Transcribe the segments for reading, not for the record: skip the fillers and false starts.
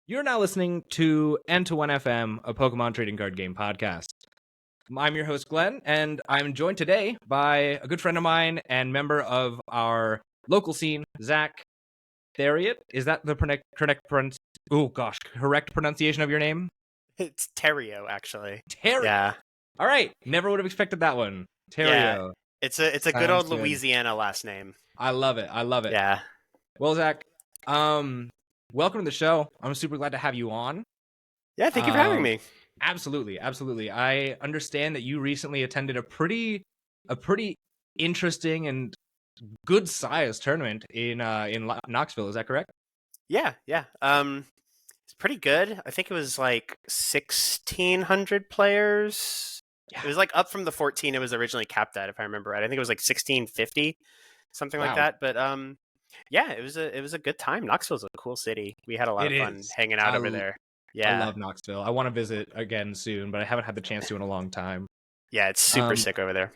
You're now listening to N21FM, a Pokemon trading card game podcast. I'm your host, Glenn, and I'm joined today by a good friend of mine and member of our local scene, Zack. Theriot. Is that the correct pronunciation of your name? It's Theriot, actually. Theriot. Yeah. All right. Never would have expected that one. Theriot. Yeah. It's a good old Louisiana last name. I love it. Yeah. Well, Zack, welcome to the show. I'm super glad to have you on. Yeah, thank you for having me. Absolutely. I understand that you recently attended a pretty interesting and good-sized tournament in Knoxville. Is that correct? Yeah. It's pretty good. I think it was like 1,600 players. Yeah. It was like up from the 14 it was originally capped at, if I remember right. I think it was like 1,650, something like that. But yeah, it was a good time. Knoxville's a cool city. We had a lot of fun hanging out over there. Yeah, I love Knoxville. I want to visit again soon, but I haven't had the chance to in a long time. Yeah, it's super sick over there.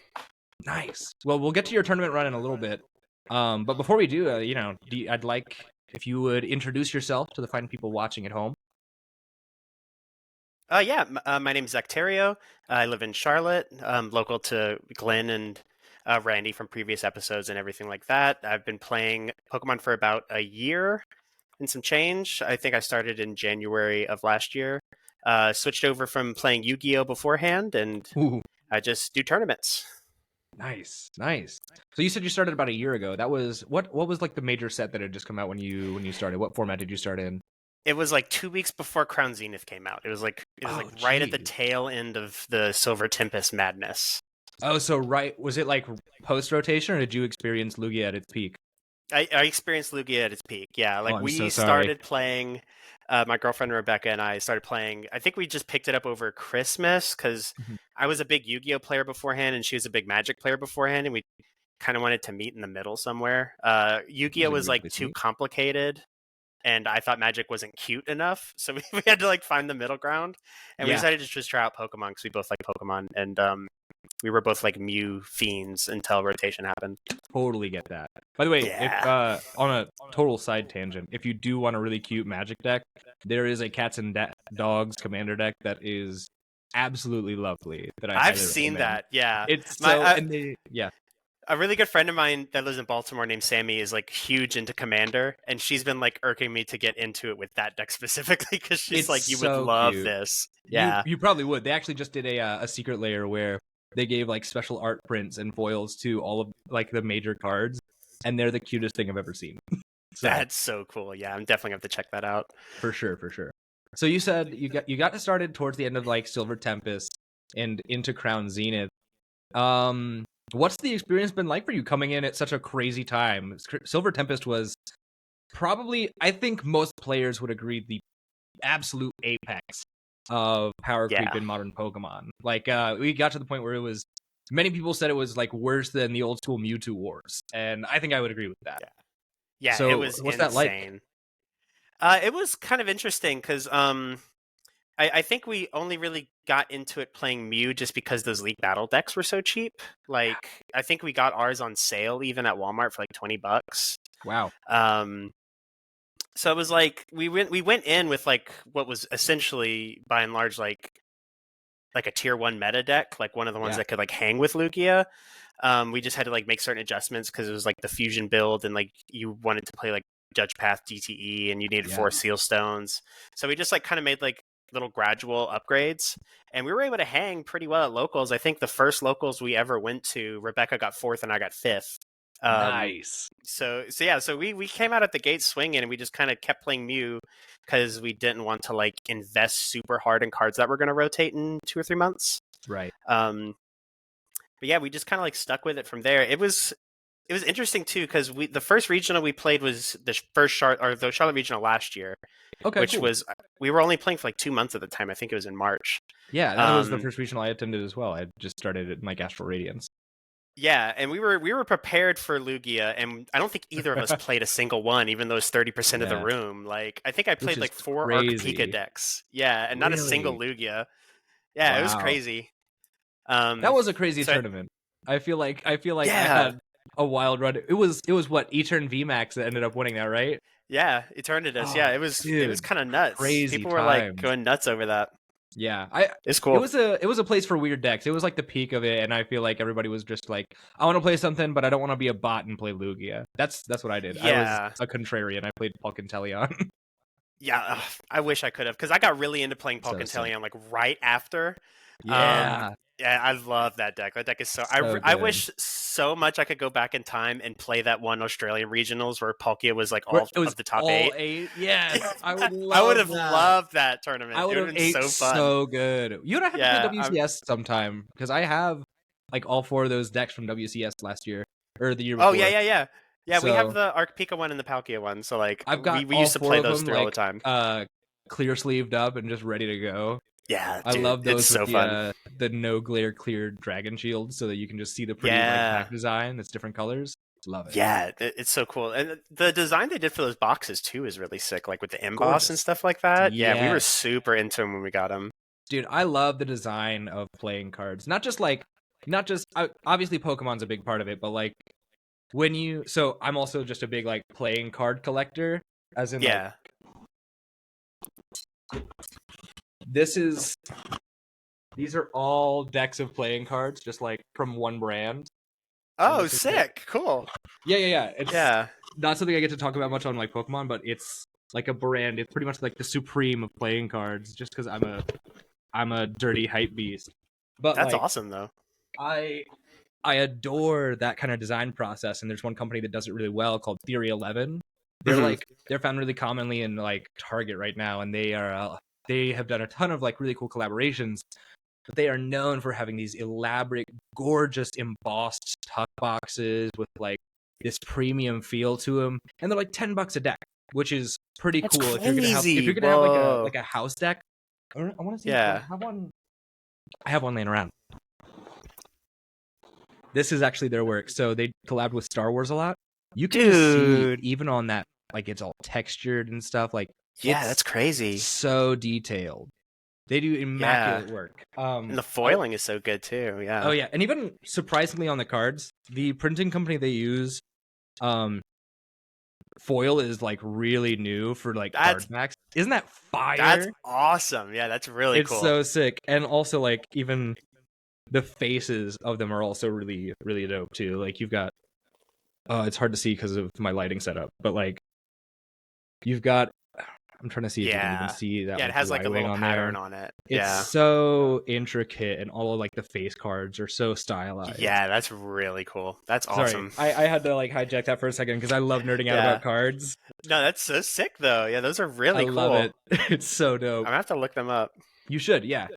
Nice. Well, we'll get to your tournament run in a little bit. But before we do, I'd like if you would introduce yourself to the fine people watching at home. My name's Zack Theriot. I live in Charlotte, local to Glenn and Randy from previous episodes and everything like that. I've been playing Pokemon for about a year and some change. I think I started in January of last year. Switched over from playing Yu-Gi-Oh beforehand, and I just do tournaments. Nice. So you said you started about a year ago. That was what was like the major set that had just come out when you started? What format did you start in? It was like 2 weeks before Crown Zenith came out. It was right at the tail end of the Silver Tempest madness. Oh, so was it like post rotation, or did you experience Lugia at its peak? I experienced Lugia at its peak. Yeah, started playing. My girlfriend Rebecca and I started playing. I think we just picked it up over Christmas because I was a big Yu-Gi-Oh player beforehand, and she was a big Magic player beforehand, and we kind of wanted to meet in the middle somewhere. Yu-Gi-Oh was like too complicated, and I thought Magic wasn't cute enough, so we had to like find the middle ground, and we decided to just try out Pokemon because we both like Pokemon, and we were both like Mew fiends until rotation happened. Totally get that. By the way, if on a total side tangent, if you do want a really cute Magic deck, there is a Cats and Dogs Commander deck that is absolutely lovely. That I've seen that. Yeah, it's A really good friend of mine that lives in Baltimore named Sammy is like huge into Commander, and she's been like irking me to get into it with that deck specifically because she's like, you would love this. Yeah, you probably would. They actually just did a secret layer where they gave like special art prints and foils to all of like the major cards, and they're the cutest thing I've ever seen. That's so cool. Yeah, I'm definitely going to have to check that out. For sure. So you said you got started towards the end of like Silver Tempest and into Crown Zenith. What's the experience been like for you coming in at such a crazy time? Silver Tempest was probably, I think most players would agree, the absolute apex of power creep in modern Pokemon. Like, we got to the point where it was, many people said it was like worse than the old school Mewtwo Wars, and I think I would agree with that. Yeah, so it was what's insane. That like? It was kind of interesting because I think we only really got into it playing Mew just because those League Battle decks were so cheap. Like, I think we got ours on sale even at Walmart for like $20. Wow. So it was like we went in with like what was essentially by and large like a tier 1 meta deck, like one of the ones that could like hang with Lugia. We just had to like make certain adjustments because it was like the fusion build, and like you wanted to play like Judge Path DTE, and you needed 4 Seal Stones. So we just like kind of made like little gradual upgrades, and we were able to hang pretty well at locals. I think the first locals we ever went to, Rebecca got 4th and I got 5th. Nice. So we came out at the gate swinging, and we just kind of kept playing Mew because we didn't want to like invest super hard in cards that were going to rotate in 2 or 3 months. Right. But yeah, we just kind of like stuck with it from there. It was interesting too because the first regional we played was the Charlotte regional last year. Okay, which was, we were only playing for like 2 months at the time. I think it was in March. Yeah, that was the first regional I attended as well. I just started at like Astral Radiance. Yeah, and we were prepared for Lugia, and I don't think either of us played a single one, even though it's 30% of the room. Like, I think I played like 4 Arc Pika decks. Yeah, and not a single Lugia. Yeah, It was crazy. That was a crazy tournament. I feel like I had a wild run. It was what, E-Turn VMAX that ended up winning that, right? Yeah, Eternatus. Oh, Yeah, it was dude, kind of nuts. crazy People were like times. going nuts over that. Yeah, It's cool. it was a place for weird decks. It was like the peak of it, and I feel like everybody was just like, I want to play something, but I don't want to be a bot and play Lugia. That's what I did. I was Yeah. a contrarian. I played Palkia. Yeah, I wish I could have, because I got really into playing So sick. Palkia like right after. Yeah, Yeah, I love that deck. That deck is so. so I good. wish so much I could go back in time and play that one Australian regionals where Palkia was like Where all it was of the top all 8. 8. Yes, I would I would love have that. loved that tournament. I would It have would have been ate so fun. so good. You and I have to play Yeah, WCS sometime because I have like all 4 of those decks from WCS last year or the year before. Oh yeah. Yeah, we have So the Arc Pika one and the Palkia one. So like I've got we all used to 4 play of those them through all the like time. clear sleeved up and just ready to go. Yeah, I dude, love it's those with so fun. the no glare clear dragon shield so that you can just see the pretty like Yeah. pack design that's different colors. Love it. Yeah, it's so cool. And the design they did for those boxes too is really sick, like with the emboss Gorgeous. and stuff like that. Yeah, we were Yes. super into them when we got them. Dude, I love the design of playing cards. Not just obviously Pokemon's a big part of it, but like when you I'm also just a big like playing card collector, as in Yeah. like these are all decks of playing cards just like from one brand. Oh, sick. Cool. Yeah. It's Yeah. not something I get to talk about much on like Pokemon, but it's like a brand. It's pretty much like the supreme of playing cards just because I'm a dirty hype beast. But that's like, awesome though. I adore that kind of design process, and there's one company that does it really well called Theriot. They're found really commonly in like Target right now, and they have done a ton of like really cool collaborations. But they are known for having these elaborate, gorgeous embossed tuck boxes with like this premium feel to them, and they're like $10 a deck, which is pretty That's cool. crazy. If you're gonna have like a house deck, I want to see. Yeah. I have one laying around. This is actually their work. So they collabed with Star Wars a lot. You can just see, even on that, like it's all textured and stuff. Like, yeah, that's crazy. So detailed. They do immaculate work. And the foiling is so good too. Yeah. Oh yeah, and even surprisingly on the cards, the printing company they use, foil is like really new for like card backs. Isn't that fire? That's awesome. Yeah, that's really cool. It's so sick, and also like even the faces of them are also really, really dope too. Like you've got, it's hard to see because of my lighting setup, but like you've got, I'm trying to see if you can even see that. Yeah, it has like a little pattern on it. It's so intricate, and all of like the face cards are so stylized. Yeah, that's really cool. That's awesome. Sorry, I had to like hijack that for a second because I love nerding out about cards. No, that's so sick though. Yeah, those are really cool. I love it. It's so dope. I'm gonna have to look them up. You should, yeah.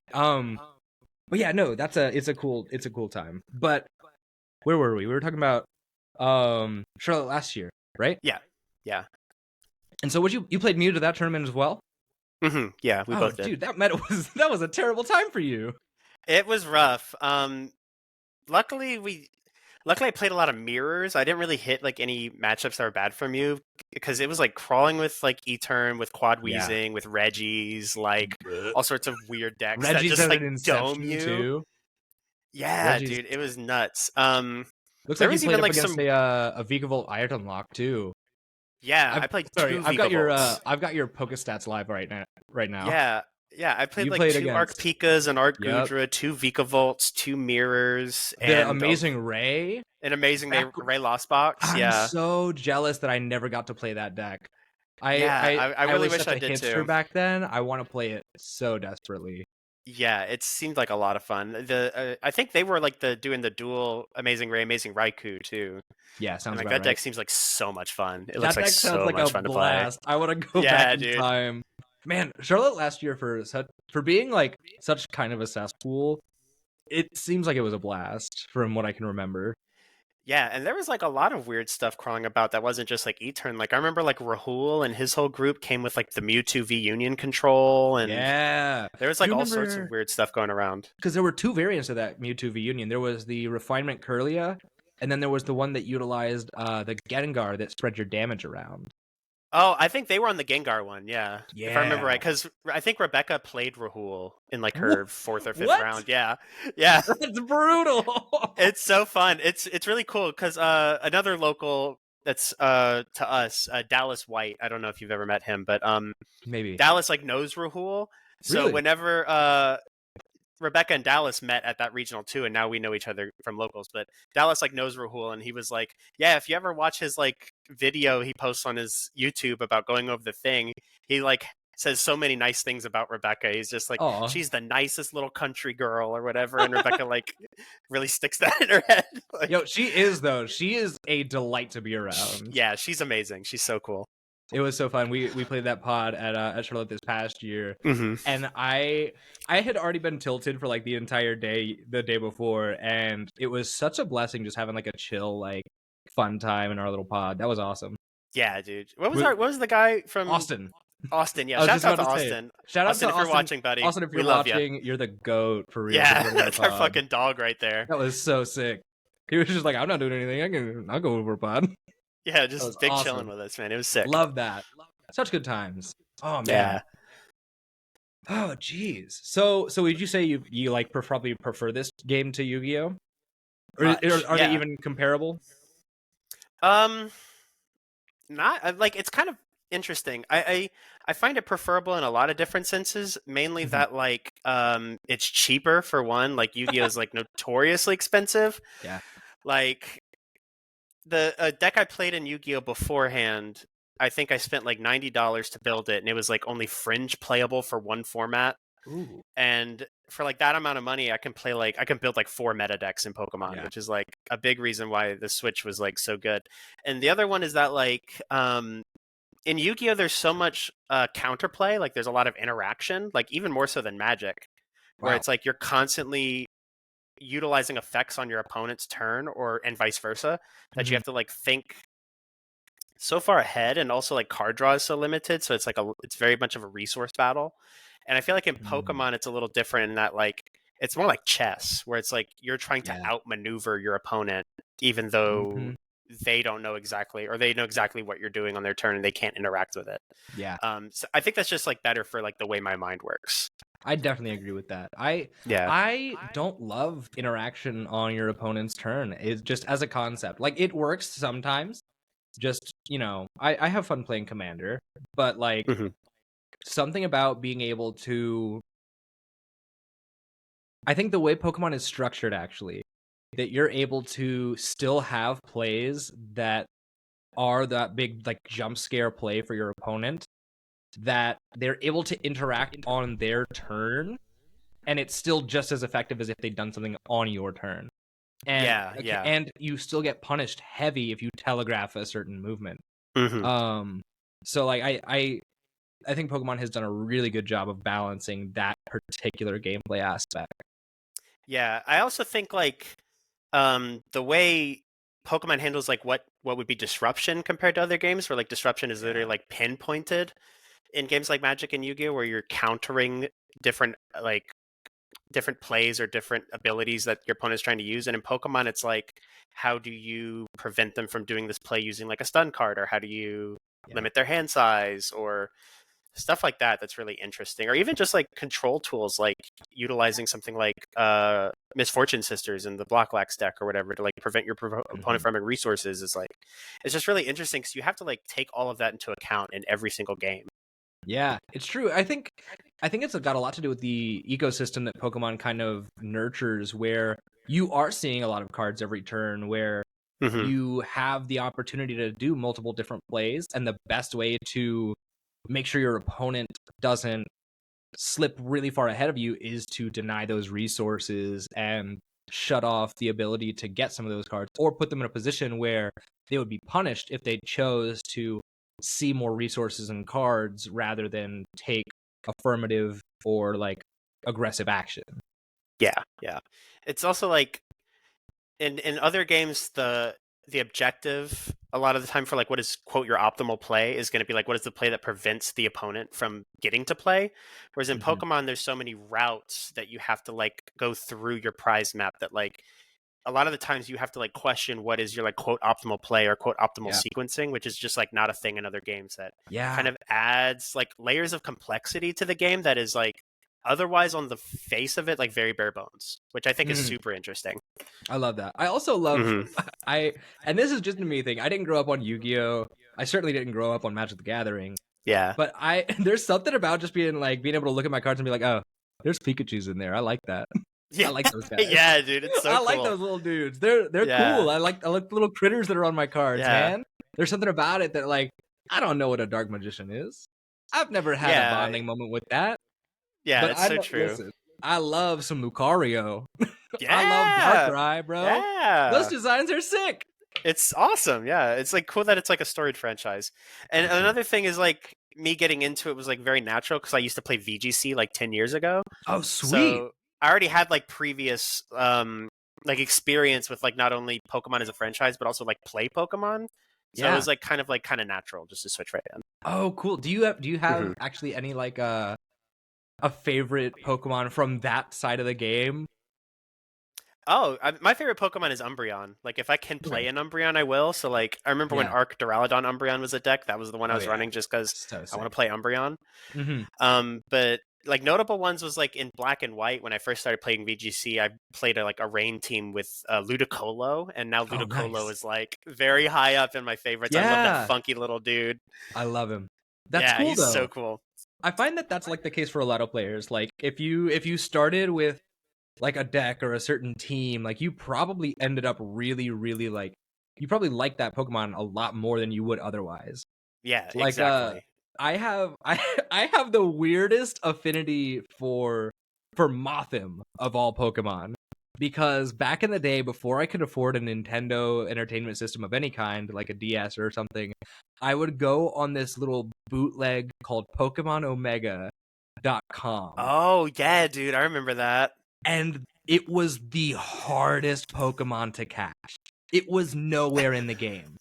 But yeah, no, it's a cool time. But where were we? We were talking about Charlotte last year, right? Yeah. And so you played Mew to that tournament as well? Mm-hmm. Yeah, we both did. Dude, that was a terrible time for you. It was rough. Luckily I played a lot of mirrors. I didn't really hit like any matchups that were bad for Mew because it was like crawling with like E-Turn, with Quad Weezing, with Reggies, like all sorts of weird decks Reggies that just like dome you. Too. Yeah, Reggies. Dude, it was nuts. Looks like you played up against a Vikavolt Iron Lock too. Yeah, I played two Vikavolts. I've got your Pokestats live right now. Yeah, I played like 2 Arc Pikas, an Arc Gudra, 2 Vikavolts, 2 mirrors, and Amazing Ray. An Amazing Ray Lost Box. I'm so jealous that I never got to play that deck. I really wish I did too. Back then, I want to play it so desperately. Yeah, it seemed like a lot of fun. I think they were like doing the dual Amazing Ray, Amazing Raikou too. Yeah, sounds like that right. Deck seems like so much fun. It looks like so much fun blast. To play. I want to go back in time. Man, Charlotte last year for being like such kind of a cesspool, it seems like it was a blast from what I can remember. Yeah, and there was like a lot of weird stuff crawling about that wasn't just like E-Turn. Like I remember like Rahul and his whole group came with like the Mewtwo V Union control, and there was like all sorts of weird stuff going around. Because there were 2 variants of that Mewtwo V Union. There was the Refinement Curlia, and then there was the one that utilized the Gengar that spread your damage around. Oh, I think they were on the Gengar one, yeah. If I remember right, because I think Rebecca played Rahul in like her 4th or 5th round. Yeah. That's brutal. It's so fun. It's really cool because another local that's to us, Dallas White. I don't know if you've ever met him, but Maybe. Dallas like knows Rahul. So Really? whenever Rebecca and Dallas met at that regional too, and now we know each other from locals. But Dallas like knows Rahul, and he was like, "Yeah, if you ever watch his like video he posts on his YouTube about going over the thing, he like says so many nice things about Rebecca. He's just like, Aw. she's the nicest little country girl or whatever." And Rebecca like really sticks that in her head. Like, Yo, she is though. She is a delight to be around. yeah, she's amazing. She's so cool. It was so fun. We played that pod at Charlotte this past year, Mm-hmm. and I had already been tilted for like the entire day the day before, and it was such a blessing just having like a chill, like fun time in our little pod. That was awesome. Yeah, dude. What was the guy from Austin? Austin, yeah. I was Shout just out about to to say, Austin. shout out Austin, to if you're watching, buddy. Austin, if we you're love watching, you're the goat for real. Yeah, for that's our pod. fucking dog right there. That was so sick. He was just like, I'm not doing anything. I'll go over a pod. Yeah, just big awesome. chilling with us, man. It was sick. Love that. Such good times. Oh man. Yeah. Oh jeez. So would you say you like probably prefer this game to Yu-Gi-Oh? Or are they even comparable? Not like, it's kind of interesting. I find it preferable in a lot of different senses, mainly that like it's cheaper for one. Like Yu-Gi-Oh is like notoriously expensive. Yeah. Like the deck I played in Yu-Gi-Oh beforehand, I think I spent like $90 to build it, and it was like only fringe playable for one format. Ooh. And for like that amount of money, I can build like 4 meta decks in Pokemon, which is like a big reason why the Switch was like so good. And the other one is that like in Yu-Gi-Oh there's so much counterplay, like there's a lot of interaction, like even more so than Magic, where it's like you're constantly utilizing effects on your opponent's turn and vice versa, that you have to like think so far ahead, and also like card draw is so limited, so it's very much of a resource battle. And I feel like in Pokemon it's a little different in that like it's more like chess, where it's like you're trying to outmaneuver your opponent, even though they don't know exactly, or they know exactly what you're doing on their turn and they can't interact with it. Yeah. So I think that's just like better for like the way my mind works. I definitely agree with that. I don't love interaction on your opponent's turn. It's just as a concept. Like it works sometimes. Just, I have fun playing Commander, but like something about being able to, I think the way Pokemon is structured actually, that you're able to still have plays that are that big like jump scare play for your opponent, that they're able to interact on their turn, and it's still just as effective as if they'd done something on your turn. And and you still get punished heavy if you telegraph a certain movement. So like I think Pokemon has done a really good job of balancing that particular gameplay aspect. Yeah, I also think like the way Pokemon handles like what would be disruption compared to other games, where like disruption is literally like pinpointed in games like Magic and Yu-Gi-Oh, where you're countering different plays or different abilities that your opponent's trying to use. And in Pokemon, it's like, how do you prevent them from doing this play using like a stun card, or how do you limit their hand size, or stuff like that? That's really interesting. Or even just like control tools, like utilizing something like Misfortune Sisters in the Blocklax deck or whatever to like prevent your opponent from having resources. Is like, it's just really interesting because you have to like take all of that into account in every single game. Yeah, it's true. I think it's got a lot to do with the ecosystem that Pokemon kind of nurtures, where you are seeing a lot of cards every turn, where you have the opportunity to do multiple different plays, and the best way to make sure your opponent doesn't slip really far ahead of you is to deny those resources and shut off the ability to get some of those cards, or put them in a position where they would be punished if they chose to see more resources and cards rather than take affirmative or like aggressive action. Yeah. It's also like in other games, the objective a lot of the time for like what is quote your optimal play is going to be like, what is the play that prevents the opponent from getting to play? Whereas in Pokemon, there's so many routes that you have to like go through your prize map that like a lot of the times you have to like question what is your like quote optimal play or quote optimal sequencing, which is just like not a thing in other games. That kind of adds like layers of complexity to the game that is like otherwise on the face of it, like very bare bones, which I think is super interesting. I love that. I also love and this is just a me thing. I didn't grow up on Yu-Gi-Oh. I certainly didn't grow up on Magic the Gathering. Yeah. But there's something about just being able to look at my cards and be like, oh, there's Pikachu's in there. I like that. Yeah. I like those guys. Yeah, dude, it's so cool. I like those little dudes. They're cool. I like the little critters that are on my cards, man. There's something about it that, like, I don't know what a dark magician is. I've never had a bonding moment with that. Yeah, but it's so true. Listen, I love some Lucario. Yeah. I love Darkrai, bro. Yeah. Those designs are sick. It's awesome. Yeah. It's like cool that it's like a storied franchise. And another thing is like me getting into it was like very natural because I used to play VGC like 10 years ago. Oh, sweet. So I already had like previous like experience with like not only Pokemon as a franchise, but also like play Pokemon. So it was like kind of natural just to switch right in. Oh, cool. Do you have actually any like a favorite Pokemon from that side of the game? Oh, my favorite Pokemon is Umbreon. Like, if I can play an Umbreon, I will. So, like, I remember when Arc Duraludon Umbreon was a deck. That was the one I was running just because I want to play Umbreon. But, like, notable ones was, like, in Black and White, when I first started playing VGC, I played, a rain team with Ludicolo, and now Ludicolo is, like, very high up in my favorites. I love that funky little dude. I love him. That's cool, he's though. So cool. I find that that's, like, the case for a lot of players. Like, if you started with like a deck or a certain team, like you probably ended up really, really like you probably like that Pokemon a lot more than you would otherwise. Yeah, like, exactly. I have the weirdest affinity for Mothim of all Pokemon, because back in the day, before I could afford a Nintendo Entertainment System of any kind, like a DS or something, I would go on this little bootleg called PokemonOmega.com. Oh yeah, dude, I remember that. And it was the hardest Pokemon to catch. It was nowhere in the game.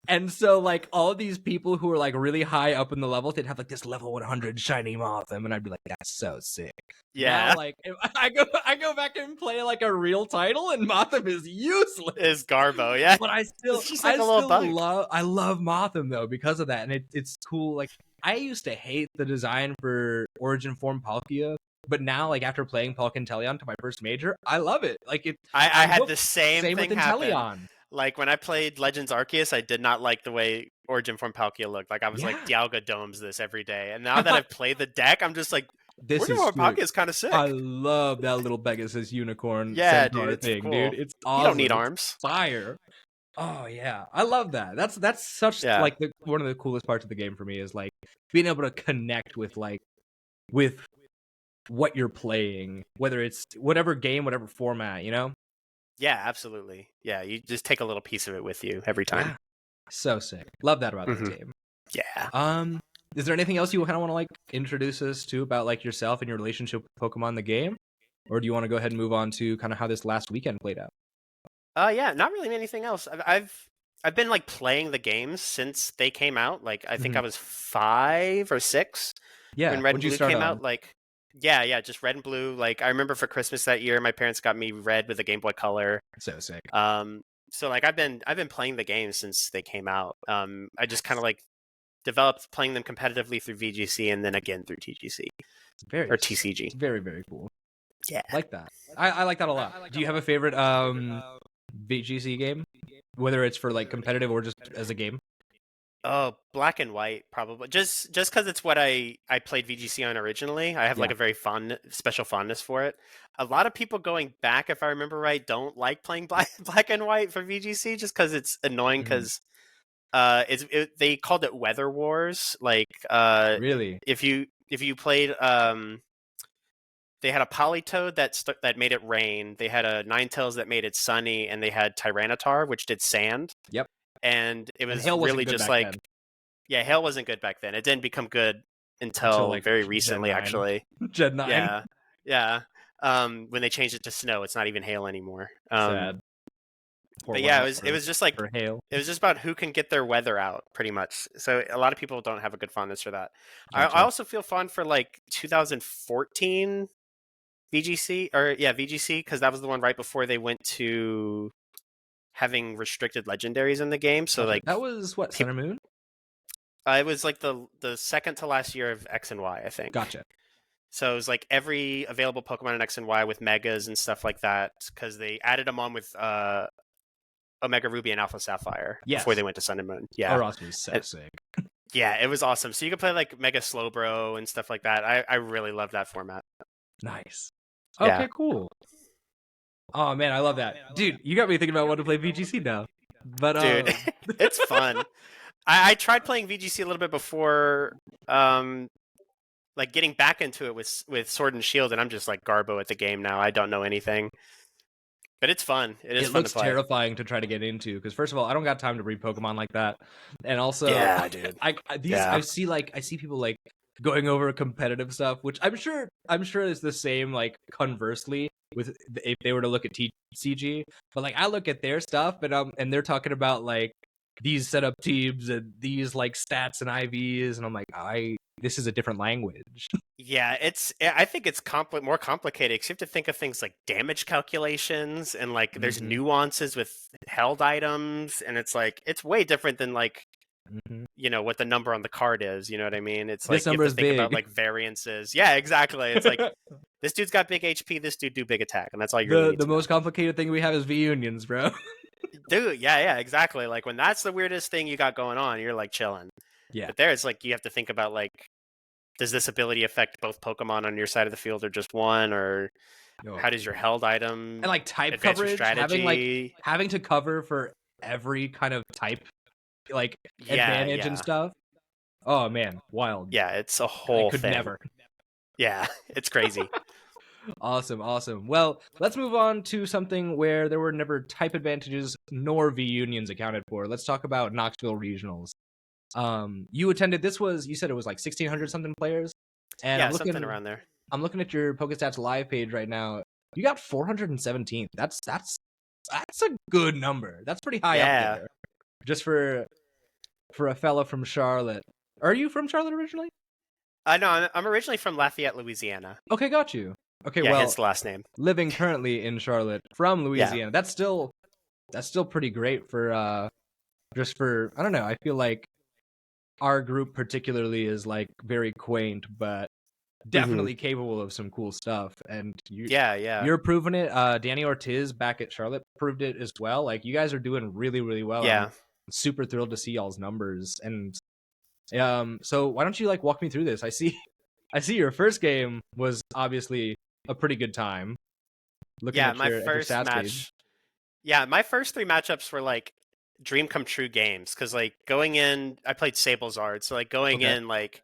And so, like, all these people who were, like, really high up in the levels, they'd have, like, this level 100 shiny Mothim, and I'd be like, that's so sick. Yeah. Now, like, I go back and play, like, a real title, and Mothim is useless. Is Garbo, yeah. But I still, it's just like a little bug. I love Mothim, though, because of that, and it's cool. Like, I used to hate the design for Origin Form Palkia, but now, like, after playing Palkia Inteleon to my first major, I love it. Like, I had the same thing with happen. Inteleon. Like, when I played Legends Arceus, I did not like the way Origin Form Palkia looked. Like, I was like, Dialga domes this every day. And now that I've played the deck, I'm just like, Origin Form Palkia is kind of sick. I love that little Pegasus unicorn dude, thing, cool. dude. It's awesome. You don't need arms. It's fire. Oh, yeah. I love that. That's such, like, one of the coolest parts of the game for me is, like, being able to connect with what you're playing, whether it's whatever game, whatever format, you know? Yeah, absolutely. Yeah, you just take a little piece of it with you every time. Yeah. So sick. Love that about this game. Yeah. Is there anything else you kind of want to, like, introduce us to about, like, yourself and your relationship with Pokemon the game? Or do you want to go ahead and move on to kind of how this last weekend played out? Yeah, not really anything else. I've been, like, playing the games since they came out. Like, I think I was 5 or 6 when Red and Blue came out. Like, yeah, just Red and Blue. Like, I remember for Christmas that year, my parents got me Red with a Game Boy Color. So sick. So, like, I've been playing the games since they came out. I just kind of, like, developed playing them competitively through VGC and then again through TGC or TCG. It's very, very cool. Yeah, I like that. I like that a lot. Do you have a favorite VGC game, whether it's for, like, competitive or just as a game? Oh, Black and White, probably. Just because it's what I played VGC on originally. I have like a very special fondness for it. A lot of people going back, if I remember right, don't like playing Black and White for VGC just because it's annoying because they called it Weather Wars. Like, really? If you played, they had a Politoed that made it rain. They had a Ninetales that made it sunny, and they had Tyranitar, which did sand. Yep. And it was really just like, Hail wasn't good back then. It didn't become good until like very recently, actually. Gen 9. Yeah. When they changed it to Snow, it's not even Hail anymore. Sad. But yeah, it was just like Hail. It was just about who can get their weather out, pretty much. So a lot of people don't have a good fondness for that. Gotcha. I also feel fond for like 2014 VGC VGC, because that was the one right before they went to having restricted legendaries in the game. So like that was what, Sun and Moon? It was like the second to last year of X and Y, I think. Gotcha. So it was like every available Pokemon in X and Y with Megas and stuff like that, because they added them on with Omega Ruby and Alpha Sapphire before Yes. they went to Sun and Moon. Yeah. Oros was so sick. Yeah, it was awesome. So you could play like Mega Slowbro and stuff like that. I really love that format. Nice. Yeah. Okay, cool. Oh man, I love that. Dude, you got me thinking about wanting to play VGC now. But Dude, it's fun. I tried playing VGC a little bit before like getting back into it with Sword and Shield, and I'm just like Garbo at the game now. I don't know anything. But it's fun. It fun looks to play. terrifying to try to get into because first of all, I don't got time to read Pokemon like that, and also, yeah, dude. I see people like going over competitive stuff, which I'm sure is the same. Like conversely, with if they were to look at TCG, but like I look at their stuff, and they're talking about like these setup teams and these like stats and IVs, and I'm like, this is a different language. Yeah, I think it's more complicated because you have to think of things like damage calculations and like there's nuances with held items, and it's like it's way different than like you know what the number on the card is. You know what I mean? It's like this number you have to think big. about like variances. Yeah, exactly. It's like this dude's got big HP, this dude do big attack, and that's all you really need. The most complicated thing we have is V unions, bro. Dude, yeah, exactly. Like when that's the weirdest thing you got going on, you're like chilling. Yeah. But there, it's like you have to think about like, does this ability affect both Pokemon on your side of the field or just one, or how does your held item and like type advance your coverage, strategy? having to cover for every kind of type, like advantage and stuff. Oh man, wild. Yeah, it's a whole thing. Never. Yeah, it's crazy. Awesome. Well, let's move on to something where there were never type advantages nor V unions accounted for. Let's talk about Knoxville Regionals. You attended. You said it was like 1,600 something players. And yeah, something around there. I'm looking at your PokeStats live page right now. You got 417. That's a good number. That's pretty high up there. Just for a fella from Charlotte. Are you from Charlotte originally? No, I'm originally from Lafayette, Louisiana. Okay, got you. Okay, yeah, well, hence the last name. Living currently in Charlotte from Louisiana. That's still pretty great for just for, I don't know. I feel like our group particularly is like very quaint, but definitely capable of some cool stuff. And you're proving it. Danny Ortiz back at Charlotte proved it as well. Like you guys are doing really, really well. Yeah. I'm super thrilled to see y'all's numbers. And so why don't you like walk me through this? I see your first game was obviously a pretty good time. My first match. Yeah, my first 3 matchups were like dream come true games because like going in, I played Sablezard, so like going in, like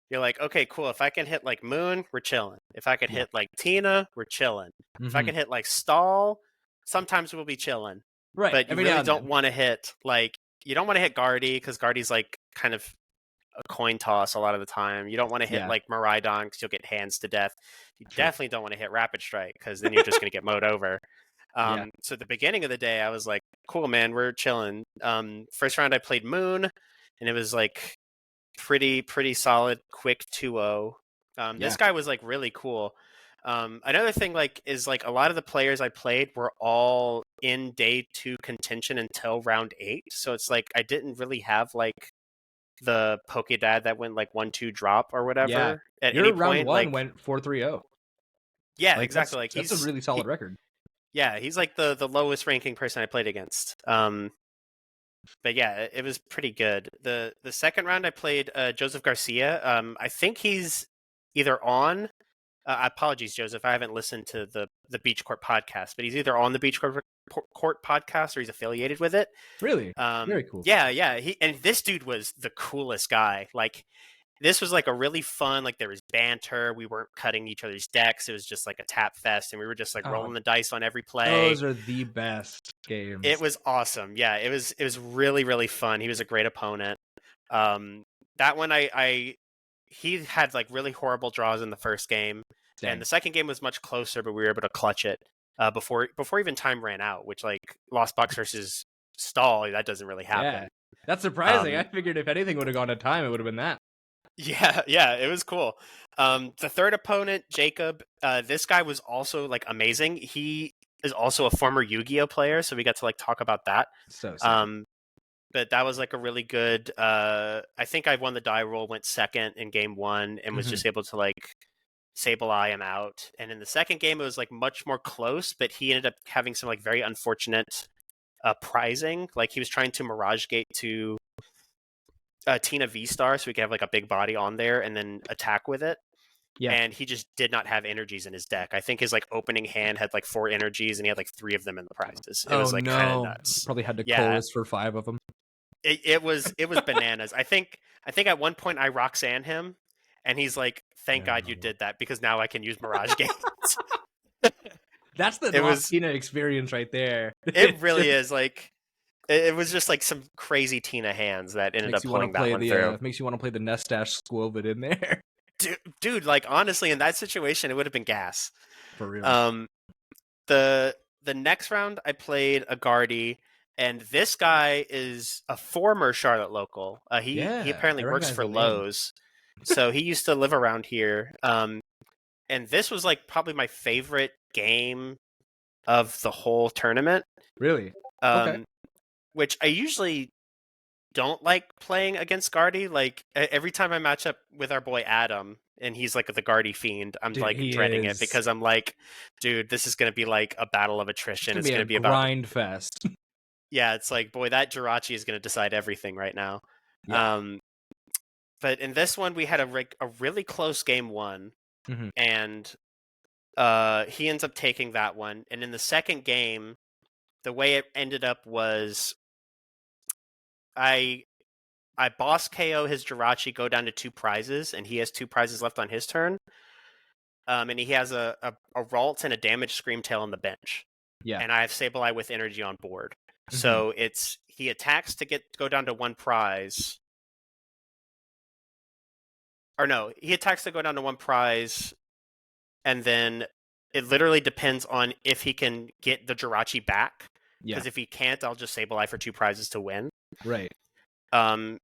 you're like, okay, cool. If I can hit like Moon, we're chilling. If I can hit like Tina, we're chilling. If I can hit like Stall, sometimes we'll be chilling. Right, but you really don't want to hit like you don't want to hit Guardy because Guardy's like kind of a coin toss a lot of the time. You don't want to hit like Miraidon because you'll get hands to death. You definitely don't want to hit Rapid Strike because then you're just going to get mowed over. So at the beginning of the day, I was like, cool, man, we're chilling. First round, I played Moon, and it was like pretty solid, quick 2-0. This guy was like really cool. Another thing like is like a lot of the players I played were all in day 2 contention until round 8. So it's like I didn't really have like the Pokédad that went like 1-2 drop or whatever. At your any round point, 1 like, went 4-3-0. Yeah, like, exactly. Like that's a really solid record. Yeah, he's like the lowest ranking person I played against. But yeah, it was pretty good. The second round I played Joseph Garcia. I think he's either on. Apologies, Joseph. I haven't listened to the Beach Court podcast, but he's either on the Beach Court podcast or he's affiliated with it. Really? Very cool. Yeah. And this dude was the coolest guy. Like, this was like a really fun, like there was banter. We weren't cutting each other's decks. It was just like a tap fest, and we were just like rolling the dice on every play. Those are the best games. It was awesome. Yeah, it was really, really fun. He was a great opponent. That one he had like really horrible draws in the first game. Dang. And the second game was much closer, but we were able to clutch it before even time ran out, which like Lost Box versus Stall, that doesn't really happen. Yeah. That's surprising. I figured if anything would have gone to time, it would have been that. Yeah, it was cool. The third opponent, Jacob, this guy was also like amazing. He is also a former Yu-Gi-Oh player, so we got to like talk about that. So sick. But that was like a really good. I think I won the die roll, went second in game 1, and was just able to like Sableye, I'm out. And in the second game, it was like much more close, but he ended up having some like very unfortunate prizing. Like he was trying to Mirage Gate to Tina V-Star so he could have like a big body on there and then attack with it. Yeah. And he just did not have energies in his deck. I think his like opening hand had like 4 energies and he had like 3 of them in the prizes. It was like kind of nuts. Probably had to Colas for 5 of them. It was bananas. I think at one point I Roxanne him and he's like, thank God you did that because now I can use Mirage Gate. That's the Tina experience right there. It really is. Like it was just like some crazy Tina hands that ended up pulling that one through. Makes you want to play the Nestash Squovid in there. Dude, like honestly, in that situation, it would have been gas. For real. The next round, I played a Guardy, and this guy is a former Charlotte local. He apparently works for Lowe's, so he used to live around here. And this was like probably my favorite game of the whole tournament. Really? Okay. Which I usually don't like playing against Guardy. Like every time I match up with our boy Adam and he's like the Guardy fiend, I'm like dreading it because I'm like, dude, this is going to be like a battle of attrition. It's going to be a grind fest. Yeah, it's like, boy, that Jirachi is going to decide everything right now. Yeah. But in this one, we had a really close game 1, and he ends up taking that one. And in the second game, the way it ended up was I boss KO his Jirachi, go down to 2 prizes, and he has 2 prizes left on his turn. And he has a Ralt and a damaged Screamtail on the bench. Yeah. And I have Sableye with energy on board. So he attacks to go down to 1 prize. Or no, he attacks to go down to 1 prize, and then it literally depends on if he can get the Jirachi back. Because if he can't, I'll just Sableye for 2 prizes to win. Right. So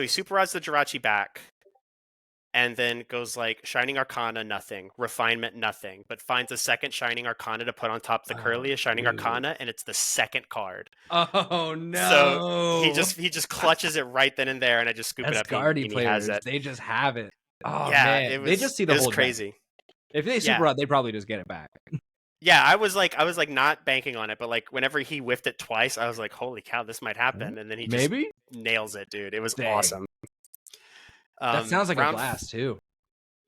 he Super Rods the Jirachi back, and then goes like Shining Arcana, nothing. Refinement, nothing. But finds a second Shining Arcana to put on top of the Curly, a Shining Arcana, and it's the second card. Oh no! So he just clutches it right then and there, and I just scoop it up. Guardy players, he has it. They just have it. Oh man, they just see the whole crazy. If they Super Rod, they probably just get it back. Yeah, I was like not banking on it, but like whenever he whiffed it twice, I was like, holy cow, this might happen. And then he just nails it, dude. It was awesome. That sounds like a blast too.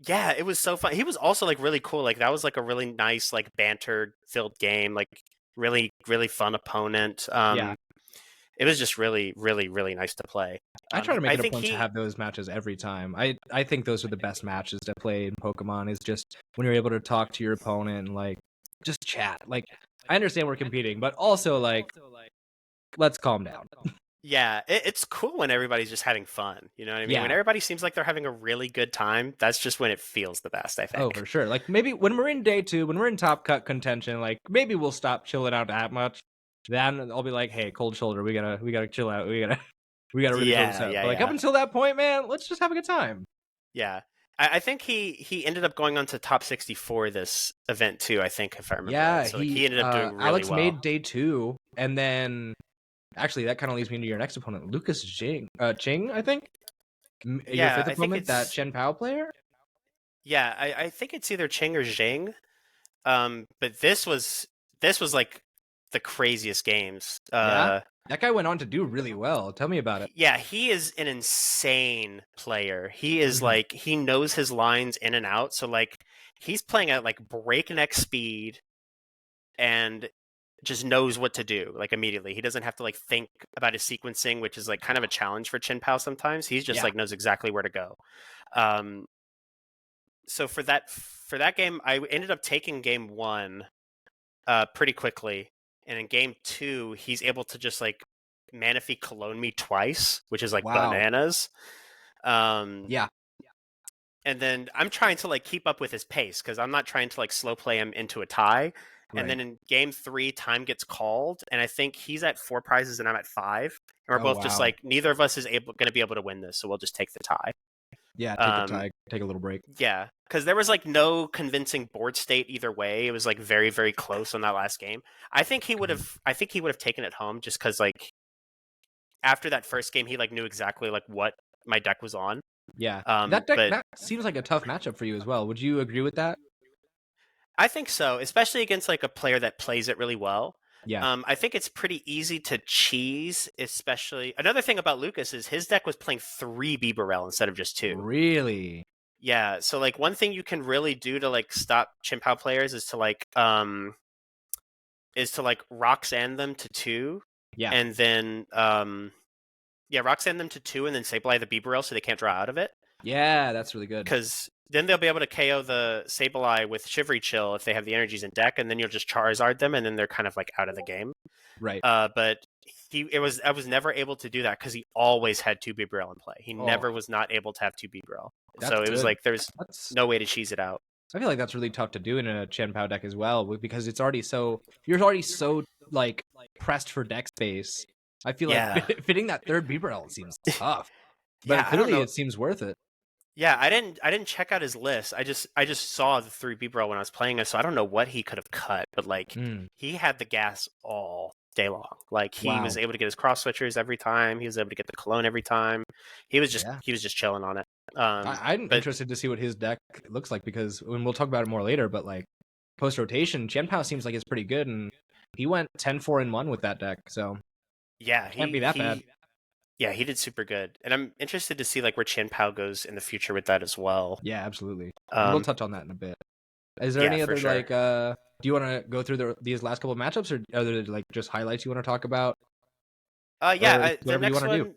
Yeah, it was so fun. He was also like really cool. Like that was like a really nice, like banter filled game. Like really, really fun opponent. It was just really, really, really nice to play. I try to make it a point to have those matches every time. I think those are the best matches to play in Pokemon. Is just when you're able to talk to your opponent and like just chat. Like I understand we're competing, but also like let's calm down. Yeah, it's cool when everybody's just having fun. You know what I mean? Yeah. When everybody seems like they're having a really good time, that's just when it feels the best, I think. Oh, for sure. Like maybe when we're in day 2, when we're in top cut contention, like maybe we'll stop chilling out that much. Then I'll be like, hey, cold shoulder, we gotta chill out. We gotta really focus out. But like up until that point, man, let's just have a good time. Yeah. I think he ended up going on to top 64 this event too, I think, if I remember. Yeah, so he ended up doing really Alex well. made day 2, and then actually that kind of leads me into your next opponent, Lucas Ching, I think. Your 5th opponent, that Chen Pao player? Yeah, I think it's either Ching or Zhang. But this was like the craziest games. That guy went on to do really well. Tell me about it. Yeah, he is an insane player. He is like, he knows his lines in and out. So like he's playing at like breakneck speed and just knows what to do like immediately. He doesn't have to like think about his sequencing, which is like kind of a challenge for Chen Pao sometimes. He's just like knows exactly where to go. So for that game, I ended up taking game 1 pretty quickly. And in game 2, he's able to just like Manaphy clone me twice, which is like bananas. Yeah. And then I'm trying to like keep up with his pace because I'm not trying to like slow play him into a tie. And then in game 3, time gets called, and I think he's at 4 prizes and I'm at 5. And we're both just like, neither of us is going to be able to win this, so we'll just take the tie. Yeah, take the tie, take a little break. Yeah, because there was like no convincing board state either way. It was like very, very close on that last game. I think he would have. I think he would have taken it home just because like after that first game, he like knew exactly like what my deck was on. Yeah, that deck But that seems like a tough matchup for you as well. Would you agree with that? I think so, especially against like a player that plays it really well. Yeah, I think it's pretty easy to cheese, especially another thing about Lucas is his deck was playing 3 Bibarel instead of just 2. really. Yeah, so like one thing you can really do to like stop Chimp-How players is to like Roxanne them to 2 Yeah, and then Roxanne them to 2 and then Sableye the Bibarel so they can't draw out of it. yeah, that's really good. Because then they'll be able to KO the Sableye with Shivery Chill if they have the energies in deck, and then you'll just Charizard them, and then they're kind of like out of the game. Right. But I was never able to do that because he always had 2 Bibarel in play. He never was not able to have 2 Bibarel. So it was like there's no way to cheese it out. I feel like that's really tough to do in a Chien-Pao deck as well, because it's already so you're already so like pressed for deck space. I feel like fitting that third Bibarel seems tough, but clearly it seems worth it. Yeah, I didn't check out his list. I just saw the 3 Bibarel when I was playing it, so I don't know what he could have cut, but like he had the gas all day long. Like he was able to get his cross switchers every time. He was able to get the cologne every time. He was just chilling on it. I'm interested to see what his deck looks like because we'll talk about it more later. But like post rotation, Chien-Pao seems like it's pretty good, and he went 10-4-1 with that deck. So yeah, can't be that bad. Yeah, he did super good, and I'm interested to see like where Chien-Pao goes in the future with that as well. Yeah, absolutely. We'll touch on that in a bit. Is there any other like? Do you want to go through these last couple of matchups, or are there like just highlights you want to talk about? Yeah, the next one. Do.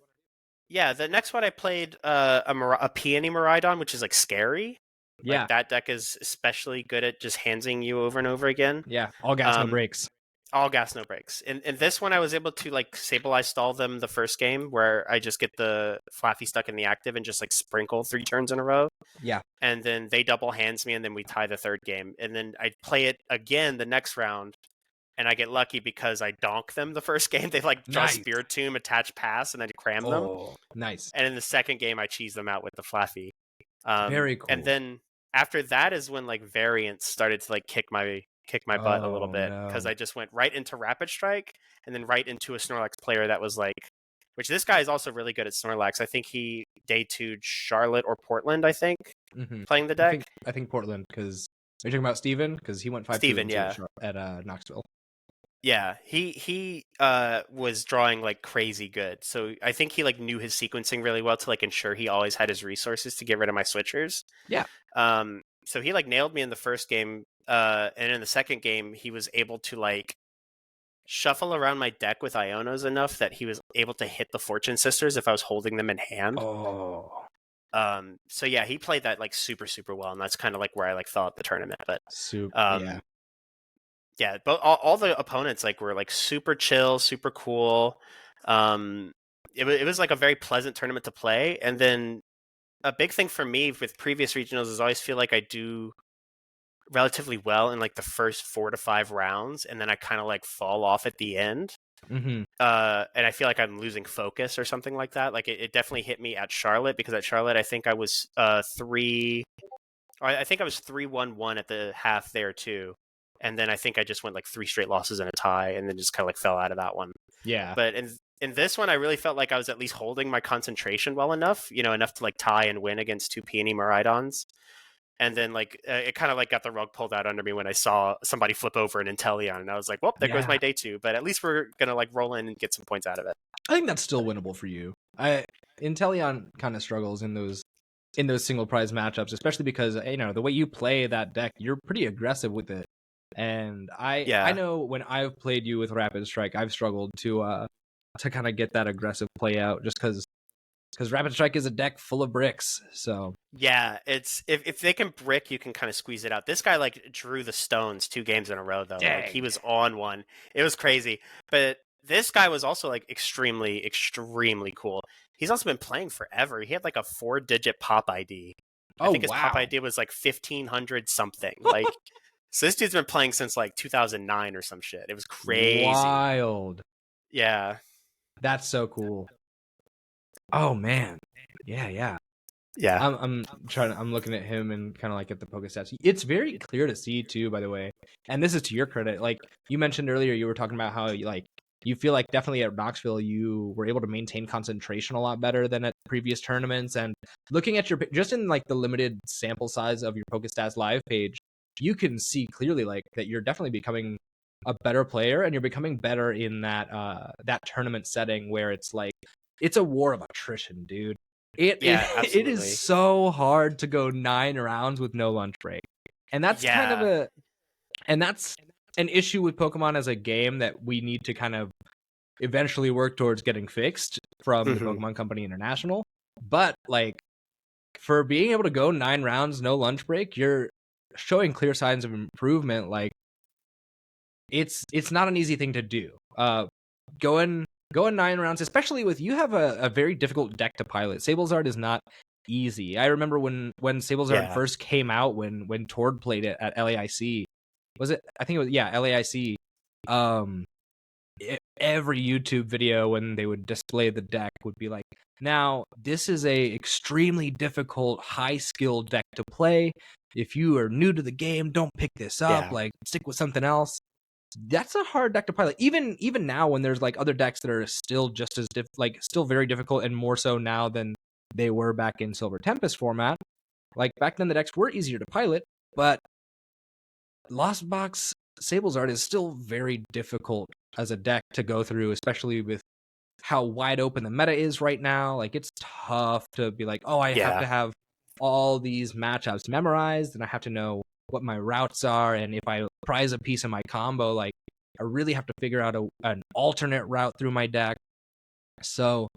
Yeah, the next one I played a Peony Miraidon, which is like scary. Yeah, like, that deck is especially good at just handsing you over and over again. Yeah, all gas, no breaks. All gas, no breaks. In this one, I was able to like Sableye stall them the first game, where I just get the Flaffy stuck in the active and just like sprinkle 3 turns in a row. Yeah, and then they double hands me, and then we tie the third game, and then I play it again the next round, and I get lucky because I donk them the first game. They like draw Spirit Tomb, attach pass, and then cram them. Nice. And in the second game, I cheese them out with the Flaffy. Very cool. And then after that is when like variants started to like kick my butt a little bit, because I just went right into Rapid Strike and then right into a Snorlax player that was like, which this guy is also really good at Snorlax. I think he day 2'd Charlotte or Portland, I think, playing the deck. I think Portland, because are you talking about Steven? Because he went 5-2 at Knoxville. Yeah, he was drawing like crazy good. So I think he like knew his sequencing really well to like ensure he always had his resources to get rid of my switchers. Yeah. So he like nailed me in the first game. And in the second game, he was able to like shuffle around my deck with Ionos enough that he was able to hit the Fortune Sisters if I was holding them in hand. So yeah, he played that like super, super well, and that's kind of like where I like fell at the tournament. But yeah, but all the opponents like were like super chill, super cool. It was like a very pleasant tournament to play. And then a big thing for me with previous regionals is I always feel like I do relatively well in like the first 4 to 5 rounds, and then I kind of like fall off at the end. And I feel like I'm losing focus or something like that. Like it definitely hit me at Charlotte, because at Charlotte I think I was 3-1-1 at the half there too. And then I think I just went like 3 straight losses and a tie, and then just kind of like fell out of that one. Yeah. But in this one, I really felt like I was at least holding my concentration well enough, enough to like tie and win against 2 Peony Miraidons. And then like it kind of like got the rug pulled out under me when I saw somebody flip over an Inteleon, and I was like, well, there goes my day 2. But at least we're gonna like roll in and get some points out of it. I think that's still winnable for you. Inteleon kind of struggles in those single prize matchups, especially because the way you play that deck, you're pretty aggressive with it. And I know when I've played you with Rapid Strike, I've struggled to kind of get that aggressive play out, just because Rapid Strike is a deck full of bricks. So yeah, it's if they can brick, you can kind of squeeze it out. This guy like drew the stones 2 games in a row though. Dang. Like he was on one. It was crazy. But this guy was also like extremely, extremely cool. He's also been playing forever. He had like a 4-digit pop ID. I think his pop ID was like 1500 something. Like. So this dude's been playing since like 2009 or some shit. It was crazy. Wild. Yeah. That's so cool. Oh man. Yeah. I'm looking at him and kind of like at the Pokestats. It's very clear to see too, by the way. And this is to your credit. Like you mentioned earlier, you were talking about how you feel like definitely at Knoxville you were able to maintain concentration a lot better than at previous tournaments. And looking at your just in like the limited sample size of your PokeStats Live page, you can see clearly like that you're definitely becoming a better player, and you're becoming better in that that tournament setting where it's like it's a war of attrition, dude. It is so hard to go 9 rounds with no lunch break. And that's kind of that's an issue with Pokemon as a game that we need to kind of eventually work towards getting fixed from the Pokemon Company International. But like for being able to go 9 rounds, no lunch break, you're showing clear signs of improvement. Like it's not an easy thing to do. Going 9 rounds, especially with you have a very difficult deck to pilot. Sablezard is not easy. I remember when Sablezard first came out, when Tord played it at LAIC. Was it? I think it was LAIC. Every YouTube video when they would display the deck would be like, now this is a extremely difficult, high skill deck to play. If you are new to the game, don't pick this up. Like stick with something else. That's a hard deck to pilot. Even now, when there's like other decks that are still just as still very difficult, and more so now than they were back in Silver Tempest format. Like back then, the decks were easier to pilot, but Lost Box Sablezard is still very difficult as a deck to go through, especially with how wide open the meta is right now. Like it's tough to be like, oh, I have to have all these matchups memorized, and I have to know what my routes are, and if I prize a piece of my combo, like I really have to figure out an alternate route through my deck. So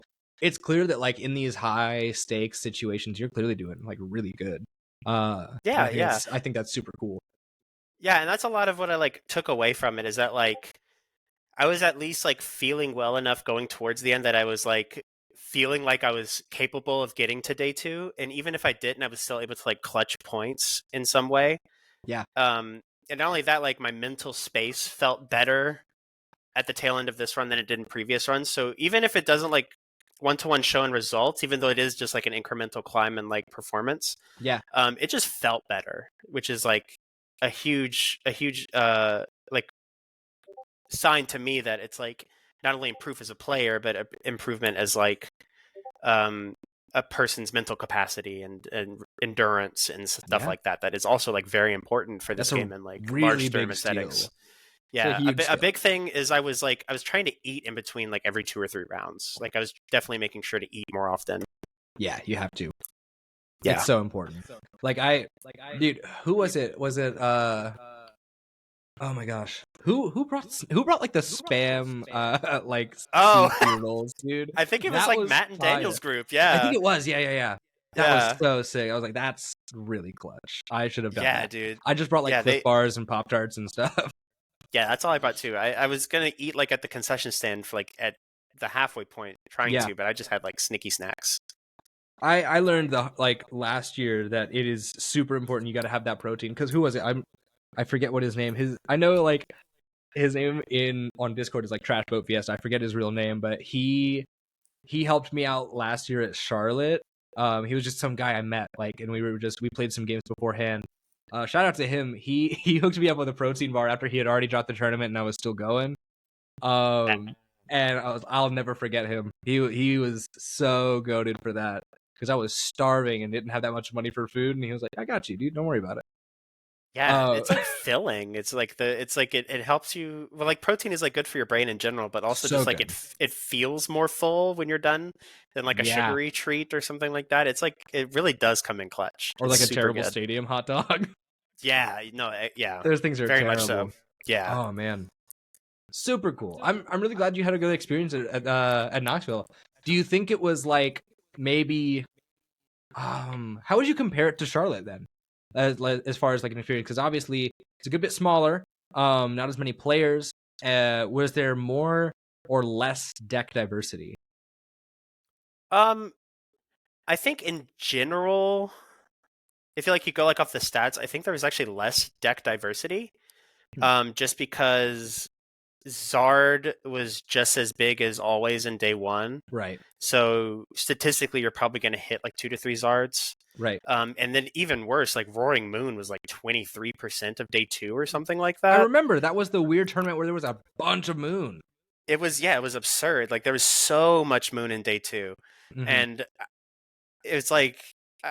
it's clear that like in these high stakes situations, you're clearly doing like really good. I think that's super cool. Yeah, and that's a lot of what I like took away from it, is that like I was at least like feeling well enough going towards the end that I was like feeling like I was capable of getting to day 2, and even if I didn't, I was still able to like clutch points in some way. Yeah. And not only that, like my mental space felt better at the tail end of this run than it did in previous runs. So even if it doesn't like one-to-one show in results, even though it is just like an incremental climb in like performance, it just felt better, which is like a huge like sign to me that it's like not only improve as a player, but a improvement as like a person's mental capacity and endurance and stuff like that. That is also like very important for this game in like really large tournament settings. Yeah, a big thing is I was trying to eat in between like every 2 or 3 rounds. Like I was definitely making sure to eat more often. Yeah, you have to. Yeah, it's so important. Dude, who was it? Was it oh my gosh, who brought like the spam like rolls, dude? I think it was like Matt and Daniel's group. Yeah, I think it was. Yeah. That was so sick. I was like, that's really clutch. I should have done that. Yeah, dude. I just brought like Cliff Bars and Pop-Tarts and stuff. Yeah, that's all I brought too. I was gonna eat like at the concession stand for like at the halfway point trying to, but I just had like sneaky snacks. I learned last year that it is super important. You got to have that protein, because who was it? I forget what his name. I know like his name on Discord is like Trash Boat Fiesta. I forget his real name, but he helped me out last year at Charlotte. He was just some guy I met, like, and we played some games beforehand. Shout out to him. He hooked me up with a protein bar after he had already dropped the tournament and I was still going. And I'll never forget him. He was so goated for that, because I was starving and didn't have that much money for food, and he was like, I got you, dude, don't worry about it. Yeah, it's like filling. It's like it helps you. Well, like protein is like good for your brain in general, but also just like it feels more full when you're done than like a sugary treat or something like that. It's like it really does come in clutch. Or like a terrible stadium hot dog. Yeah, no, yeah. Those things are very terrible. much so. Yeah. Oh man, super cool. I'm really glad you had a good experience at Knoxville. Do you think it was like maybe how would you compare it to Charlotte then? As far as like an experience, because obviously it's a good bit smaller, not as many players. Was there more or less deck diversity? I think in general, if you like you go like off the stats, I think there was actually less deck diversity. Just because Zard was just as big as always in day 1. Right. So statistically, you're probably going to hit like 2 to 3 Zards. Right. And then even worse, like Roaring Moon was like 23% of day 2 or something like that. I remember that was the weird tournament where there was a bunch of Moon. it was absurd. Like there was so much moon in day 2, and it's like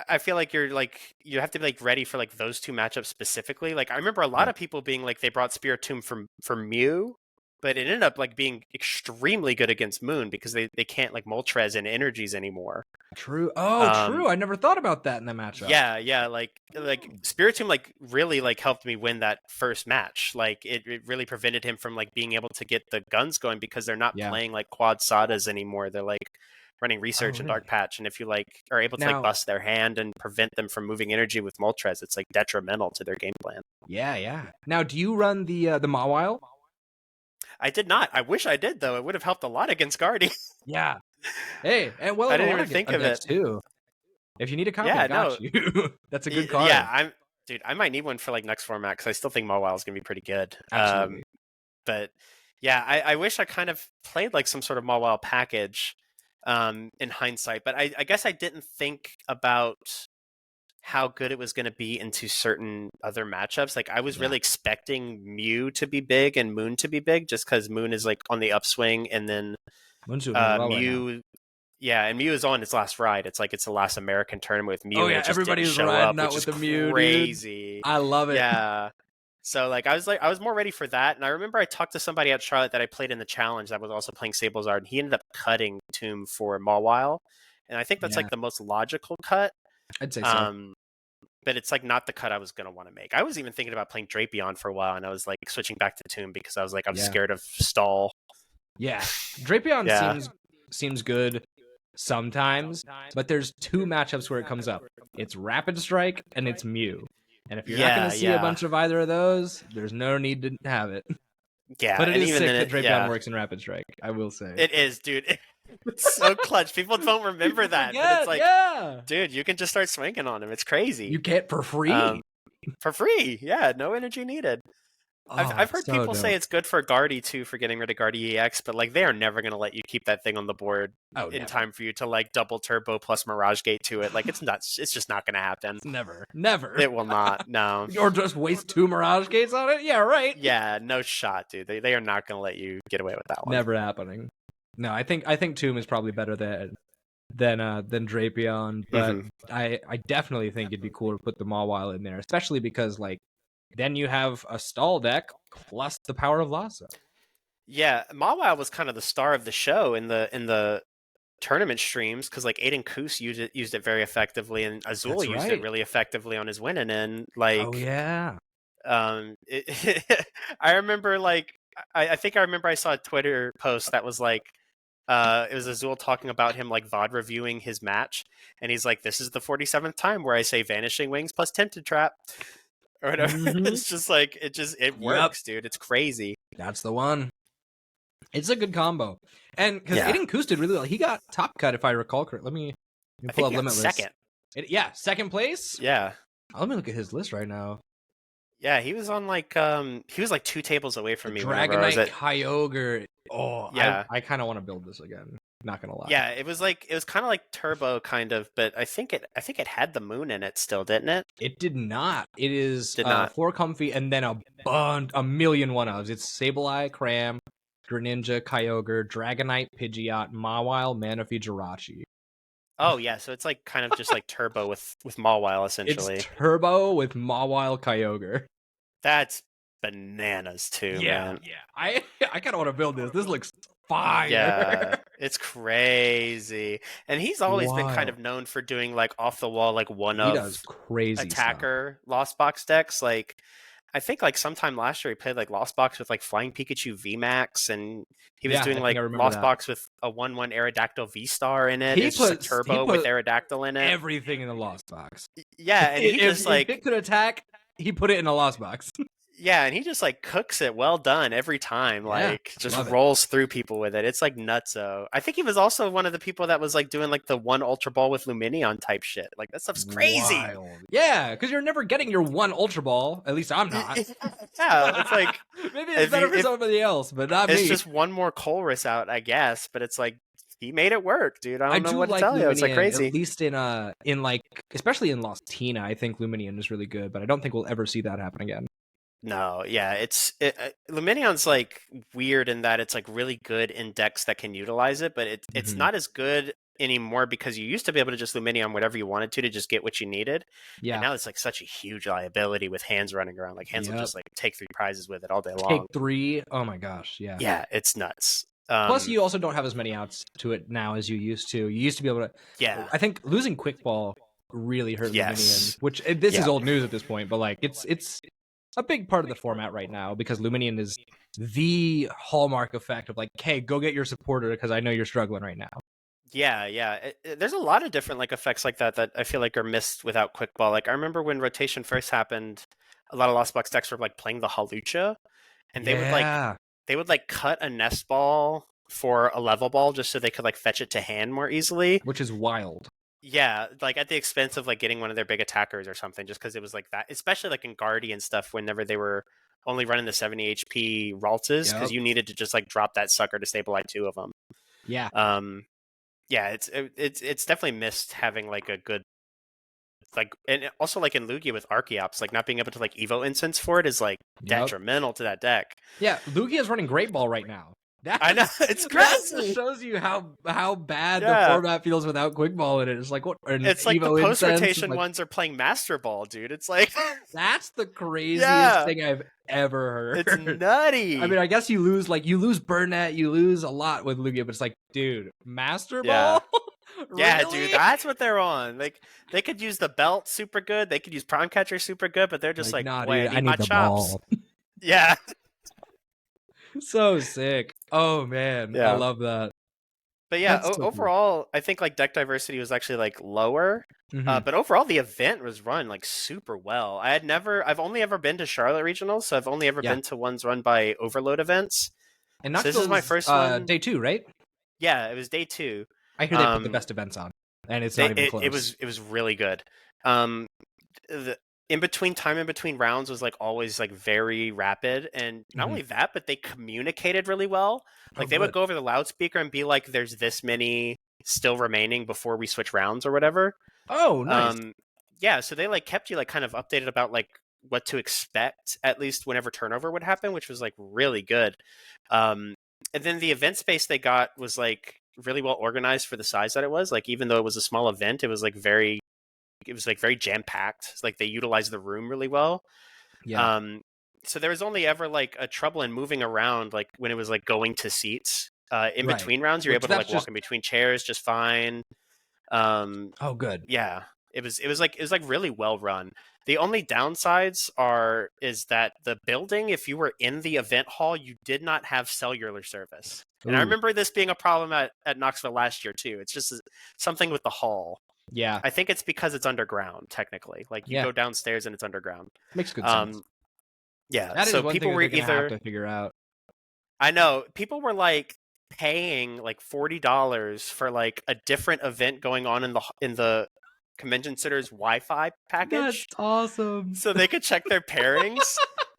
I feel like you have to be like ready for like those 2 matchups specifically. Like I remember a lot of people being like they brought Spirit Tomb from Mew, but it ended up like being extremely good against Moon because they can't like Moltres and energies anymore. True. True. I never thought about that in the matchup. Yeah. Like Spirit Tomb like really like helped me win that first match. Like it really prevented him from like being able to get the guns going because they're not playing like quad Sadas anymore. They're like running research and dark patch, and if you like are able to like bust their hand and prevent them from moving energy with Moltres, it's like detrimental to their game plan. Yeah. Now, do you run the Mawile? I did not. I wish I did though. It would have helped a lot against Guardy. Yeah. Hey, and well, I didn't even think of it too. If you need a copy, I got you. That's a good card. Yeah, I might need one for like next format because I still think Mawile is gonna be pretty good. Absolutely. But yeah, I wish I kind of played like some sort of Mawile package. In hindsight, but I guess I didn't think about how good it was going to be into certain other matchups. Like I was really expecting Mew to be big and Moon to be big, just because Moon is like on the upswing, and then Mew, and Mew is on its last ride. It's like it's the last American tournament with Mew. Oh yeah, everybody's riding out with the Mew. Crazy. Dude. I love it. Yeah. So like I was more ready for that, and I remember I talked to somebody at Charlotte that I played in the challenge that was also playing Sablezard, and he ended up cutting Tomb for Mawile, and I think that's like the most logical cut. I'd say so. But it's like not the cut I was gonna want to make. I was even thinking about playing Drapion for a while, and I was like switching back to Tomb because I was like I'm scared of stall. Yeah, Drapion seems good sometimes, but there's 2 matchups where it comes up. It's Rapid Strike and it's Mew. And if you're not going to see a bunch of either of those, there's no need to have it. Yeah, but it is sick that Drapion works in Rapid Strike, I will say. It is, dude. It's so clutch. People don't remember that. But it's like, dude, you can just start swinging on him. It's crazy. You get for free? For free, yeah. No energy needed. I've heard people say it's good for Guardy too, for getting rid of Guardy EX, but like they are never going to let you keep that thing on the board in time for you to like double turbo plus Mirage Gate to it. Like it's just not going to happen. Never. It will not. No. Or just waste 2 Mirage Gates on it? Yeah, right. Yeah, no shot, dude. They are not going to let you get away with that one. Never happening. No, I think Tomb is probably better than Drapion, but I definitely think it'd be cool to put the Mawile in there, especially because like then you have a stall deck plus the power of Lhasa. Yeah, Mawile was kind of the star of the show in the tournament streams because like Aiden Koos used it very effectively, and Azul used it really effectively on his winning end. Like, I remember like I think I remember I saw a Twitter post that was like it was Azul talking about him like VOD reviewing his match, and he's like, "This is the 47th time where I say Vanishing Wings plus Tempted Trap." Or whatever. It's just like it works, dude. It's crazy. That's the one. It's a good combo, and because Aiden Koos did really well, he got top cut if I recall correctly. Let me pull up Limitless. Second. Second place. Yeah. Let me look at his list right now. Yeah, he was on like he was like 2 tables away from me. Dragonite Kyogre. Oh yeah, I kind of want to build this again. Not gonna lie. Yeah, it was kind of like Turbo kind of, but I think it had the Moon in it still, didn't it? It did not. It is 4 Comfy and then a million 1-ofs. It's Sableye, Cram, Greninja, Kyogre, Dragonite, Pidgeot, Mawile, Manaphy, Jirachi. Oh yeah, so it's like kind of just like Turbo with Mawile essentially. It's Turbo with Mawile, Kyogre. That's bananas too, man. Yeah. I kind of want to build this. This looks fire. Yeah, it's crazy. And he's always been kind of known for doing like off the wall, like crazy attacker Lost Box decks. Like I think like sometime last year he played like Lost Box with like Flying Pikachu VMAX, and he was doing like Lost Box with a 1/1 Aerodactyl V-Star in it. It's just a Turbo with Aerodactyl in it. Everything in the Lost Box. Yeah, and he just like if it could attack, he put it in a Lost Box. Yeah, and he just like cooks it well done every time. Like just rolls through people with it. It's like nutso. I think he was also one of the people that was like doing like the 1 Ultra Ball with Lumineon type shit. Like that stuff's crazy. Wild. Yeah, because you're never getting your 1 Ultra Ball. At least I'm not. Yeah, it's like maybe it's better for somebody else, but not me. It's just one more Colress out, I guess. But it's like he made it work, dude. I don't know what to tell you. It's like crazy. At least in like especially in Lost Tina, I think Lumineon is really good, but I don't think we'll ever see that happen again. No, yeah, Luminion's like weird in that it's like really good in decks that can utilize it, but it's not as good anymore because you used to be able to just Luminion whatever you wanted to just get what you needed. And Yeah. now it's like such a huge liability with hands running around. Like hands will just like take 3 prizes with it all day long. Take 3. Oh my gosh, yeah. Yeah, it's nuts. Plus, you also don't have as many outs to it now as you used to. You used to be able to. Yeah. I think losing quick ball really hurt Luminion, which this Yeah. is old news at this point, but like it's a big part of the format right now because Luminion is the hallmark effect of like, hey, go get your supporter because I know you're struggling right now. Yeah. There's a lot of different like effects like that I feel like are missed without quick ball. Like I remember when rotation first happened, a lot of Lost Box decks were like playing the Halucha, and they would like cut a nest ball for a level ball just so they could like fetch it to hand more easily, which is wild. Yeah, like at the expense of like getting one of their big attackers or something, just because it was like that. Especially like in Guardian stuff, whenever they were only running the 70 HP Raltas, because you needed to just like drop that sucker to stabilize 2 of them. Yeah. Yeah, it's definitely missed having like a good like, and also like in Lugia with Archeops, like not being able to like Evo instance for it is like detrimental to that deck. Yeah, Lugia is running Great Ball right now. I know, it's crazy. That shows you how bad the format feels without Quick Ball in it. It's like what? It's like Evo the post rotation ones are playing Master Ball, dude. It's like that's the craziest thing I've ever heard. It's nutty. I mean, I guess you lose Burnett, you lose a lot with Lugia, but it's like, dude, Master Ball. Really? Yeah, dude, that's what they're on. Like they could use the belt super good, they could use Prime Catcher super good, but they're just like nah, dude, I need my the chops. ball. Yeah. So sick. Oh man, I love that. But yeah, overall, I think like deck diversity was actually like lower. But overall, the event was run like super well. I've only ever been to Charlotte Regionals, so I've only ever been to ones run by Overload events. And so this is my first one. Day 2, right? Yeah, it was day 2. I hear they put the best events on, and it's not even close. It was really good. The in between rounds was like always like very rapid, and not only that, but they communicated really well. Like they would go over the loudspeaker and be like, "There's this many still remaining before we switch rounds or whatever." Oh, nice. Yeah, so they like kept you like kind of updated about like what to expect at least whenever turnover would happen, which was like really good. And then the event space they got was like really well organized for the size that it was. Like even though it was a small event, it was like very jam packed. Like they utilized the room really well. Yeah. So there was only ever like a trouble in moving around, like when it was like going to seats. In between rounds, you're able to like walk in between chairs just fine. Oh, good. Yeah, it was like really well run. The only downsides is that the building, if you were in the event hall, you did not have cellular service. And I remember this being a problem at Knoxville last year too. It's just something with the hall. Yeah. I think it's because it's underground, technically. Like you go downstairs and it's underground. Makes good sense. Yeah. That is so one people thing were either have to figure out. I know. People were like paying like $40 for like a different event going on in the convention center's Wi-Fi package. That's awesome. So they could check their pairings,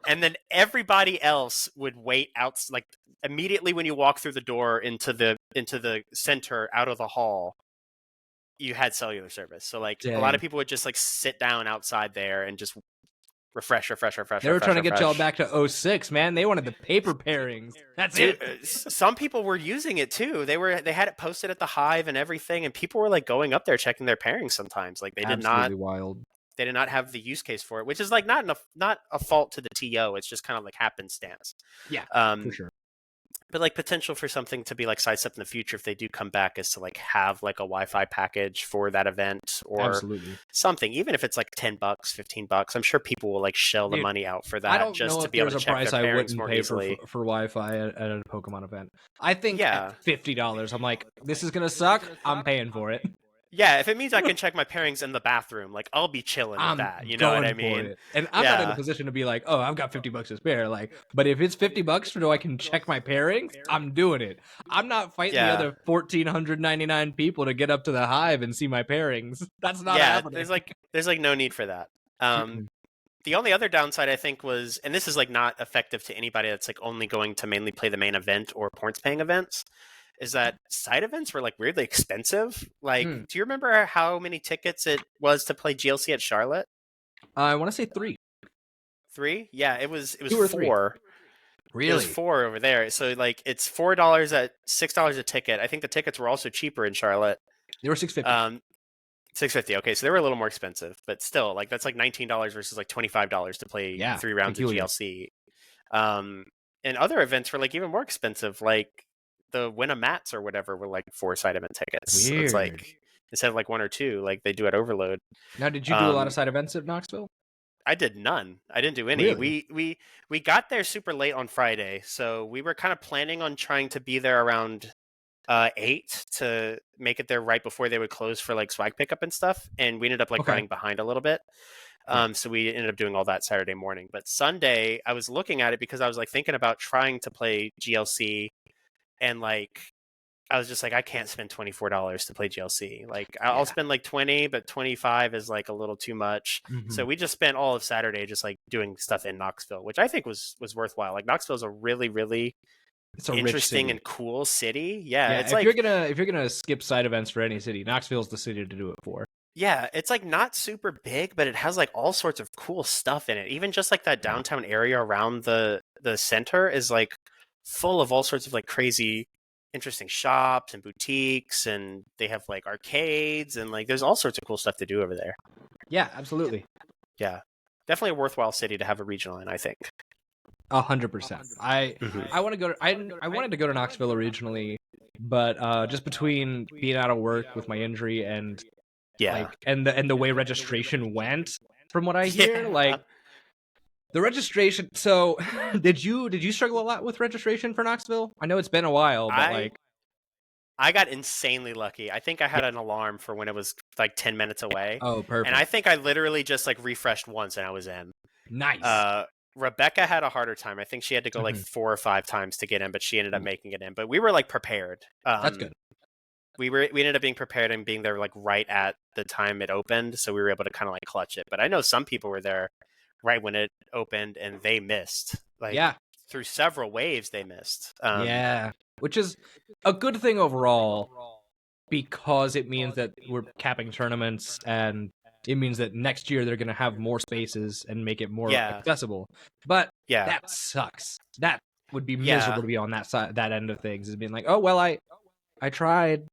and then everybody else would wait out. Like immediately when you walk through the door into the center out of the hall, you had cellular service. So like a lot of people would just like sit down outside there and just refresh. They were trying to get y'all back to 06, man. They wanted the paper pairings. That's it. Some people were using it too. They had it posted at the Hive and everything, and people were like going up there checking their pairings sometimes. Like they did Absolutely wild. They did not have the use case for it, which is like not a fault to the TO. It's just kind of like happenstance. Yeah, for sure. But like potential for something to be like sidestep in the future if they do come back is to like have like a Wi-Fi package for that event or something, even if it's like $10, $15. I'm sure people will like shell the money out for that just to be able to check their pairings more easily. For Wi-Fi at a Pokemon event. I think at $50, I'm like, this is gonna suck. I'm paying for it. Yeah, if it means I can check my pairings in the bathroom, like I'll be chilling with that. You know what I mean? And I'm not in a position to be like, oh, I've got $50 to spare. Like, but if it's $50 so I can check my pairings, I'm doing it. I'm not fighting the other 1,499 people to get up to the Hive and see my pairings. That's not happening. There's like no need for that. The only other downside I think was, and this is like not effective to anybody that's like only going to mainly play the main event or points paying events, is that side events were like weirdly expensive. Like, do you remember how many tickets it was to play GLC at Charlotte? I want to say 3. 3? Yeah, it was 2 or 3? 4. Really? It was 4 over there. So like it's $4 at $6 a ticket. I think the tickets were also cheaper in Charlotte. They were $6.50. $6.50. Okay, so they were a little more expensive, but still, like that's like $19 versus like $25 to play 3 rounds of GLC. And other events were like even more expensive, like the Winna Mats or whatever were like 4 side event tickets. Weird. It's like instead of like 1 or 2, like they do at Overload. Now, did you do a lot of side events at Knoxville? I did none. I didn't do any. Really? We got there super late on Friday, so we were kind of planning on trying to be there around 8 to make it there right before they would close for like swag pickup and stuff, and we ended up like running behind a little bit. So we ended up doing all that Saturday morning. But Sunday, I was looking at it because I was like thinking about trying to play GLC, and like I was just like, I can't spend $24 to play GLC. Like I'll spend like 20, but 25 is like a little too much. So we just spent all of Saturday just like doing stuff in Knoxville, which I think was worthwhile. Like Knoxville is a really, really interesting and cool city. Yeah, it's if like you're gonna skip side events for any city, Knoxville's the city to do it for. Yeah, it's like not super big, but it has like all sorts of cool stuff in it. Even just like that downtown area around the center is like full of all sorts of like crazy interesting shops and boutiques, and they have like arcades, and like there's all sorts of cool stuff to do over there. Yeah, absolutely. Yeah, definitely a worthwhile city to have a regional in, I think. 100%. I want to go. I wanted to go to Knoxville originally, but just between being out of work with my injury and and the way registration went, from what I hear, like the registration. So, did you struggle a lot with registration for Knoxville? I know it's been a while, but I got insanely lucky. I think I had an alarm for when it was like 10 minutes away. Oh, perfect. And I think I literally just like refreshed once and I was in. Nice. Rebecca had a harder time. I think she had to go like 4 or 5 times to get in, but she ended up making it in. But we were like prepared. That's good. We ended up being prepared and being there like right at the time it opened, so we were able to kind of like clutch it. But I know some people were there right when it opened and they missed. Like through several waves they missed. Which is a good thing overall, because it means that we're capping tournaments, and it means that next year they're going to have more spaces and make it more accessible. But that sucks. That would be miserable to be on that side, that end of things, is being like, oh well, I tried.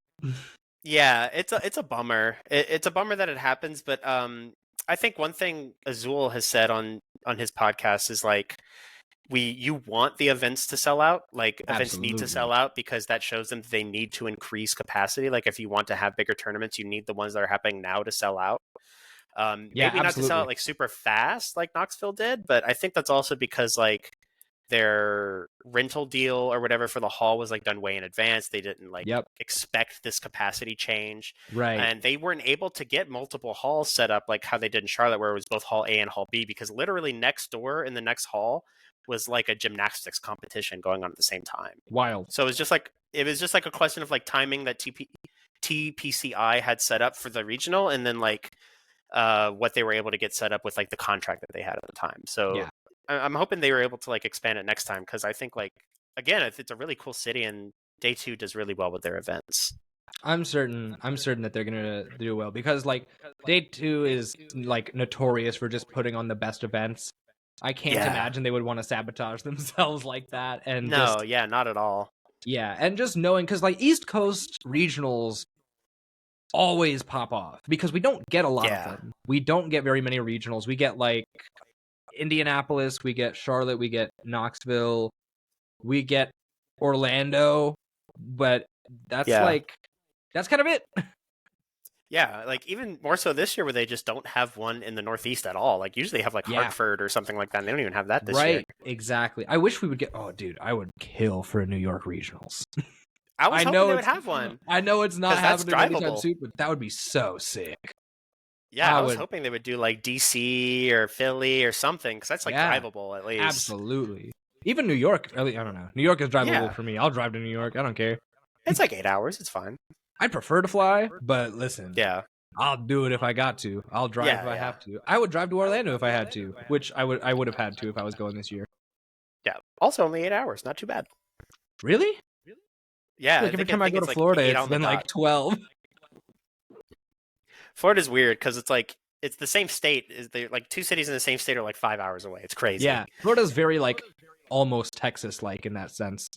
Yeah, it's a bummer. It's a bummer that it happens, but I think one thing Azul has said on his podcast is like, you want the events to sell out. Like events need to sell out because that shows them that they need to increase capacity. Like if you want to have bigger tournaments, you need the ones that are happening now to sell out. Maybe not to sell out like super fast like Knoxville did, but I think that's also because like their rental deal or whatever for the hall was like done way in advance. They didn't like expect this capacity change, right? And they weren't able to get multiple halls set up like how they did in Charlotte, where it was both hall A and hall B, because literally next door in the next hall was like a gymnastics competition going on at the same time. Wild. So it was just like a question of like timing that TPCI had set up for the regional, and then like what they were able to get set up with like the contract that they had at the time. So I'm hoping they were able to like expand it next time, because I think like, again, it's a really cool city, and Day 2 does really well with their events. I'm certain that they're gonna do well, because like Day 2 is like notorious for just putting on the best events. I can't imagine they would want to sabotage themselves like that. And not at all. Yeah, and just knowing, because like East Coast regionals always pop off, because we don't get a lot of them. We don't get very many regionals. We get like Indianapolis, we get Charlotte, we get Knoxville, we get Orlando, but that's that's kind of it. Yeah, like even more so this year, where they just don't have one in the Northeast at all. Like usually they have like Hartford or something like that, and they don't even have that this year. Right, exactly. I wish we would get. Oh, dude, I would kill for a New York regionals. I was hoping they would have one. I know it's not happening anytime soon, but that would be so sick. Yeah, I was hoping they would do like DC or Philly or something, because that's like drivable at least. Absolutely. Even New York. I don't know. New York is drivable for me. I'll drive to New York. I don't care. It's like 8 hours. It's fine. I'd prefer to fly, but listen. Yeah. I'll do it if I got to. I'll drive if I have to. I would drive to Orlando if I had to, which I would have had to if I was going this year. Yeah. Also only 8 hours. Not too bad. Really? Yeah. Like every time I go to Florida, it's been like 12. Florida's weird because it's like it's the same state. Is they like 2 cities in the same state are like 5 hours away. It's crazy. Yeah, Florida's very like almost Texas-like in that sense.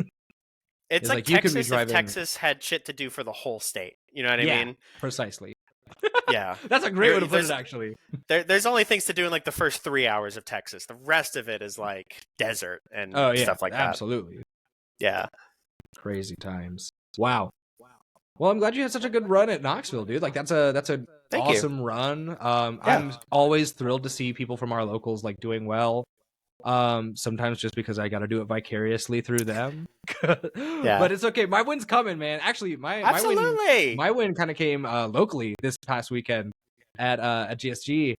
It's like like you could be Texas driving... if Texas had shit to do for the whole state. You know what I mean? Precisely. Yeah. That's a great way to put it, actually. There's only things to do in like the first 3 hours of Texas. The rest of it is like desert and stuff like that. Absolutely. Yeah. Crazy times. Wow. Well, I'm glad you had such a good run at Knoxville, dude. Like that's an awesome run. I'm always thrilled to see people from our locals like doing well. Sometimes just because I got to do it vicariously through them. But it's okay. My win's coming, man. Actually, my win kind of came locally this past weekend at GSG.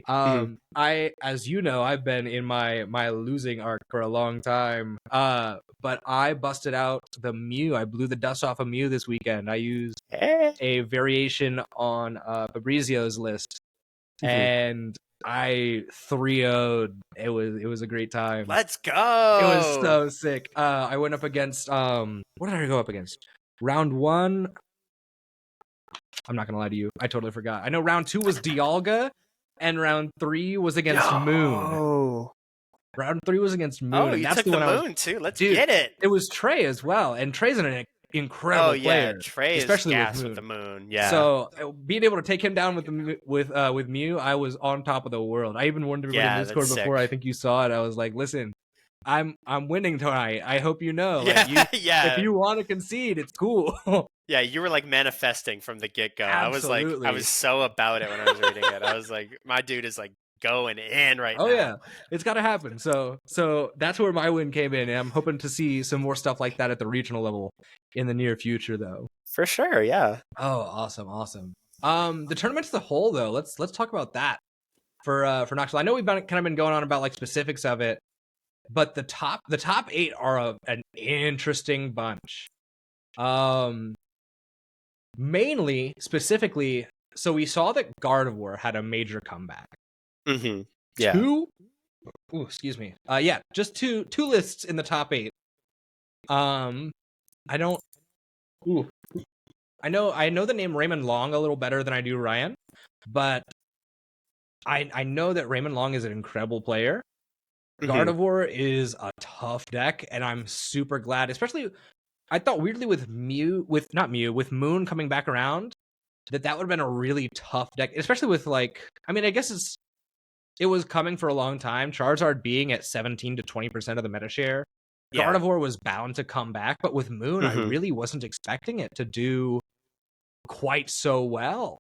As you know, I've been in my losing arc for a long time. But I busted out the Mew. I blew the dust off a Mew this weekend. I used a variation on Fabrizio's list, and I 3-0'd. It was a great time. Let's go. It was so sick. I went up against what did I go up against? Round 1. I'm not gonna lie to you. I totally forgot. I know round 2 was Dialga, and round 3 was against Moon. Round 3 was against Moon. Oh, you took the Moon too. Let's get it. It was Trey as well, and Trey's an incredible player. Trey especially is with the Moon. Yeah. So being able to take him down with Mew, I was on top of the world. I even warned everybody in Discord before. I think you saw it. I was like, listen, I'm winning tonight. I hope you know. Like, if you want to concede, it's cool. Yeah, you were like manifesting from the get-go. I was so about it when I was reading it. I was like, my dude is like going in right now. Oh yeah, it's got to happen. So that's where my win came in, and I'm hoping to see some more stuff like that at the regional level in the near future, though. For sure, yeah. Oh, awesome. The tournament as a whole, though, let's talk about that for Knoxville. I know we've kind of been going on about like specifics of it, but the top 8 are an interesting bunch. Mainly, specifically, so we saw that Gardevoir had a major comeback. Mm-hmm. Yeah. Excuse me. Just two lists in the top 8. I know the name Raymond Long a little better than I do Ryan, but I know that Raymond Long is an incredible player. Mm-hmm. Gardevoir is a tough deck, and I'm super glad, especially I thought weirdly with Moon coming back around, that would have been a really tough deck, especially with like, I mean, I guess it was coming for a long time. Charizard being at 17 to 20% of the meta share. Yeah. Gardevoir was bound to come back, but with Moon, I really wasn't expecting it to do quite so well.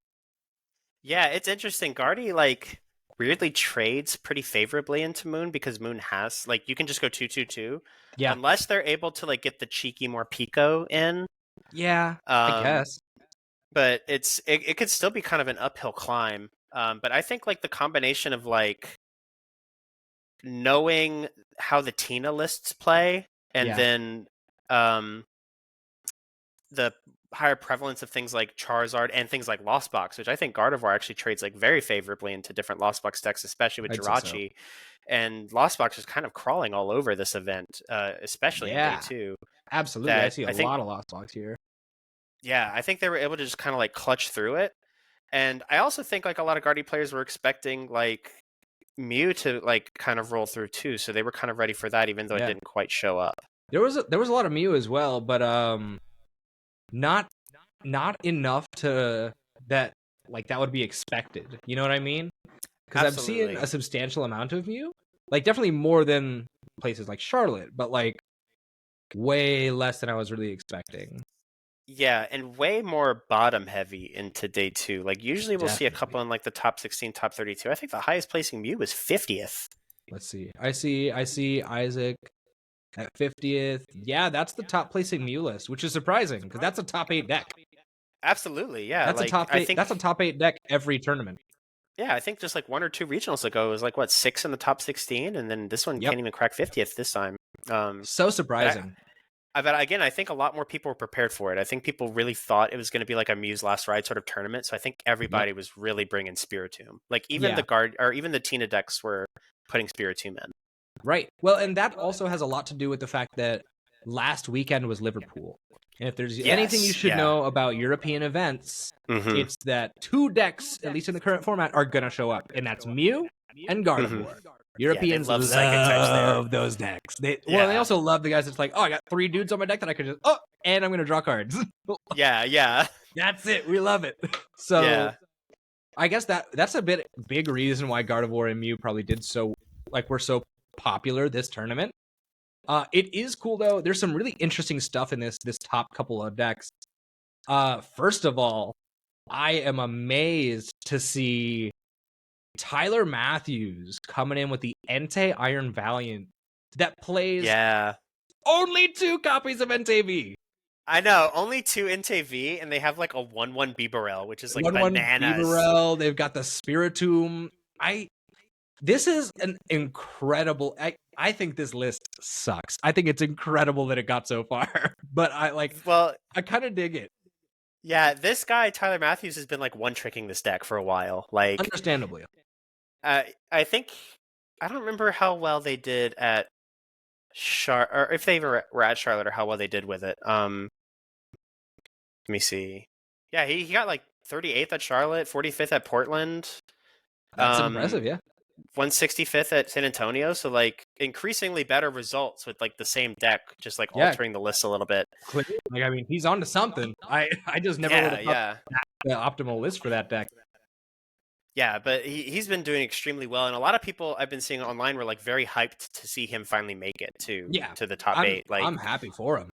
Yeah, it's interesting. Guardy, like, weirdly trades pretty favorably into Moon because Moon has, like, you can just go 2/2/2. Yeah. Unless they're able to, like, get the cheeky more Pico in. Yeah, I guess. But it could still be kind of an uphill climb. But I think, like, the combination of, like, knowing how the Tina lists play and then the higher prevalence of things like Charizard and things like Lost Box, which I think Gardevoir actually trades like very favorably into different Lost Box decks, especially with Jirachi. So. And Lost Box is kind of crawling all over this event, especially in day 2. Absolutely. I see a lot of Lost Box here. Yeah, I think they were able to just kind of like clutch through it. And I also think like a lot of Guardy players were expecting like Mew to like kind of roll through too, so they were kind of ready for that, even though it didn't quite show up. There was a lot of Mew as well, but not enough to that like that would be expected. You know what I mean? Because I'm seeing a substantial amount of Mew, like definitely more than places like Charlotte, but like way less than I was really expecting. Yeah, and way more bottom heavy into day 2. Like usually we'll see a couple in like the top 16, top 32. I think the highest placing Mew was 50th. Let's see. I see Isaac at 50th. Yeah, that's the top placing Mew list, which is surprising because that's a top 8 deck. Absolutely, yeah. That's like, a top 8. That's a top 8 deck every tournament. Yeah, I think just like 1 or 2 regionals ago, it was like 6 in the top 16, and then this one can't even crack 50th this time. So surprising. But again, I think a lot more people were prepared for it. I think people really thought it was going to be like a Mew's Last Ride sort of tournament. So I think everybody was really bringing Spiritomb. Like even the guard or even the Tina decks were putting Spiritomb in. Right. Well, and that also has a lot to do with the fact that last weekend was Liverpool. And if there's anything you should yeah. know about European events, it's that 2 decks, at least in the current format, are going to show up. And that's Mew and Gardevoir. Europeans love psychic types there. those decks. Well, they also love the guys that's like, oh, I got 3 dudes on my deck that I could just, and I'm going to draw cards. yeah. That's it. We love it. So I guess that's a big reason why Gardevoir and Mew probably did so, like, were so popular this tournament. It is cool though. There's some really interesting stuff in this top couple of decks. First of all, I am amazed to see Tyler Matthews coming in with the Entei Iron Valiant that plays only 2 copies of Entei V. I know, only 2 Entei V, and they have like a 1/1 Bibarel, which is like 1/1 bananas. Bibarel, they've got the Spiritomb. This is an incredible. I think this list sucks. I think it's incredible that it got so far, but I kind of dig it. Yeah, this guy Tyler Matthews has been like one-tricking this deck for a while. Like, understandably. I think I don't remember how well they did at or if they were at Charlotte, or how well they did with it. Let me see. Yeah, he got like 38th at Charlotte, 45th at Portland. That's impressive, yeah. 165th at San Antonio, so like increasingly better results with like the same deck, just like altering the list a little bit. Like, I mean, he's on to something. I just never would have thought the optimal list for that deck. Yeah, but he's been doing extremely well, and a lot of people I've been seeing online were like very hyped to see him finally make it to the top 8. Like, I'm happy for him.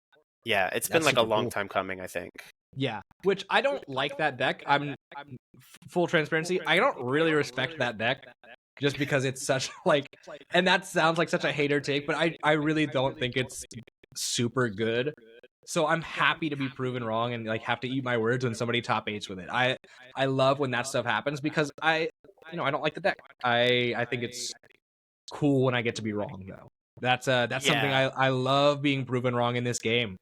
Yeah, it's been like a long time coming, I think. Yeah, which I don't like that deck. I'm full transparency. I don't really respect that deck just because it's such like, and that sounds like such a hater take, but I really don't think it's super good. So I'm happy to be proven wrong and like have to eat my words when somebody top 8s with it. I love when that stuff happens because I don't like the deck. I think it's cool when I get to be wrong though. That's something I love being proven wrong in this game.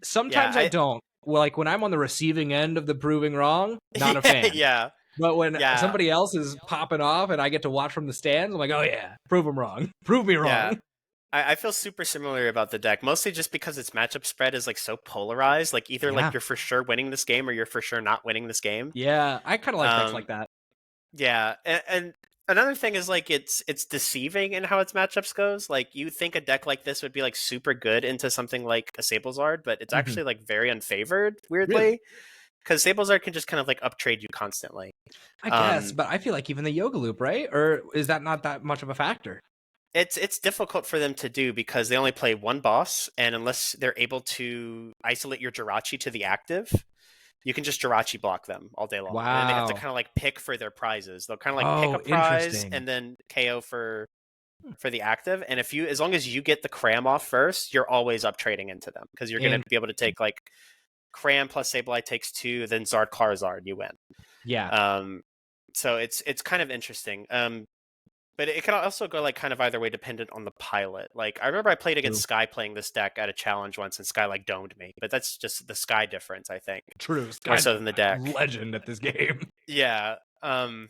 Sometimes I don't. Well, like when I'm on the receiving end of the proving wrong, not a fan. Yeah. But when somebody else is popping off and I get to watch from the stands, I'm like, oh yeah, prove them wrong. Prove me wrong. Yeah. I feel super similar about the deck, mostly just because its matchup spread is like so polarized. Like either like you're for sure winning this game or you're for sure not winning this game. Yeah, I kind of like decks like that. Yeah, and another thing is like it's deceiving in how its matchups goes. Like you think a deck like this would be like super good into something like a Sablezard, but it's actually like very unfavored, weirdly. Because Sablezard can just kind of like uptrade you constantly. I guess, but I feel like even the Yoga Loop, right? Or is that not that much of a factor? It's difficult for them to do because they only play one boss, and unless they're able to isolate your Jirachi to the active, you can just Jirachi block them all day long. Wow. And then they have to kind of like pick for their prizes. They'll kind of like pick a prize and then KO for the active. And as long as you get the Cram off first, you're always up trading into them because you're going to be able to take like Cram plus Sableye takes 2, then Zard Charizard, you win. Yeah. So it's kind of interesting. But it can also go like kind of either way dependent on the pilot. Like I remember I played against Sky playing this deck at a challenge once, and Sky like domed me. But that's just the Sky difference, I think. True. More so than the deck. Legend at this game. Yeah. But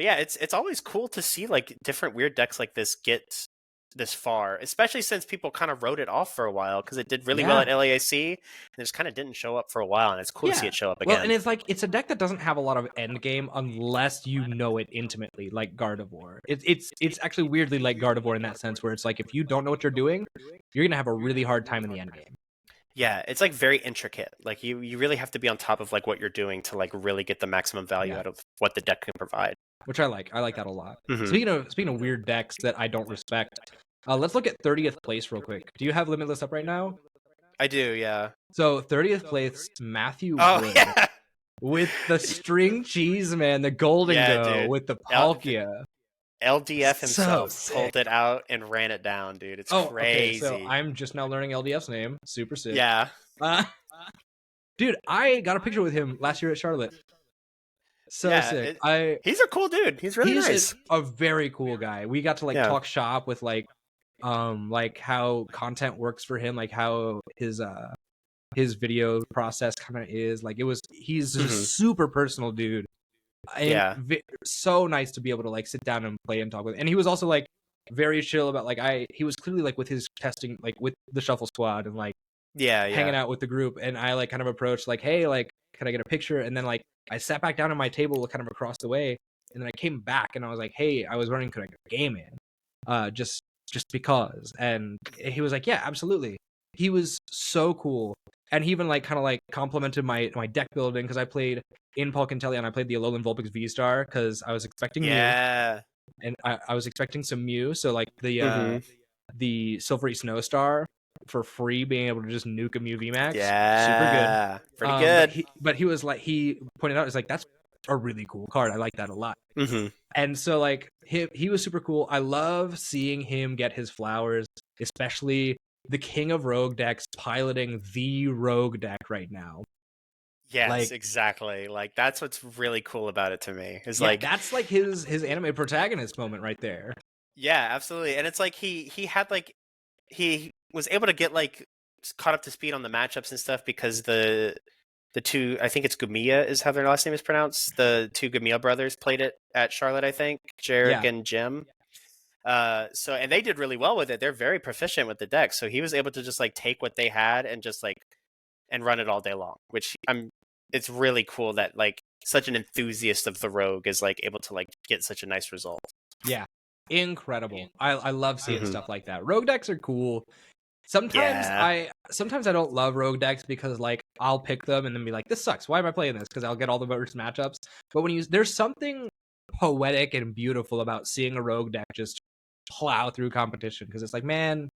yeah, it's always cool to see like different weird decks like this get this far, especially since people kind of wrote it off for a while because it did really well at LAIC and it just kind of didn't show up for a while, and it's cool to see it show up again. Well, and it's like it's a deck that doesn't have a lot of end game unless you know it intimately, like Gardevoir. It's actually weirdly like Gardevoir in that sense, where it's like if you don't know what you're doing, you're gonna have a really hard time in the end game. Yeah, it's like very intricate. Like you really have to be on top of like what you're doing to like really get the maximum value out of what the deck can provide. Which I like. I like that a lot. Speaking of weird decks that I don't respect, let's look at 30th place real quick. Do you have Limitless up right now? I do, yeah. So 30th place, Matthew Wood, with the string cheese, man, the golden go with the Palkia. LDF himself pulled it out and ran it down, dude. It's crazy. Okay, so I'm just now learning LDF's name. Super sick. Yeah. Dude, I got a picture with him last year at Charlotte. So sick. He's a cool dude. He's really nice. A very cool guy. We got to like talk shop with like how content works for him, like how his video process kind of is. Like he's a super personal dude. And so nice to be able to like sit down and play and talk with. And he was also like very chill about like he was clearly like with his testing, like with the Shuffle Squad and like hanging out with the group, and I like kind of approached like, hey, like, can I get a picture? And then like I sat back down at my table kind of across the way, and then I came back and I was like, hey, I was wondering, could I get a game in? Just because. And he was like, yeah, absolutely. He was so cool. And he even like kind of like complimented my deck building, because I played in Palkia and I played the Alolan Vulpix V-Star because I was expecting Mew. And I was expecting some Mew, so like the Silvery Snowstar for free, being able to just nuke a Mew VMAX, super good, pretty good. But he was like, he pointed out, it's like, that's a really cool card. I like that a lot. And so like he was super cool. I love seeing him get his flowers, especially the king of rogue decks piloting the rogue deck right now. Yes, like, exactly. Like that's what's really cool about it to me. Is like that's like his anime protagonist moment right there. Yeah, absolutely. And it's like he had like he was able to get like caught up to speed on the matchups and stuff because the two, I think it's Gumiya is how their last name is pronounced. The two Gumiya brothers played it at Charlotte, I think, Jarek and Jim. So and they did really well with it. They're very proficient with the deck. So he was able to just like take what they had and just like and run it all day long, which it's really cool that like such an enthusiast of the rogue is like able to like get such a nice result. Yeah. Incredible. I love seeing stuff like that. Rogue decks are cool. Sometimes I don't love rogue decks because like I'll pick them and then be like, this sucks. Why am I playing this? Because I'll get all the worst matchups. But when there's something poetic and beautiful about seeing a rogue deck just plow through competition, because it's like, man,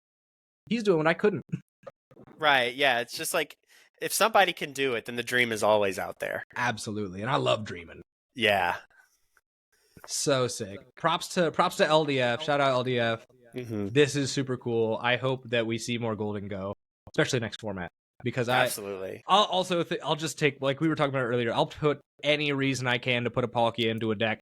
he's doing what I couldn't. Right. Yeah. It's just like if somebody can do it, then the dream is always out there. Absolutely. And I love dreaming. Yeah. So sick. Props to LDF. Shout out LDF. This is super cool. I hope that we see more Golden Go, especially next format, because I'll just take, like we were talking about earlier, I'll put any reason I can to put a Palkia into a deck.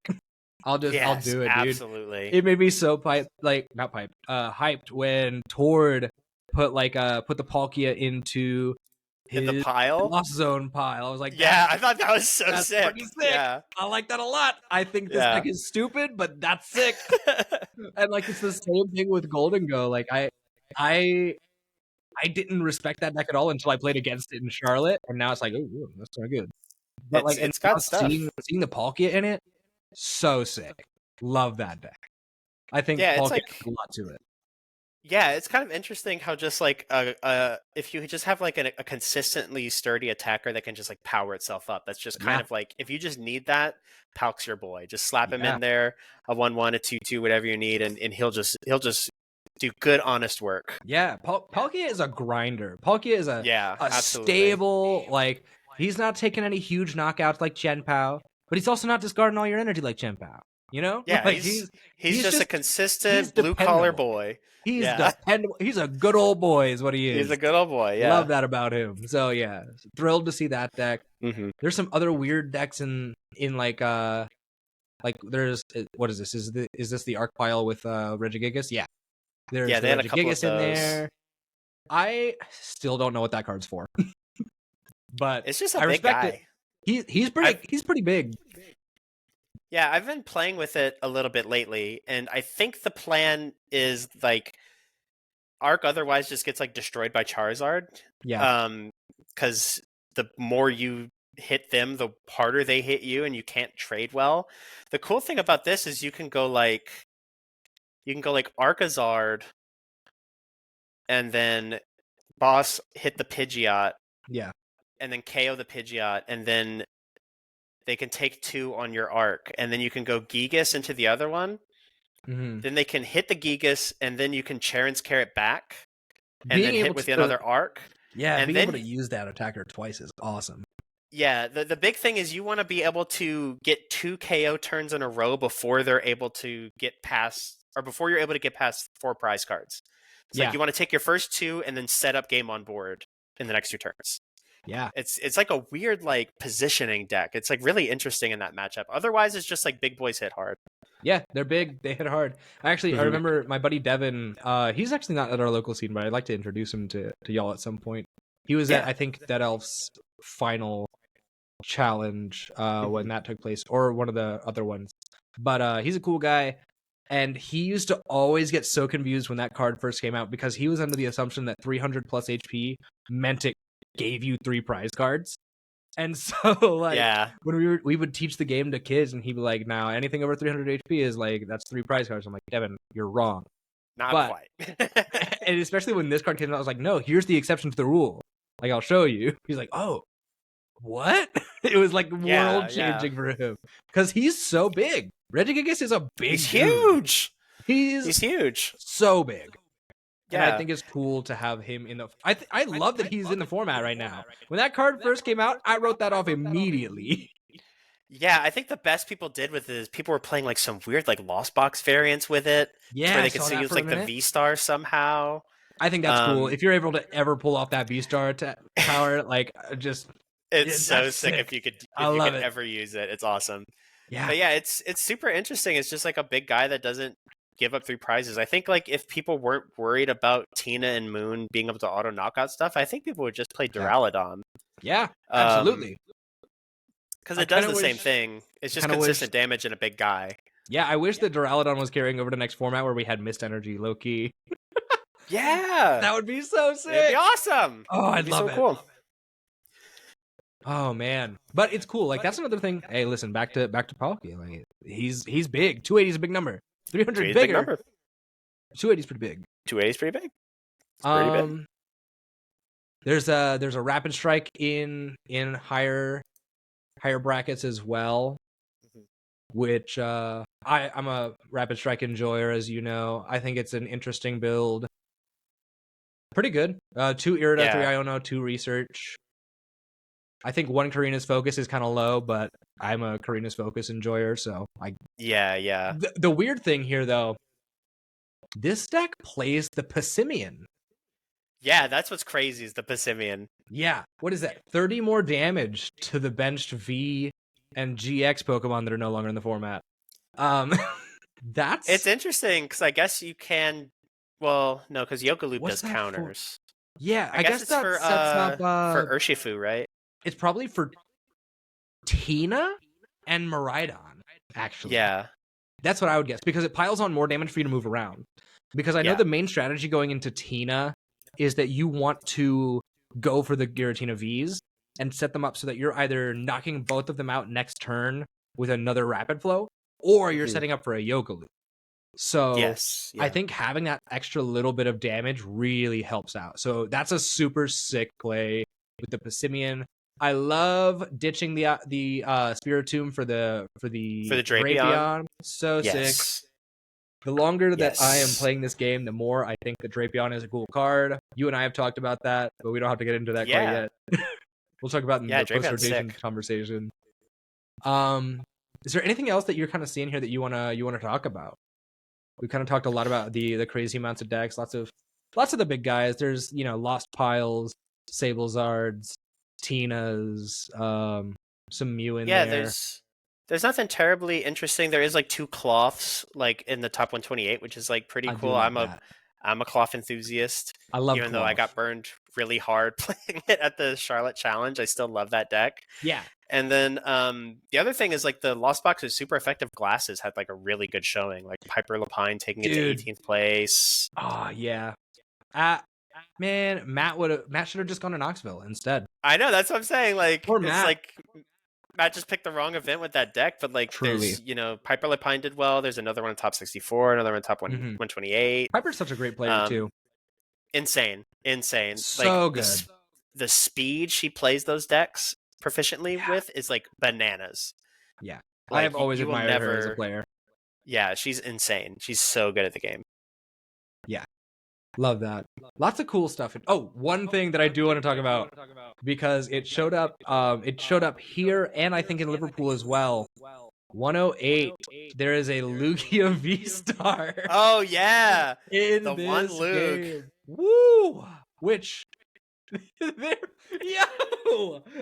I'll do it, dude. Absolutely. It made me so hyped when Tord put the Palkia into in the pile, Lost Zone pile. I was like, I thought that was so sick. Yeah, I like that a lot. I think this deck is stupid, but that's sick. And like it's the same thing with Golden Go. Like I didn't respect that deck at all until I played against it in Charlotte, and now it's like, oh, that's so good. But it's got stuff. Seeing the Palkia in it, so sick. Love that deck. I think Palkia has a lot to it. Yeah, it's kind of interesting how just like if you just have like a consistently sturdy attacker that can just like power itself up, that's just kind of like, if you just need that, Palk's your boy. Just slap him in there, a 1/1, a 2/2, whatever you need, and he'll just do good, honest work. Yeah, Palkia is a grinder. Palkia is a stable, like he's not taking any huge knockouts like Chen Pao, but he's also not discarding all your energy like Chen Pao. You know? Yeah, like he's just a consistent blue collar boy. He's dependable. He's a good old boy, is what he is. He's a good old boy. Yeah, love that about him. So yeah, thrilled to see that deck. There's some other weird decks in like there's, what is this? Is this the Arc Pile with Regigigas? Yeah, there's they had a couple of those in there. I still don't know what that card's for, but it's just a big guy. He's pretty big. Yeah, I've been playing with it a little bit lately, and I think the plan is like Arc otherwise just gets like destroyed by Charizard. Yeah. Because the more you hit them, the harder they hit you, and you can't trade well. The cool thing about this is you can go like Arcazard, and then boss hit the Pidgeot. Yeah. And then KO the Pidgeot, and then they can take 2 on your Arc, and then you can go Gigas into the other one. Then they can hit the Gigas, and then you can Charon's Carrot back, and then hit with another Arc. Yeah, and being able to use that attacker twice is awesome. Yeah, the big thing is you want to be able to get 2 KO turns in a row before they're able to get past, or before you're able to get past 4 prize cards. It's like you want to take your first 2 and then set up game on board in the next 2 turns. Yeah, it's like a weird like positioning deck. It's like really interesting in that matchup. Otherwise, it's just like big boys hit hard. Yeah, they're big. They hit hard. I remember my buddy Devin. He's actually not at our local scene, but I'd like to introduce him to y'all at some point. He was at, I think, Dead Elf's final challenge when that took place, or one of the other ones. But he's a cool guy. And he used to always get so confused when that card first came out because he was under the assumption that 300 plus HP meant it gave you 3 prize cards. And so, like, when we would teach the game to kids, and he'd be like, "Now, anything over 300 HP is like that's 3 prize cards." I'm like, "Devin, you're wrong." Not quite. And especially when this card came out, I was like, "No, here's the exception to the rule. Like, I'll show you." He's like, "Oh, what?" It was like world changing for him because he's so big. Regigigas is a big. He's huge. He's huge. So big. Yeah. And I think it's cool to have him in the. I love that he's in the format right now. When that card first came out, I wrote that off immediately. Yeah, I think the best people did with it is people were playing like some weird like Lost Box variants with it. Yeah, where they could use like the V-Star somehow. I think that's cool. If you're able to ever pull off that V-Star power, like just. It's so sick if you could ever use it. It's awesome. Yeah. But yeah, it's super interesting. It's just like a big guy that doesn't give up 3 prizes. I think like if people weren't worried about Tina and Moon being able to auto knockout stuff, I think people would just play Duraludon. Yeah, absolutely. Because it does the same thing. It's just consistent damage and a big guy. Yeah, I wish that Duraludon was carrying over to next format where we had Mist Energy low-key. Yeah. That would be so sick. It'd be awesome. Oh, I'd love it. Cool. Oh man, but it's cool. Like that's another thing. Hey, listen, back to Palkia. Like he's big. 280 is a big number. 300 is bigger. 280 is pretty big. 280 is pretty big. It's pretty big. There's a rapid strike in higher brackets as well, which I'm a rapid strike enjoyer, as you know. I think it's an interesting build. Pretty good. 2 Irida, 3 Iono, 2 research. I think 1 Karina's focus is kind of low, but I'm a Karina's focus enjoyer, so I. Yeah. The weird thing here, though, this deck plays the Passimian. Yeah, that's what's crazy is the Passimian. Yeah, what is that? 30 more damage to the benched V and GX Pokemon that are no longer in the format. It's interesting because I guess you can. Well, no, because Yokoloop does counters. Yeah, I guess it's that for sets up for Urshifu, right? It's probably for Tina and Miraidon, actually. Yeah. That's what I would guess, because it piles on more damage for you to move around. Because I know the main strategy going into Tina is that you want to go for the Giratina Vs and set them up so that you're either knocking both of them out next turn with another Rapid Flow, or you're setting up for a Yokoloop. So I think having that extra little bit of damage really helps out. So that's a super sick play with the Passimian. I love ditching the Spiritomb for the Drapion. So sick. The longer that I am playing this game, the more I think the Drapion is a cool card. You and I have talked about that, but we don't have to get into that quite yet. We'll talk about it in the post-rotation conversation. Is there anything else that you're kind of seeing here that you wanna talk about? We kind of talked a lot about the crazy amounts of decks, lots of the big guys. There's Lost Piles, Sablezards, Tina's, some Mew in there. Yeah, there's nothing terribly interesting. There is like 2 cloths like in the top 128, which is like pretty cool. I'm a cloth enthusiast. I love even though I got burned really hard playing it at the Charlotte Challenge. I still love that deck. Yeah. And then the other thing is like the Lost Box is super effective. Glasses had like a really good showing. Like Piper Lapine taking it to 18th place. Oh yeah. Man, Matt should have just gone to Knoxville instead. I know, that's what I'm saying. Like, poor Matt. It's like Matt just picked the wrong event with that deck, but like there's Piper Lapine did well. There's another one in top 64, another one in top 128. Piper's such a great player too. Insane. So like, good. The speed she plays those decks proficiently with is like bananas. Yeah. Like, I have always admired her as a player. Yeah, she's insane. She's so good at the game. Yeah. Love that. Lots of cool stuff. Oh, one thing that I do want to talk about, because it showed up here and I think in Liverpool as well. 108. There is a Lugia V-Star. Oh yeah. In the this one Luke. game. Woo! Which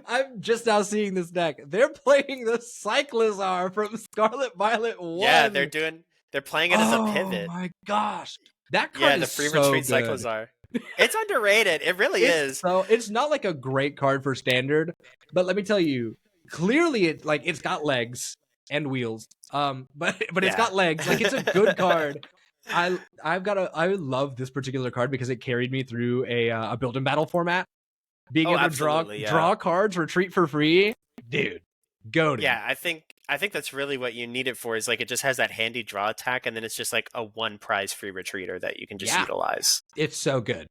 I'm just now seeing this deck. They're playing the Cyclizar from Scarlet Violet 1. Yeah, they're playing it as a pivot. Oh my gosh. That card is the free so retreat good. Cyclizar. It's underrated. It really is. So it's not like a great card for standard, but let me tell you, clearly it's got legs. and wheels. But it's Yeah. got legs. Like, it's a good card. I love this particular card because it carried me through a build and battle format. Being able to draw cards, retreat for free, dude. Goated. Yeah, I think that's really what you need it for. Is like it just has that handy draw attack, and then it's just like a 1 prize free retreater that you can just utilize. It's so good.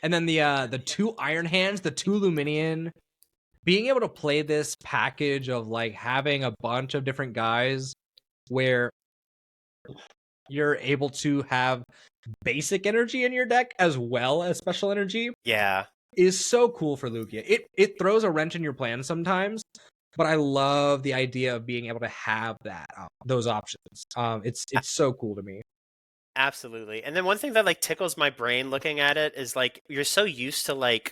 And then the 2 Iron Hands, the 2 Luminion, being able to play this package of like having a bunch of different guys where you're able to have basic energy in your deck as well as special energy. Yeah. Is so cool for Lugia. It throws a wrench in your plan sometimes, but I love the idea of being able to have those options. It's so cool to me. Absolutely. And then one thing that like tickles my brain looking at it is like you're so used to like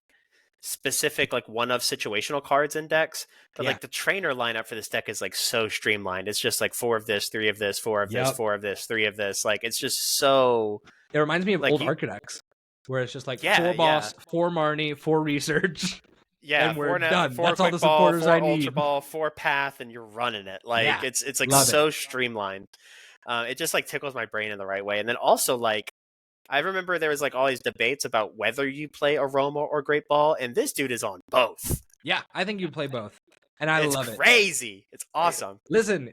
specific like one of situational cards in decks, but like the trainer lineup for this deck is like so streamlined. It's just like 4 of this, 3 of this, 4 of this, 4 of this, 3 of this. Like it's just so. It reminds me of old Archidecks, where it's just like 4 boss, 4 Marnie, 4 research. Yeah, and we're done. 4 That's all the ball, supporters 4 I need. Ultra Ball, 4 path, and you're running it. Like it's like so streamlined. It just like tickles my brain in the right way. And then also like I remember there was like all these debates about whether you play Aroma or Great Ball, and this dude is on both. Yeah, I think you play both. And I love it. It's crazy. It's awesome. Listen,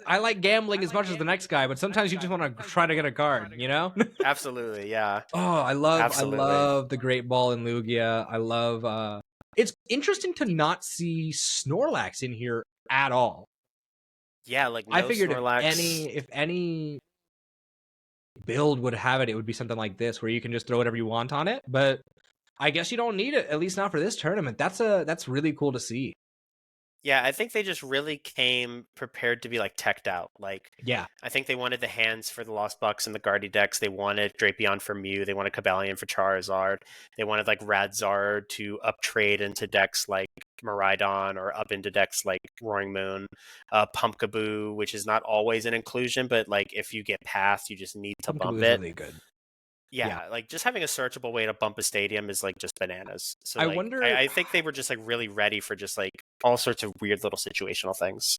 I like gambling as much as the next guy, but sometimes you just want to try to get a card, you know? Absolutely, yeah. Oh, I love the Great Ball in Lugia. I love it's interesting to not see Snorlax in here at all. Yeah, like no I figured Snorlax. if any build would have it, it would be something like this where you can just throw whatever you want on it, but I guess you don't need it, at least not for this tournament. That's really cool to see. Yeah, I think they just really came prepared to be like teched out. Like, yeah, I think they wanted the hands for the Lost Bucks and the Guardy decks. They wanted Drapion for Mew. They wanted Cobalion for Charizard. They wanted like Radzard to up trade into decks like Miraidon or up into decks like Roaring Moon. Pumpkaboo, which is not always an inclusion, but like if you get past, you just need to bump it. Really good. Yeah, like just having a searchable way to bump a stadium is like just bananas. So like, I think they were just like really ready for just like all sorts of weird little situational things.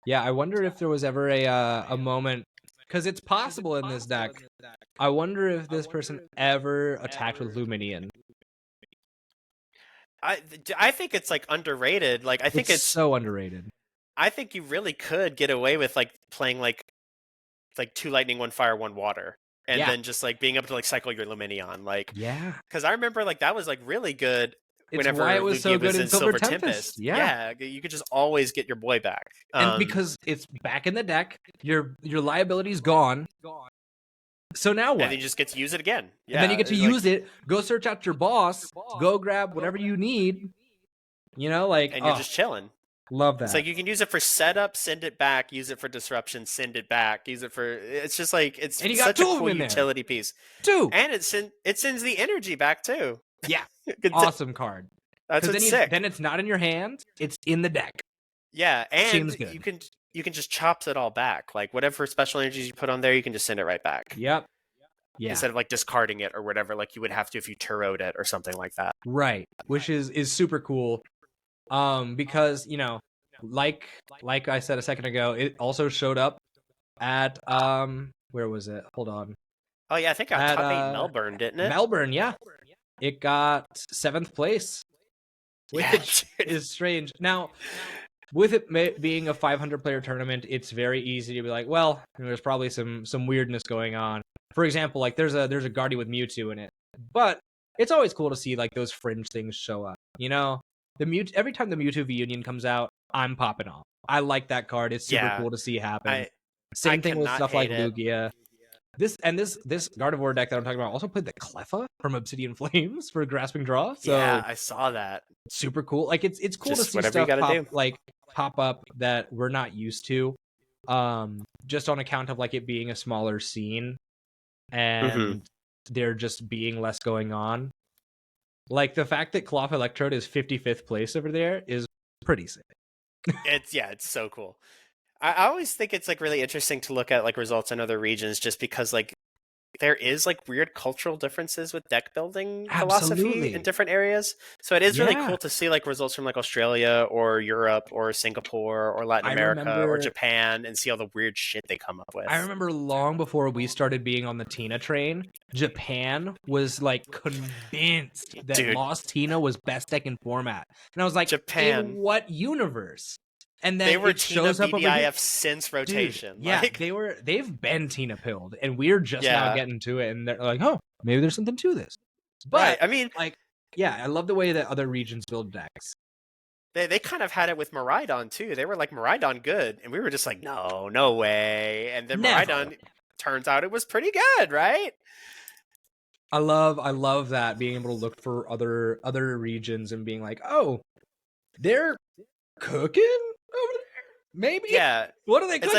Yeah, I wonder if there was ever a moment, because it's possible in this deck. I wonder if this person ever attacked with Luminion. I think it's like underrated. Like I think it's so underrated. I think you really could get away with like playing like 2 lightning, 1 fire, 1 water. And then just like being able to like cycle your Luminion, like because I remember like that was like really good. Whenever why it was so good in Silver Tempest. Yeah, you could just always get your boy back. And because it's back in the deck, your liability's gone. So now what? And then you just get to use it again. Yeah, and then you get to use it. Go search out your boss. Go grab whatever you need. You know, like and you're just chilling. Love that. It's like you can use it for setup, send it back, use it for disruption, send it back, use it for. It's just like it's such a cool utility piece. And it sends the energy back too. Yeah, awesome card. That's sick. Then it's not in your hand; it's in the deck. Yeah, and you can just chops it all back. Like whatever special energies you put on there, you can just send it right back. Yep. Yeah. Instead of like discarding it or whatever, like you would have to if you Theriot it or something like that. Right, which is super cool. Because you know, like I said a second ago, it also showed up at where was it? Hold on. Oh yeah, I think I top 8 Melbourne, didn't it? Melbourne, yeah. It got 7th place, which is strange. Now, with it being a 500 player tournament, it's very easy to be like, well, there's probably some weirdness going on. For example, like there's a Guardy with Mewtwo in it, but it's always cool to see like those fringe things show up. You know. Every time the Mewtwo V-Union comes out, I'm popping off. I like that card. It's super cool to see happen. Same thing with stuff like Lugia. This Gardevoir deck that I'm talking about also played the Cleffa from Obsidian Flames for Grasping Draw. So yeah, I saw that. Super cool. Like it's cool to see stuff pop up that we're not used to. Just on account of like it being a smaller scene and there just being less going on. Like the fact that Cloth Electrode is 55th place over there is pretty sick. It's so cool. I always think it's like really interesting to look at like results in other regions just because like there is like weird cultural differences with deck building philosophy Absolutely. in different areas. So it is really Yeah. cool to see like results from like Australia or Europe or Singapore or Latin I America or remember- Japan and see all the weird shit they come up with. I remember long before we started being on the Tina train, Japan was like convinced that Dude. Lost Tina was best deck in format. And I was like, Japan. in what universe? And then They were it Tina shows up over here. BDIF since rotation. Dude, yeah, like, they've been Tina pilled, and we're just now getting to it, and they're like, oh, maybe there's something to this. But right. I mean, like, yeah, I love the way that other regions build decks. They kind of had it with Miraidon too. They were like, Miraidon good, and we were just like, no way. And then Miraidon, turns out it was pretty good, right? I love that, being able to look for other regions and being like, oh, they're cooking over there, maybe. Yeah. What are they cooking?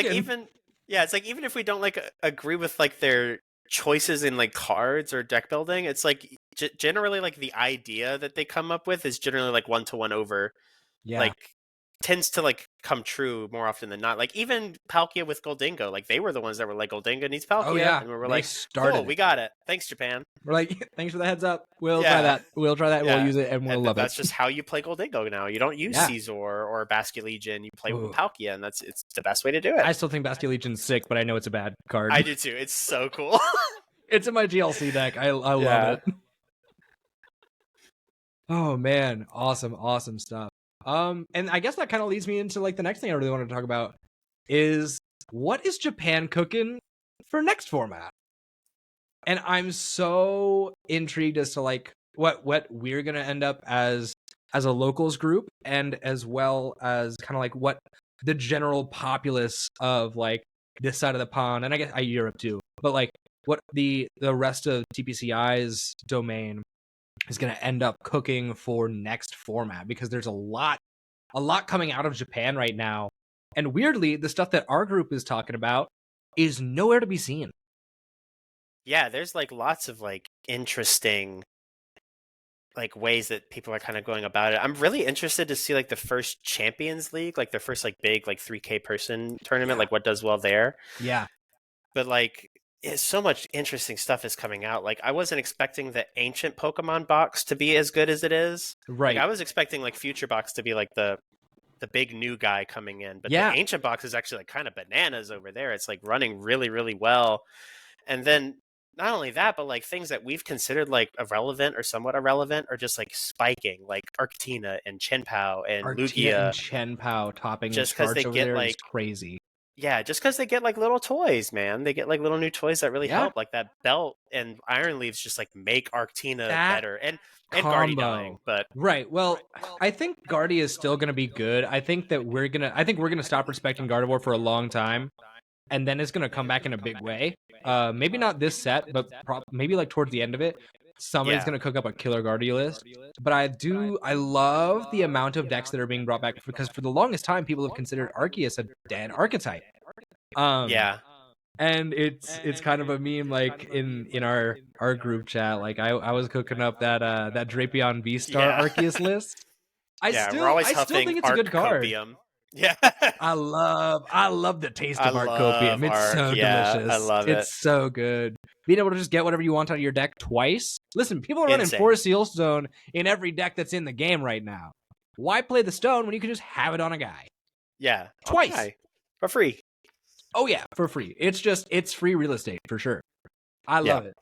It's like even if we don't like agree with like their choices in like cards or deck building, it's like generally like the idea that they come up with is generally like 1-to-1 over. Yeah. Like tends to like come true more often than not. Like even Palkia with Goldingo, like they were the ones that were like, Goldingo needs Palkia. Oh yeah. And we were like, cool, we got it. Thanks, Japan. We're like, thanks for the heads up. We'll try that. We'll try that. We'll use it, and we'll love That's just how you play Goldingo now. You don't use Caesar or Basculegion. You play with Palkia, and it's the best way to do it. I still think Basculegion's sick, but I know it's a bad card. I do too. It's so cool. It's in my GLC deck. I love it. Oh man, awesome stuff. And I guess that kind of leads me into like the next thing I really want to talk about is, what is Japan cooking for next format? And I'm so intrigued as to like what we're gonna end up as a locals group, and as well as kind of like what the general populace of like this side of the pond, and I guess Europe too, but like what the rest of TPCI's domain is going to end up cooking for next format, because there's a lot coming out of Japan right now. And weirdly, the stuff that our group is talking about is nowhere to be seen. Yeah, there's like lots of like interesting like ways that people are kind of going about it. I'm really interested to see like the first Champions League, like their first like big like 3K person tournament, like what does well there. Yeah. But like, so much interesting stuff is coming out. Like, I wasn't expecting the ancient Pokemon box to be as good as it is. Right. Like, I was expecting like future box to be like the big new guy coming in. But the ancient box is actually like kind of bananas over there. It's like running really, really well. And then not only that, but like things that we've considered like irrelevant or somewhat irrelevant are just like spiking, like Arctina and Chenpao and Lugia. And Chenpao topping just because they get like crazy. Yeah, just because they get like little toys, man. They get like little new toys that really help. Like that belt and Iron Leaves just like make Arctina better. And Guardy dying, but right. Well, I think Guardy is still gonna be good. I think we're gonna stop respecting Gardevoir for a long time, and then it's gonna come back in a big way. Maybe not this set, but maybe like towards the end of it, somebody's gonna cook up a killer Guardy list. But I love the amount of decks that are being brought back, because for the longest time people have considered Arceus a dead archetype. And it's kind of a meme, like in our group chat. Like I was cooking up that Drapion V-Star Arceus list. I still think it's a good card. Yeah. I love the taste of Arcopium. It's so delicious. I love it. It's so good. Being able to just get whatever you want out of your deck twice. Listen, people are running 4 Seal Stone in every deck that's in the game right now. Why play the stone when you can just have it on a guy? Yeah. Twice. Okay. For free. Oh yeah, for free. It's free real estate for sure. I love it.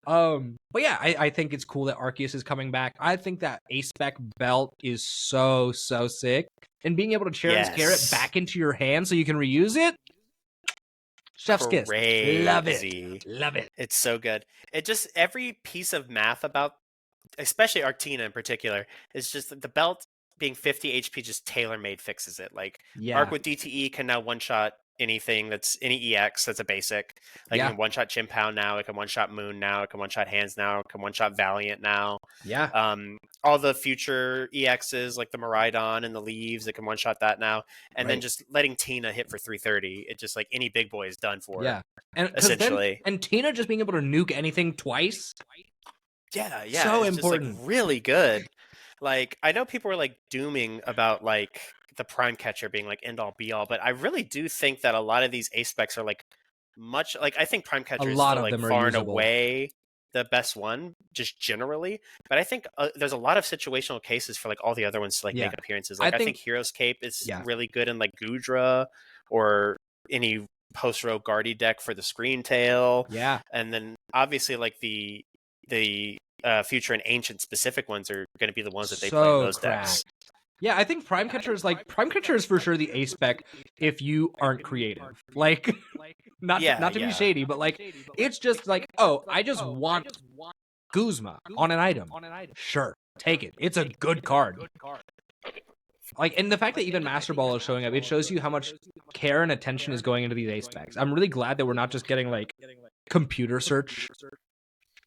But yeah, I think it's cool that Arceus is coming back. I think that A-Spec belt is so sick. And being able to Charon's Garret back into your hand so you can reuse it. Chef's kiss. Love it. It's so good. It just, every piece of math about, especially Arctina in particular, is just that the belt being 50 HP just tailor-made fixes it. Like, Arc with DTE can now one-shot anything that's any EX that's a basic. Like, it can one-shot Chimpow now, it can one-shot Moon now, it can one-shot Hands now, it can one-shot Valiant now. Yeah. All the future EXs, like the Miraidon and the Leaves, it can one-shot that now. And then just letting Tina hit for 330, it just, like, any big boy is done for. Yeah. And essentially. And Tina just being able to nuke anything twice. Yeah. So it's important. Just, like, really good. Like, I know people are, like, dooming about, like, the Prime Catcher being, like, end-all, be-all, but I really do think that a lot of these A-Specs are, like, much like I think Prime Catcher is lot still of like them are far and usable. away the best one, just generally. But I think there's a lot of situational cases for like all the other ones to like make appearances. Like I think Hero's Cape is really good in like Gudra or any post row Guardy deck for the Screen Tail. Yeah, and then obviously like the Future and Ancient specific ones are going to be the ones that they play in those decks. Yeah, I think Prime Catcher is for sure the A spec if you aren't creative. Like, not to be shady, but like, it's just like, oh, I just want Guzma on an item. Sure, take it. It's a good card. Like, and the fact that even Master Ball is showing up, it shows you how much care and attention is going into these A specs. I'm really glad that we're not just getting like computer search.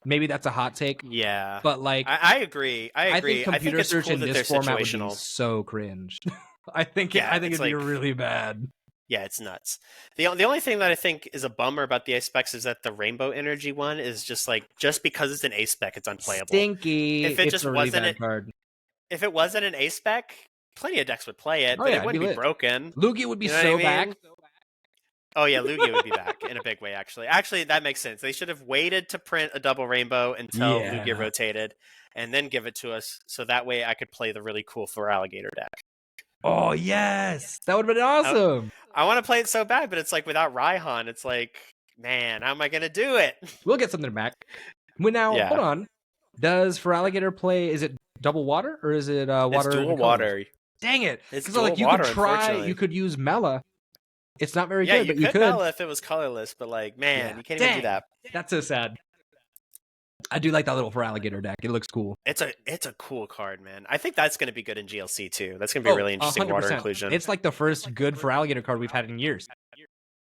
Maybe that's a hot take. Yeah, but like I agree. I think computer search cool in this format would be so cringe. I think it'd be really bad. Yeah, it's nuts. The only thing that I think is a bummer about the A specs is that the Rainbow Energy one is just like just because it's an A spec, it's unplayable. Stinky. If it just wasn't card. If it wasn't an A spec, plenty of decks would play it, but it wouldn't be broken. Lugia would be back. Oh yeah, Lugia would be back in a big way, actually. Actually, that makes sense. They should have waited to print a double rainbow until Lugia rotated, and then give it to us, so that way I could play the really cool Feraligatr deck. Oh yes! That would have been awesome! I want to play it so bad, but it's like without Raihan, it's like, man, how am I going to do it? We'll get something back. Hold on. Does Feraligatr play, is it double water, or is it water? It's dual water. Dang it! It's dual like, you water, could try, you could use Mela. It's not very good, but you could. Mela if it was colorless, but like, man, you can't even do that. That's so sad. I do like that little Feraligatr deck. It looks cool. It's a cool card, man. I think that's going to be good in GLC too. That's going to be a really interesting 100%. water inclusion. It's like the first good Feraligatr card we've had in years.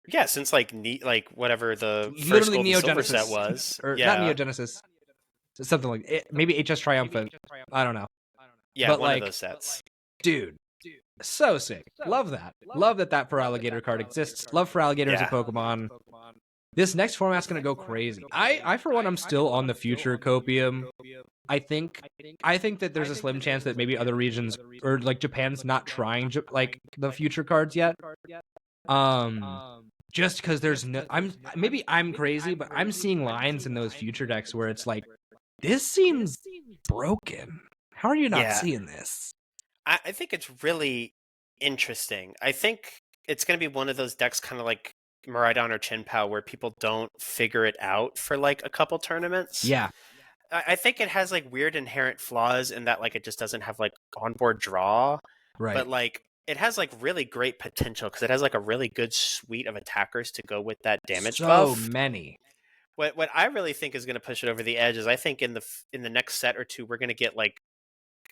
Yeah, since like whatever the first Gold and Silver set was. Or not Neo Genesis. Something like it. Maybe HS Triumphant. I don't know. Yeah, but one of those sets. Dude. So sick. Love that. Love that Feraligatr card exists. Love Feraligatr as a Pokemon. This next format's going to go crazy. I for one, I'm still on the Future Copium. I think that there's a slim chance that maybe other regions, or like Japan's not trying like the Future cards yet. Just because there's no, I'm crazy, but I'm seeing lines in those Future decks where it's like, this seems broken. How are you not seeing this? I think it's really interesting. I think it's going to be one of those decks kind of like Miraidon or Chin-Pao where people don't figure it out for like a couple tournaments. Yeah. I think it has like weird inherent flaws in that like it just doesn't have like onboard draw. Right. But like it has like really great potential because it has like a really good suite of attackers to go with that damage buff. So many. What I really think is going to push it over the edge is I think in the next set or two we're going to get like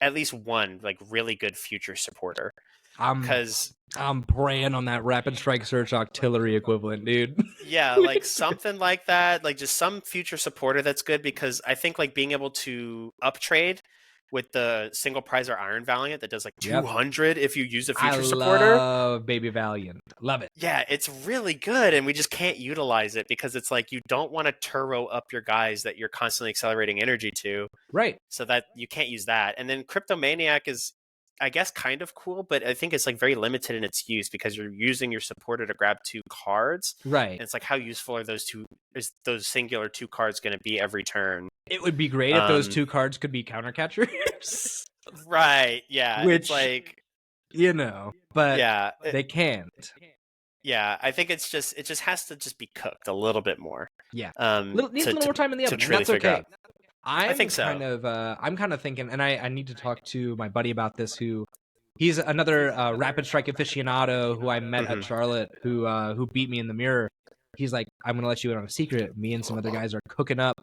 at least one like really good Future supporter. Because I'm praying on that Rapid Strike Search Artillery equivalent, dude. Yeah, like something like that, like just some Future supporter that's good, because I think like being able to uptrade with the single prize or Iron Valiant that does like 200 if you use a Future supporter. I love Baby Valiant. Love it. Yeah, it's really good, and we just can't utilize it because it's like you don't want to Turo up your guys that you're constantly accelerating energy to. Right. So that you can't use that. And then Cryptomaniac is, I guess, kind of cool, but I think it's like very limited in its use because you're using your supporter to grab 2 cards. Right. And it's like, how useful are those singular 2 cards going to be every turn? It would be great if those 2 cards could be counter catchers. Right. Yeah. Which, it's like, but they can't. Yeah. I think it just has to just be cooked a little bit more. Yeah. Needs a little more time in the oven. That's okay. I think so. I'm kind of thinking, and I need to talk to my buddy about this. He's another Rapid Strike aficionado who I met at Charlotte, who beat me in the mirror. He's like, I'm gonna let you in on a secret. Me and some other guys are cooking up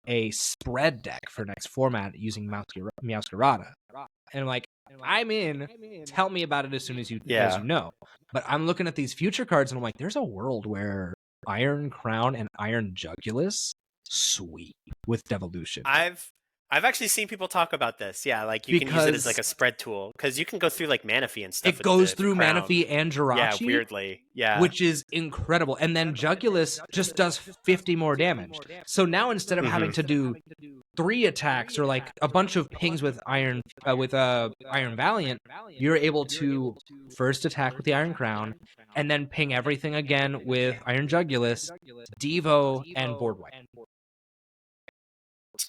a spread deck for next format using Meowscarada. And I'm like, I'm in. Tell me about it as soon as you know. But I'm looking at these Future cards, and I'm like, there's a world where Iron Crown and Iron Jugulus sweep with Devolution. I've I've actually seen people talk about this. Yeah, like you can use it as like because a spread tool because you can go through like Manaphy and stuff it with goes the through crown. Manaphy and Yeah, Jirachi, weirdly. Yeah. which is incredible. And then Jugulus just does 50 more damage. So now instead of having to do 3 attacks or like a bunch of pings with Iron Valiant, you're able to first attack with the Iron Crown and then ping everything again with Iron Jugulus, Devo, and board wipe.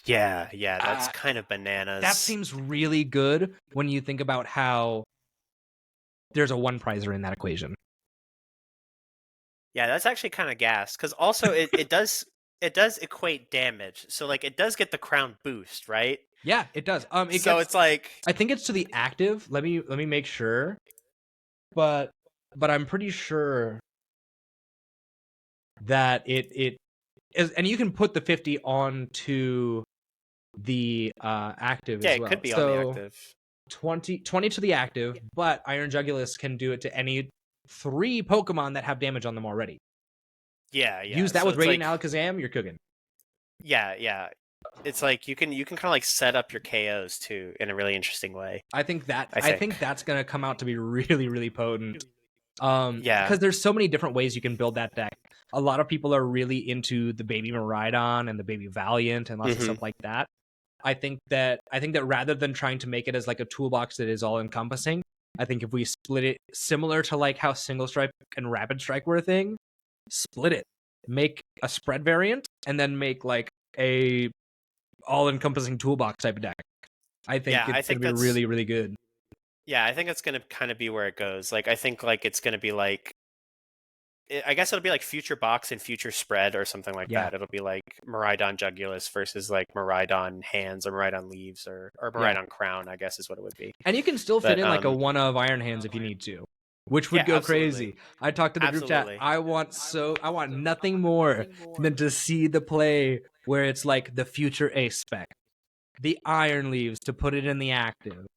Yeah, that's kind of bananas. That seems really good when you think about how there's a one prizer in that equation. Yeah, that's actually kind of gas because also it does equate damage. So like it does get the crown boost, right? Yeah, it does. It's like I think it's to the active. Let me make sure. But I'm pretty sure that it is, and you can put the 50 onto the active as well. Yeah, it could be on the active. 20 to the active, but Iron Jugulus can do it to any 3 Pokemon that have damage on them already. Yeah. Use that with Radiant Alakazam, you're cooking. Yeah. It's like you can kind of like set up your KOs too in a really interesting way. I think that's gonna come out to be really, really potent. Yeah, because there's so many different ways you can build that deck. A lot of people are really into the Baby Miraidon and the Baby Valiant and lots of stuff like that. I think that rather than trying to make it as like a toolbox that is all encompassing, I think if we split it similar to like how Single Strike and Rapid Strike were a thing, split it, make a spread variant, and then make like a all-encompassing toolbox type of deck. I think it's gonna be really, really good. Yeah, I think it's gonna kind of be where it goes. Like I think like it's gonna be like, I guess it'll be like future box and future spread or something like that. It'll be like Miraidon Jugulus versus like Miraidon Hands or Miraidon Leaves or Miraidon Crown, I guess is what it would be. And you can still fit in like a one of Iron Hands if you need to, which would go crazy. I talked to the group chat. I want nothing more than to see the play where it's like the future ace spec, the Iron Leaves to put it in the active,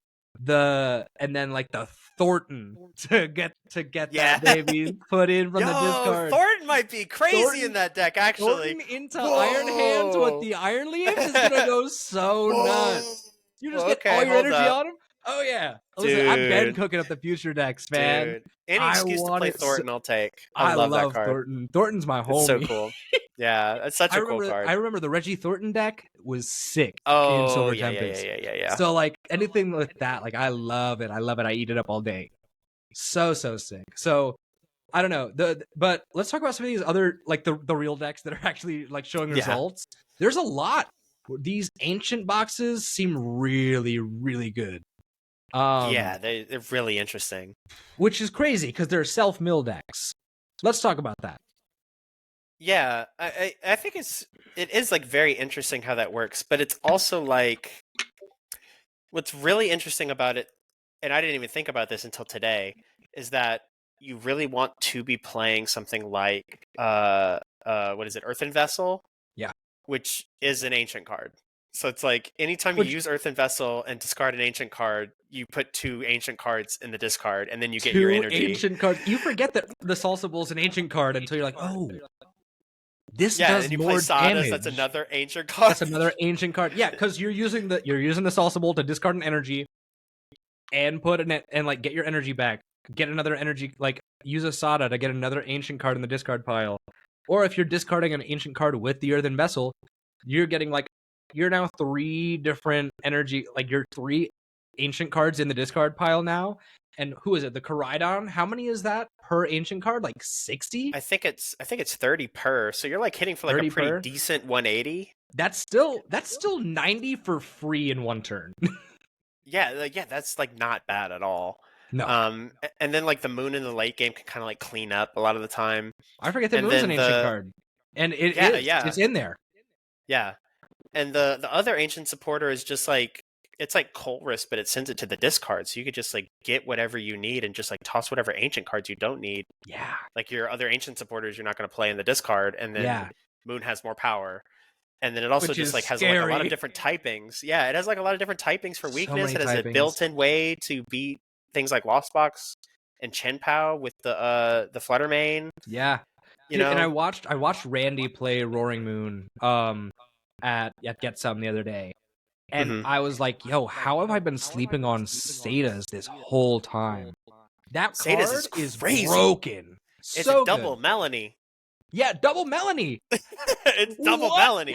and then like the Thornton to get that baby put in from the discard. Thornton might be crazy in that deck, actually. Thornton into Iron Hands with the Iron Leaves is gonna go so nuts. You just get all your energy on him. Oh yeah, listen, I've been cooking up the future decks, man. Dude. Any excuse to play Thornton, I'll take. I love that card. Thornton. Thornton's my homie. It's so cool. Yeah, it's such a cool card. I remember the Reggie Thornton deck was sick in Silver Tempest. Yeah. So like anything with that, like I love it. I eat it up all day. So sick. So I don't know. But let's talk about some of these other like the real decks that are actually like showing results. There's a lot. These ancient boxes seem really, really good. Yeah, they're really interesting. Which is crazy because they're self-mill decks. Let's talk about that. Yeah, I think it is like very interesting how that works, but it's also like what's really interesting about it, and I didn't even think about this until today, is that you really want to be playing something like what is it, Earthen Vessel? Yeah. Which is an ancient card. So it's like anytime you use Earthen Vessel and discard an ancient card, you put 2 ancient cards in the discard, and then you get your energy. 2 ancient cards. You forget that the Salsa Bull is an ancient card until you're like, oh, this does and you more play Sadas, damage. That's another ancient card. That's another ancient card. Yeah, because you're using the Salsa Bowl to discard an energy and put in it and like get your energy back. Get another energy, like use a Sada to get another ancient card in the discard pile. Or if you're discarding an ancient card with the Earthen Vessel, you're getting like you're now 3 different energy, like you're 3 ancient cards in the discard pile now. And who is it? The Koraidon? How many is that per ancient card? Like 60? I think it's 30 per. So you're like hitting for like a pretty decent 180. That's still 90 for free in 1 turn. Yeah, that's like not bad at all. No. And then like the Moon in the late game can kind of like clean up a lot of the time. I forget that Moon's an ancient card. And it's in there. Yeah. And the other ancient supporter is just like, it's like Colress, but it sends it to the discard. So you could just like get whatever you need and just like toss whatever ancient cards you don't need. Yeah. Like your other ancient supporters you're not going to play in the discard, and then Moon has more power. And then it also just like has like a lot of different typings. Yeah, it has like a lot of different typings for weakness. It has a built-in way to beat things like Lost Box and Chen Pao with the Fluttermane. Yeah. You know, and I watched Randy play Roaring Moon at Get Some the other day. And I was like, yo, how have I been sleeping on Sata's this whole time? That Sata's card is is crazy. broken. It's So a double good. Melanie. Yeah, double Melanie. It's double What? Melanie.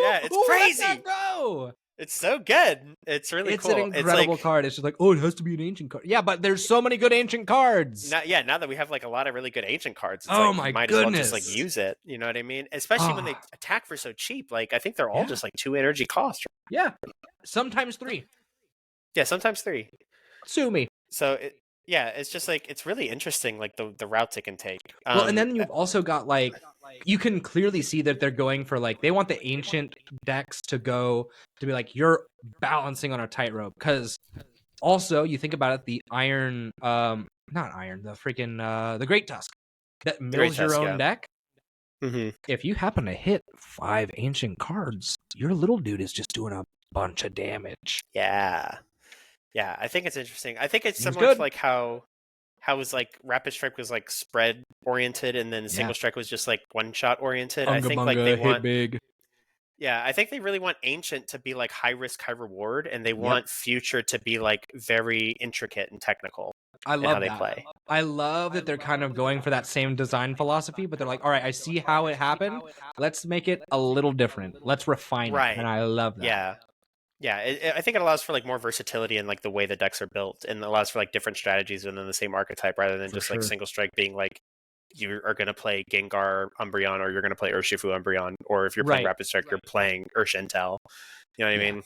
Yeah, it's crazy. Let that go? It's so good. It's really It's cool. an incredible card. It's just like, oh, it has to be an ancient card. Yeah, but there's so many good ancient cards. Now that we have like a lot of really good ancient cards, it's Oh like my you might goodness. as well just like use it. You know what I mean? Especially when they attack for so cheap. Like I think they're all just like 2 energy cost. Yeah, sometimes 3. Yeah, sometimes 3. Sue me. So it's just like it's really interesting, like the routes it can take. Well, and then you've also got like you can clearly see that they're going for like they want the ancient decks to go to be like you're balancing on a tightrope, because also you think about it, the iron not iron, the freaking the Great Tusk that mills your own deck. If you happen to hit 5 ancient cards, your little dude is just doing a bunch of damage. Yeah, I think it's interesting. I think it's similar to like how was like Rapid Strike was like spread oriented, and then Single Strike was just like one shot oriented. I think like they want big. Yeah, I think they really want Ancient to be like high risk, high reward, and they want Future to be like very intricate and technical. I love how that. They play. I love that they're kind of going for that same design philosophy, but they're like, all right, I see how it happened. Let's make it a little different. Let's refine it. And I love that. Yeah, I think it allows for like more versatility in like the way the decks are built, and allows for like different strategies within the same archetype, rather than just like Single Strike being like you are going to play Gengar Umbreon, or you're going to play Urshifu Umbreon, or if you're playing Rapid Strike, you're playing Urshintel. You know what I mean?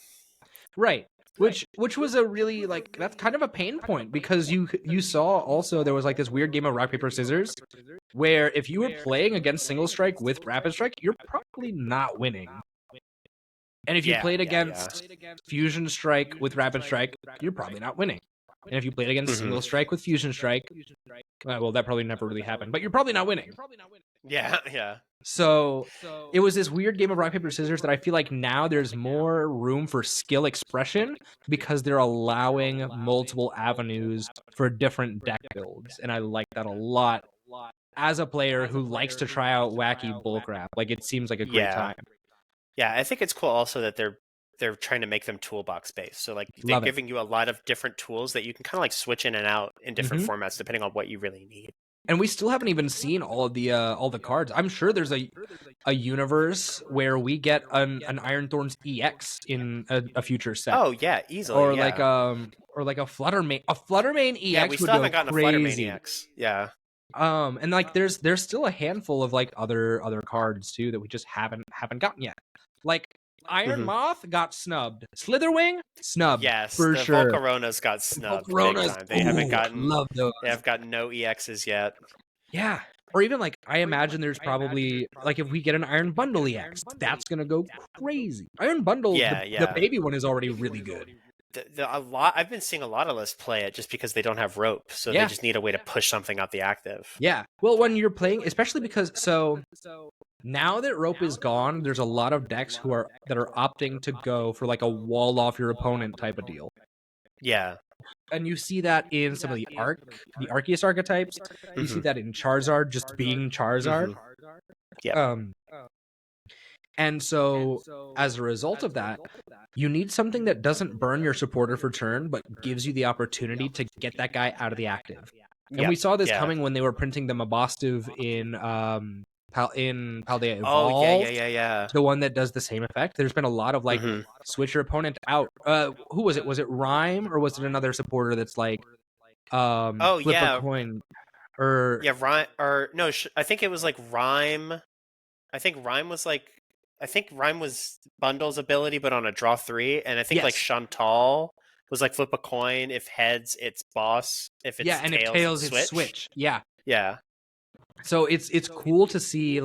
Right. Which was a really like that's kind of a pain point, because you saw also there was like this weird game of rock paper scissors where if you were playing against Single Strike with Rapid Strike, you're probably not winning. And if you played against Fusion Strike with Rapid Strike, you're probably not winning. And if you played against Single Strike with Fusion Strike, well, that probably never really happened, but you're probably not winning. Yeah. So it was this weird game of rock, paper, scissors that I feel like now there's more room for skill expression, because they're allowing multiple avenues for different deck builds. And I like that a lot as a player who likes to try out wacky bullcrap. Like, it seems like a great time. Yeah, I think it's cool also that they're trying to make them toolbox based. So like they're giving you a lot of different tools that you can kind of like switch in and out in different formats depending on what you really need. And we still haven't even seen all the cards. I'm sure there's a universe where we get an Iron Thorns EX in a future set. Oh yeah, easily. Or like a Fluttermane. A Fluttermane EX. Yeah, we still haven't gotten a Fluttermane EX. Yeah. And like there's still a handful of like other cards too that we just haven't gotten yet. Like Iron Moth got snubbed. Slitherwing snubbed. Yes, for sure. Volcarona's got snubbed. They haven't gotten. They have gotten no EXs yet. Yeah, or even like I imagine there's probably like if we get an Iron Bundle EX, that's gonna go crazy. Iron Bundle, the baby one is already really good. I've been seeing a lot of lists play it just because they don't have rope, so they just need a way to push something out the active. Yeah, well, when you're playing, especially because now that rope is gone, there's a lot of decks that are opting to go for like a wall off your opponent type of deal. Yeah. And you see that in some of the Arceus archetypes. You see that in Charizard just being Charizard. Yeah. And so as a result of that, you need something that doesn't burn your supporter for turn, but gives you the opportunity to get that guy out of the active. And we saw this coming when they were printing the Mabostive in Paldea Evolved. Yeah. The one that does the same effect. There's been a lot of like switch your opponent out. Who was it? Was it Rhyme, or was it another supporter that's like flip a coin? Rhyme, or no, I think it was like Rhyme. I think Rhyme was Bundle's ability, but on a draw 3, and I think like Chantal was like flip a coin. If heads, it's boss. If it's and if tails, it's switch. Yeah. So it's cool to see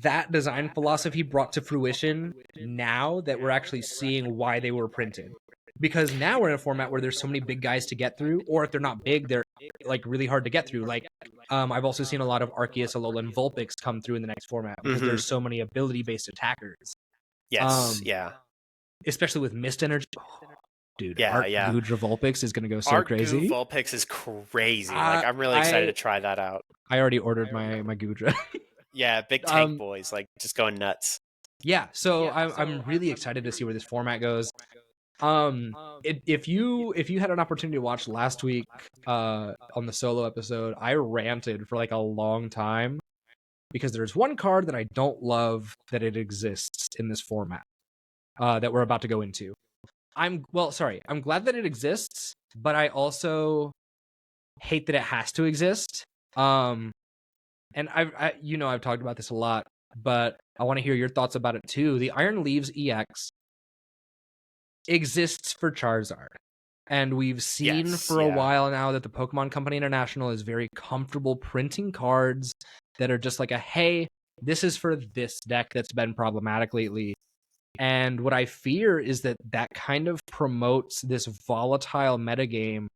that design philosophy brought to fruition now that we're actually seeing why they were printed. Because now we're in a format where there's so many big guys to get through, or if they're not big, they're like really hard to get through. Like I've also seen a lot of Arceus, Alolan, Vulpix come through in the next format because there's so many ability-based attackers. Yes, especially with Mist Energy. Dude, Gudra Vulpix is going to go so crazy. Vulpix is crazy. Like I'm really excited to try that out. I already ordered my Gudra. Yeah, big tank boys, like just going nuts. Yeah, so I'm really excited to see where this format goes. If you had an opportunity to watch last week on the solo episode, I ranted for like a long time because there's one card that I don't love that it exists in this format that we're about to go into. I'm glad that it exists, but I also hate that it has to exist. And I've talked about this a lot, but I want to hear your thoughts about it too. The Iron Leaves EX exists for Charizard. And we've seen for a while now that the Pokemon Company International is very comfortable printing cards that are just like hey, this is for this deck that's been problematic lately. And what I fear is that kind of promotes this volatile metagame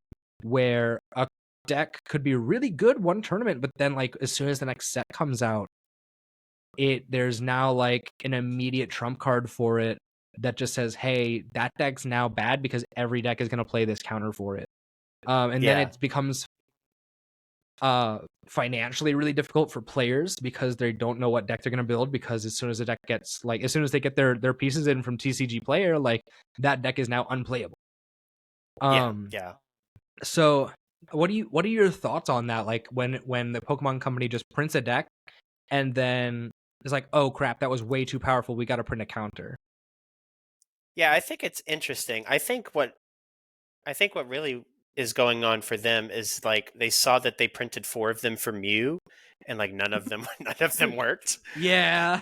where a deck could be really good one tournament, but then like as soon as the next set comes out, there's now like an immediate trump card for it that just says, hey, that deck's now bad because every deck is going to play this counter for it. Then it becomes financially really difficult for players because they don't know what deck they're going to build, because as soon as they get their pieces in from TCG Player, like that deck is now unplayable. So what are your thoughts on that? Like when the Pokemon Company just prints a deck and then it's like, oh crap, that was way too powerful, we got to print a counter. Yeah, I think it's interesting. I think what really is going on for them is like they saw that they printed 4 of them for Mew, and like none of them worked. Yeah,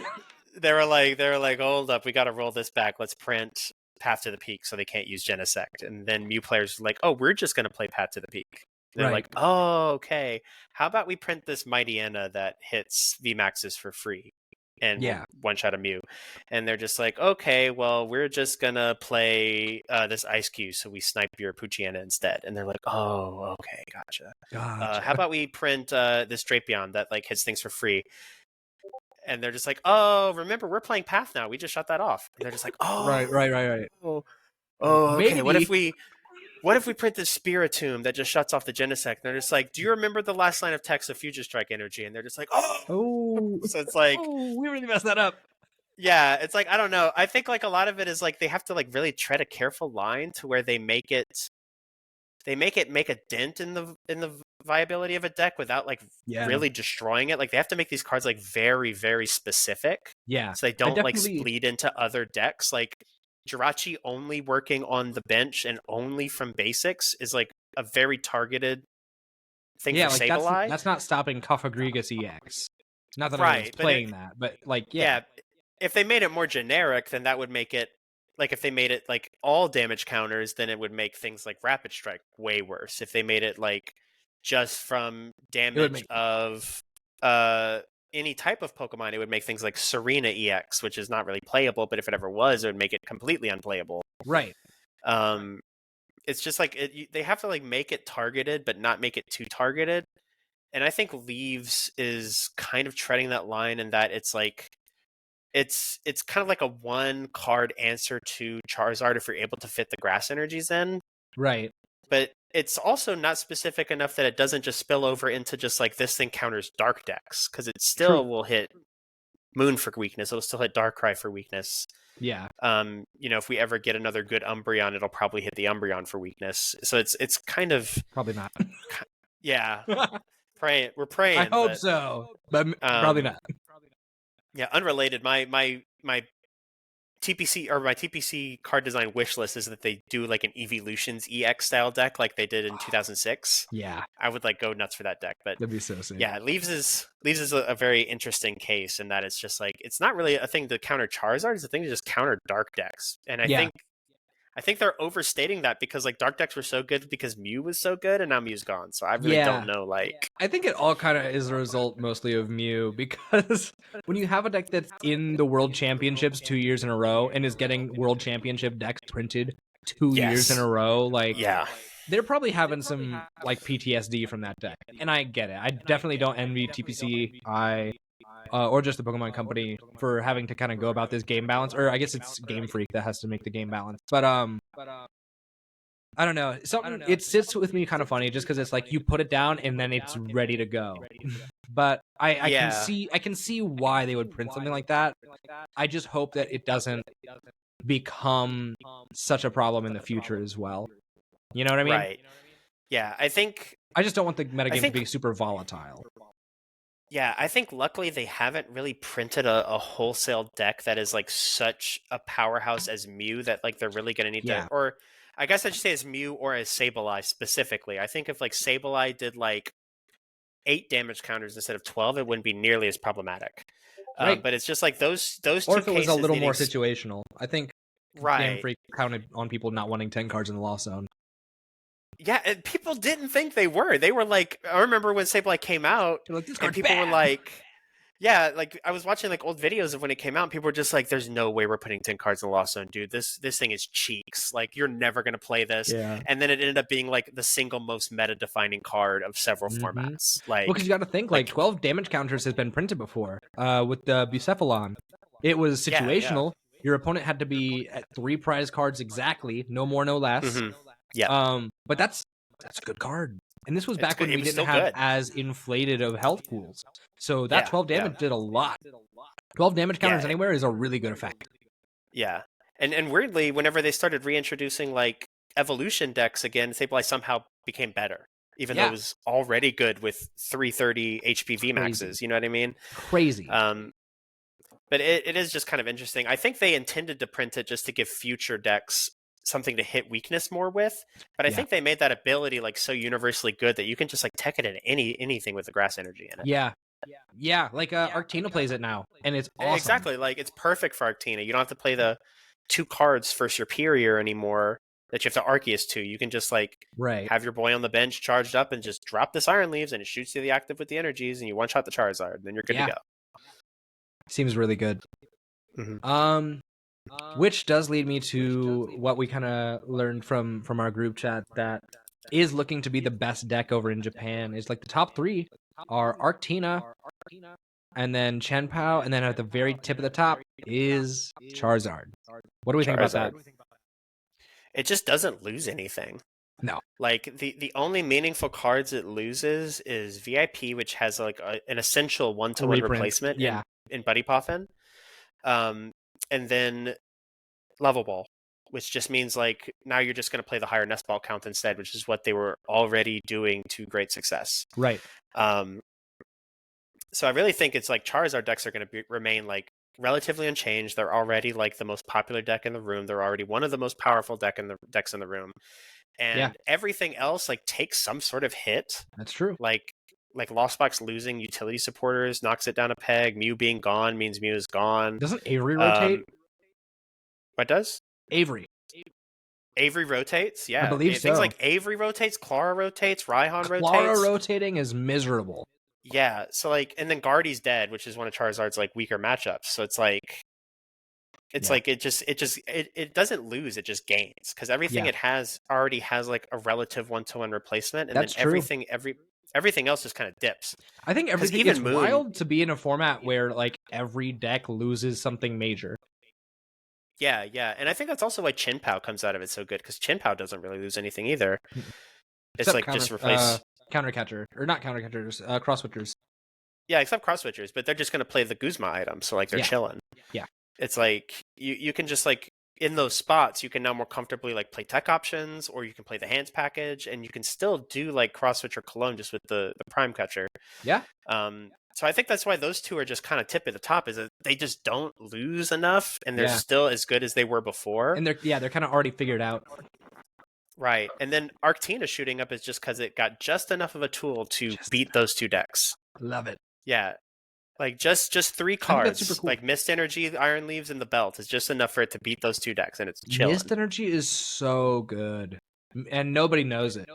they were like, hold up, we got to roll this back. Let's print Path to the Peak so they can't use Genesect. And then Mew players were like, oh, we're just gonna play Path to the Peak. And they're like, oh, okay. How about we print this Mightyena that hits VMAXs for free? And one shot a Mew. And they're just like, okay, well, we're just gonna play this Ice Cube, so we snipe your Poochyena instead. And they're like, oh, okay, gotcha. How about we print this Drapion that like hits things for free? And they're just like, oh, remember, we're playing Path now. We just shut that off. And they're just like, oh, right. Oh, okay. Maybe. What if we print this Spiritomb that just shuts off the Genesect? And they're just like, do you remember the last line of text of Future Strike Energy? And they're just like, oh. So it's like, we really messed that up. Yeah, it's like, I don't know. I think like a lot of it is like they have to like really tread a careful line to where they make it make a dent in the viability of a deck without like really destroying it. Like they have to make these cards like very, very specific. Yeah. So they don't like bleed into other decks. Like Jirachi only working on the bench and only from basics is like a very targeted thing for like Sableye. That's not stopping Cofagrigus EX. Not that I was playing that, but like, if they made it more generic, then that would make it like, if they made it like all damage counters, then it would make things like Rapid Strike way worse. If they made it like just from damage of any type of Pokemon, it would make things like Serena EX, which is not really playable, but if it ever was, it would make it completely unplayable. Right. It's just like they have to like make it targeted, but not make it too targeted. And I think Leaves is kind of treading that line in that it's like it's kind of like a one card answer to Charizard if you're able to fit the grass energies in. Right. But it's also not specific enough that it doesn't just spill over into just like this thing counters dark decks, because it still will hit Moon for weakness. It'll still hit Darkrai for weakness. Yeah. If we ever get another good Umbreon, it'll probably hit the Umbreon for weakness. So it's kind of probably not. Yeah. We're praying. I hope so, but probably not. Yeah, unrelated. My TPC or my TPC card design wish list is that they do like an Evolutions EX style deck like they did in 2006. Yeah, I would like go nuts for that deck. But that'd be so sick. Yeah, Leaves is a very interesting case in that it's just like it's not really a thing to counter Charizard; it's a thing to just counter dark decks. And I think they're overstating that because like dark decks were so good because Mew was so good, and now Mew's gone. So I really don't know. Like, I think it all kind of is a result mostly of Mew, because when you have a deck that's in the World Championships 2 years in a row and is getting World Championship decks printed 2 years in a row, like they're probably having some like PTSD from that deck, and I get it. I definitely don't envy TPC. Or just the Pokemon Company for having to kind of go about this game balance, or I guess it's Game Freak that has to make the game balance. But I don't know. It sits with me kind of funny just because it's like you put it down and then it's ready to go. but I can see why they would print something like that. I just hope that it doesn't become such a problem in the future as well. You know what I mean? Right. Yeah, I just don't want the metagame to be super volatile. Yeah, I think luckily they haven't really printed a wholesale deck that is like such a powerhouse as Mew that like they're really gonna need to, or I guess I should say as Mew or as Sableye specifically. I think if like Sableye did like 8 damage counters instead of 12, it wouldn't be nearly as problematic. Right. But it's just like those two or if it was cases a little more situational. I think right. Game Freak counted on people not wanting 10 cards in the Lost Zone. Yeah, and people didn't think they were. They were like, I remember when Sableye came out, like, and people were like, yeah, like I was watching like old videos of when it came out, and people were just like, there's no way we're putting 10 cards in the Lost Zone, dude. This thing is cheeks. Like, you're never going to play this. Yeah. And then it ended up being like the single most meta-defining card of several formats. Like, well, because you got to think, like 12 damage counters has been printed before with the Bucephalon. It was situational. Yeah. Your opponent had to be at 3 prize cards exactly, no more, no less. Yeah. But that's a good card. And this was back when we didn't have as inflated of health pools. So that 12 damage did a lot. 12 damage counters anywhere is a really good effect. Yeah. And weirdly, whenever they started reintroducing like evolution decks again, Sableye somehow became better. Even though it was already good with 330 HPV maxes. You know what I mean? Crazy. But it is just kind of interesting. I think they intended to print it just to give future decks something to hit weakness more with, but I think they made that ability like so universally good that you can just like tech it in anything with the grass energy in it. Yeah, like Arctina plays it now, and it's awesome. Exactly, like it's perfect for Arctina. You don't have to play the 2 cards for Superior anymore that you have to Arceus to. You can just like have your boy on the bench charged up and just drop this Iron Leaves, and it shoots you the active with the energies, and you one shot the Charizard, and then you're good to go. Seems really good. Which does lead me to what we kind of learned from our group chat that is looking to be the best deck over in Japan. Is like the top 3 are Arctina, and then Chien-Pao, and then at the very tip of the top is Charizard. What do we think about that? It just doesn't lose anything. No. Like the only meaningful cards it loses is VIP, which has like an essential 1-to-1 replacement in Buddy Poffin. And then Level Ball, which just means like now you're just going to play the higher nest ball count instead, which is what they were already doing to great success. Right. So I really think it's like Charizard decks are going to remain like relatively unchanged. They're already like the most popular deck in the room. They're already one of the most powerful decks in the room. And everything else like takes some sort of hit. That's true. Like Lost Box losing utility supporters knocks it down a peg. Mew being gone means Mew is gone. Doesn't Avery rotate? What does? Avery rotates, yeah. I believe Things like Avery rotates, Clara rotates, Raihan rotates. Clara rotating is miserable. Yeah, so like, and then Guardy's dead, which is one of Charizard's like weaker matchups. So it's like, like it doesn't lose, it just gains because everything it has already has like a relative 1-to-1 replacement, and that's then everything else just kind of dips. I think everything is wild to be in a format where like every deck loses something major. Yeah, and I think that's also why Chien-Pao comes out of it so good, because Chien-Pao doesn't really lose anything either. It's like just replace countercatcher, or not countercatchers, cross switchers. Yeah, except cross switchers, but they're just going to play the Guzma item, so like they're chilling. Yeah, it's like you can just like in those spots you can now more comfortably like play tech options, or you can play the hands package, and you can still do like cross switch or cologne just with the prime catcher. Yeah. So I think that's why those two are just kind of tip at the top, is that they just don't lose enough, and they're still as good as they were before. And they're kind of already figured out. Right. And then Arctina shooting up is just because it got just enough of a tool to beat those 2 decks. Love it. Yeah. Like just 3 cards, super cool. like Mist Energy, Iron Leaves, and the Belt is just enough for it to beat those 2 decks, and it's chilling. Mist Energy is so good, and nobody knows it.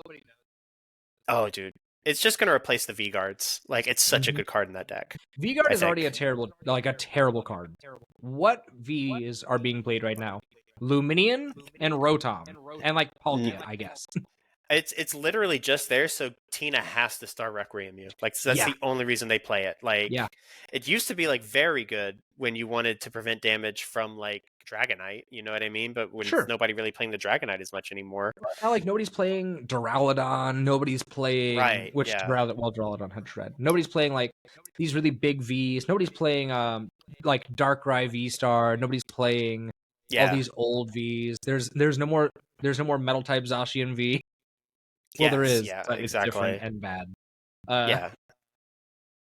Oh, dude. It's just going to replace the V-Guards. Like, it's such a good card in that deck. V-Guard is already a terrible card. What Vs are being played right now? Luminion and Rotom. And, like, Palkia, I guess. It's literally just there, so Tina has to start Requiem you. Like, so that's the only reason they play it. Like, it used to be, like, very good when you wanted to prevent damage from, like, Dragonite, you know what I mean? But when Sure. nobody really playing the Dragonite as much anymore. Not like nobody's playing Duraludon, nobody's playing Duraludon had Shred. Nobody's playing like these really big Vs. Nobody's playing like Darkrai V-Star. Nobody's playing all these old Vs. There's no more Metal type Zacian V. Well, there is, but it's different and bad.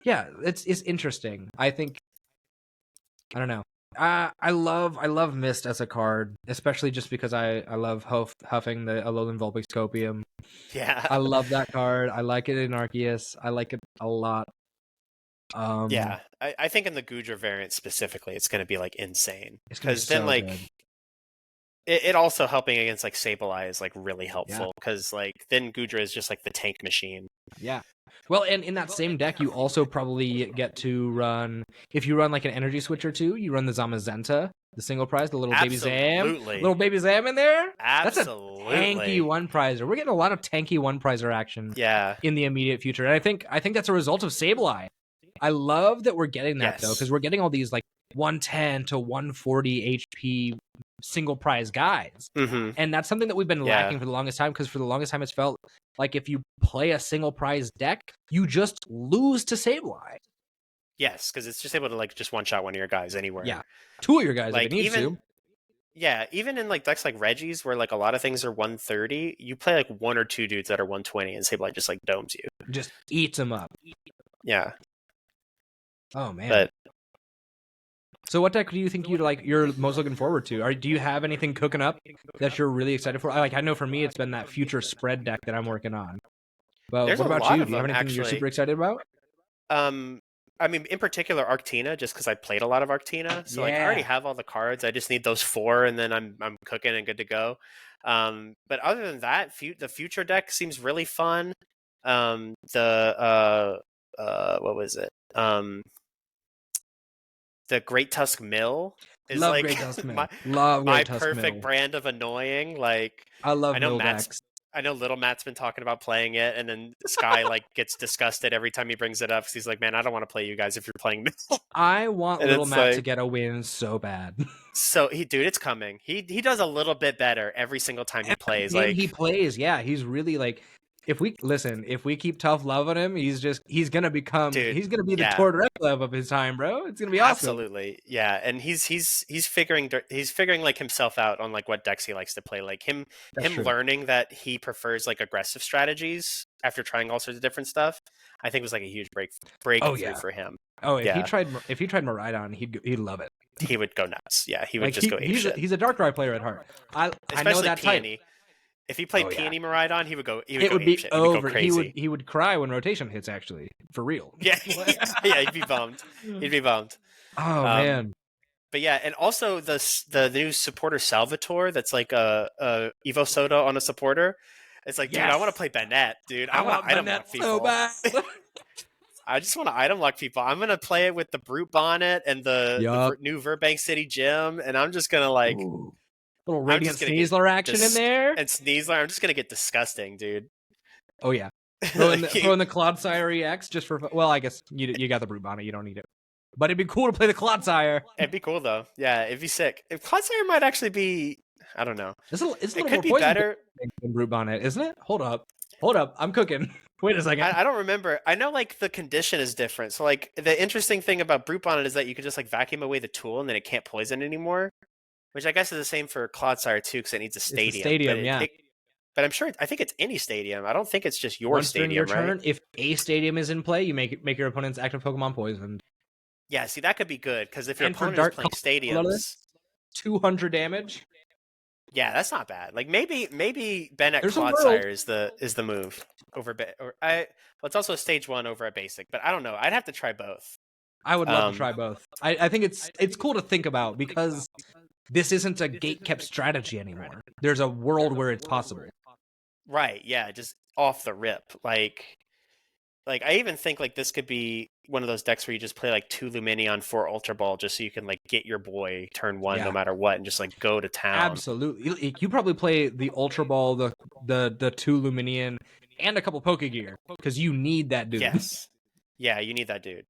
Yeah, it's interesting. I think, I don't know. I love Mist as a card, especially just because I love huffing the Alolan Vulpix. Yeah, I love that card. I like it in Arceus. I like it a lot. Yeah, I think in the Goodra variant specifically, it's going to be like insane because then like it also helping against like Sableye is like really helpful because like then Goodra is just like the tank machine. Yeah. Well, and in that same deck, you also probably get to run, if you run like an energy switch or two, you run the Zamazenta, the single prize, the little baby Zam. Little baby Zam in there? Absolutely. That's a tanky one prizer. We're getting a lot of tanky one prizer action in the immediate future. And I think that's a result of Sableye. I love that we're getting that though, because we're getting all these like 110 to 140 HP single prize guys. And that's something that we've been lacking for the longest time, because for the longest time it's felt like if you play a single prize deck, you just lose to Sableye. Yes, because it's just able to like just one shot one of your guys anywhere. Yeah, two of your guys like if it needs to. Yeah, even in like decks like Reggie's where like a lot of things are 130, you play like one or two dudes that are 120 and Sableye just like domes you. Just eats them up. Yeah. Oh man. So what deck do you think you're most looking forward to? Do you have anything cooking up that you're really excited for? I know for me it's been that future spread deck that I'm working on. But what about you? Do you have anything you're super excited about? I mean, in particular, Arctina, just because I played a lot of Arctina. So like, I already have all the cards. I just need those 4, and then I'm cooking and good to go. But other than that, the future deck seems really fun. What was it? The Great Tusk Mill is love like Great Tusk Mill. my perfect brand of annoying. Like I know Matt's. I know little Matt's been talking about playing it, and then Sky like gets disgusted every time he brings it up because he's like, "Man, I don't want to play you guys if you're playing Mill." I want little Matt to get a win so bad. So dude, it's coming. He does a little bit better every single time he plays. Like he plays, he's really like. If we keep tough love on him, he's gonna become. Dude, he's gonna be the Tortorella of his time, bro. It's gonna be awesome. Absolutely, yeah. And he's figuring like himself out on like what decks he likes to play. Like him learning that he prefers like aggressive strategies after trying all sorts of different stuff. I think was like a huge breakthrough for him. Oh, if he tried Miraidon, he'd love it. He would go nuts. Yeah, he would just go ape shit. He's a Darkrai player at heart. I know that Peony. Type. If he played Peony Miraidon, he would go. It would be shit. over. He would go crazy. He would cry when rotation hits. Actually, for real. Yeah, he'd be bummed. Oh man. But yeah, and also the new supporter Salvatore. That's like a Evo Soda on a supporter. It's like, dude, I want to play Bennett, dude. I want to item lock people. So bad. I just want to item lock people. I'm gonna play it with the Brute Bonnet and the new Verbank City Gym, and I'm just gonna like. Ooh. Little Radiant Sneasler action in there. And Sneasler, I'm just going to get disgusting, dude. Oh, yeah. Throwing the Clodsire EX just for... Well, I guess you got the Brute Bonnet. You don't need it. But it'd be cool to play the Clodsire. It'd be cool, though. Yeah, it'd be sick. If Clodsire might actually be... I don't know. It could be better than Brute Bonnet, isn't it? Hold up. I'm cooking. Wait a second. I don't remember. I know, like, the condition is different. So, like, the interesting thing about Brute Bonnet is that you can just, like, vacuum away the tool and then it can't poison anymore. Which I guess is the same for Clodsire too, because it needs a stadium. But I'm sure I think it's any stadium. I don't think it's just your stadium. Turn, if a stadium is in play, you make your opponent's active Pokemon poisoned. Yeah, see that could be good because if your opponent is playing stadiums, 200 damage. Yeah, that's not bad. Like maybe Bennett Clodsire is the move over. It's also a stage 1 over a basic, but I don't know. I'd have to try both. I would love to try both. I think it's cool to think about because. This isn't a gate-kept strategy anymore. There's a world where it's possible. Right, yeah, just off the rip. Like I even think like this could be one of those decks where you just play like 2 Lumineon, 4 Ultra Ball just so you can like get your boy turn 1 no matter what and just like go to town. Absolutely. You probably play the Ultra Ball, the 2 Lumineon, and a couple Pokegear because you need that dude. Yes. Yeah, you need that dude.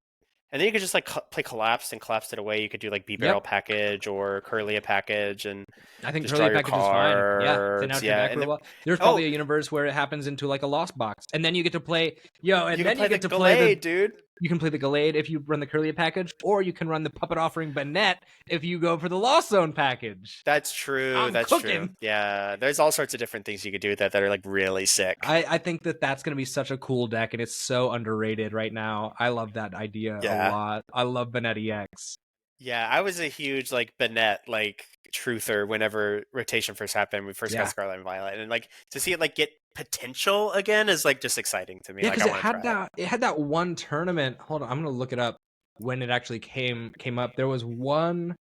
And then you could just like play Collapsed and collapse it away. You could do like B-Barrel package or Curlia package, and I think just draw Curlia your package is fine. Yeah, cards. thin out Yeah, your deck and real then, well. There's probably a universe where it happens into like a lost box, and then you get to play and then you get to play the dude. You can play the Gallade if you run the Curlia package, or you can run the Puppet Offering Banette if you go for the Lost Zone package. That's true. That's true. Yeah, there's all sorts of different things you could do with that are like really sick. I think that's going to be such a cool deck, and it's so underrated right now. I love that idea a lot. I love Banette EX. Yeah, I was a huge like Banette like truther whenever rotation first happened. When we first got Scarlet and Violet, and like to see it like get potential again is like just exciting to me. Yeah, because like, it had that one tournament. Hold on, I'm gonna look it up when it actually came up. There was one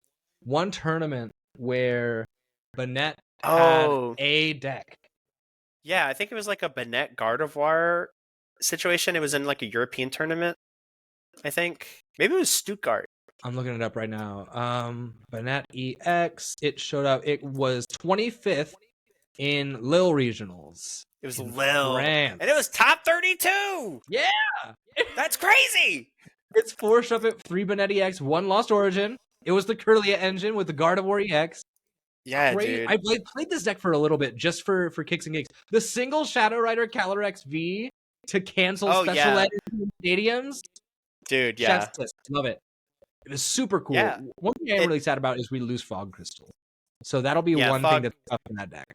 tournament where Banette had a deck. Yeah, I think it was like a Banette Gardevoir situation. It was in like a European tournament. I think maybe it was Stuttgart. I'm looking it up right now. Banette EX. It showed up. It was 25th in Lille regionals. It was Lille, France. And it was top 32. Yeah, that's crazy. It's 4 Shuffit, 3 Banette EX, 1 Lost Origin. It was the Curlia engine with the Gardevoir EX. Yeah, dude. I played this deck for a little bit just for kicks and gigs. The single Shadow Rider Calyrex V to cancel special edits in stadiums. Dude, yeah. Love it. It is super cool. Yeah. One thing I'm really sad about is we lose Fog Crystal. So that'll be one thing that's tough in that deck.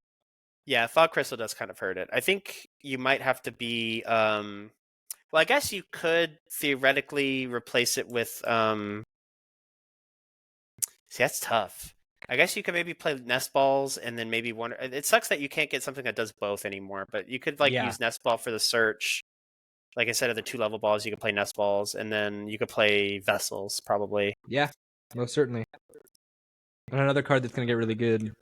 Yeah, Fog Crystal does kind of hurt it. I think you might have to be well, I guess you could theoretically replace it with see, that's tough. I guess you could maybe play Nest Balls and then maybe one. It sucks that you can't get something that does both anymore, but you could use Nest Ball for the search. Like instead of the 2 level balls, you could play Nest Balls, and then you could play Vessels, probably. Yeah, most certainly. And another card that's going to get really good.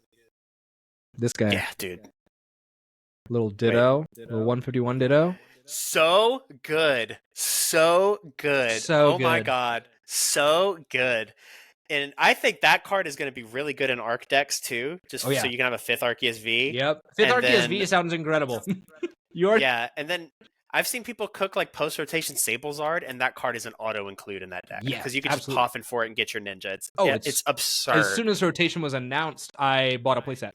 This guy. Yeah, dude. Little Ditto. Little 151 Ditto. So good. So good. So good. My God. So good. And I think that card is going to be really good in Arc decks, too. Just so you can have a 5th Arceus V. Yep. 5th Arceus V sounds incredible. Yeah, and then I've seen people cook like post-rotation Sablezard, and that card is an auto-include in that deck. Yeah, because you can just coffin for it and get your Ninja. It's absurd. As soon as rotation was announced, I bought a playset.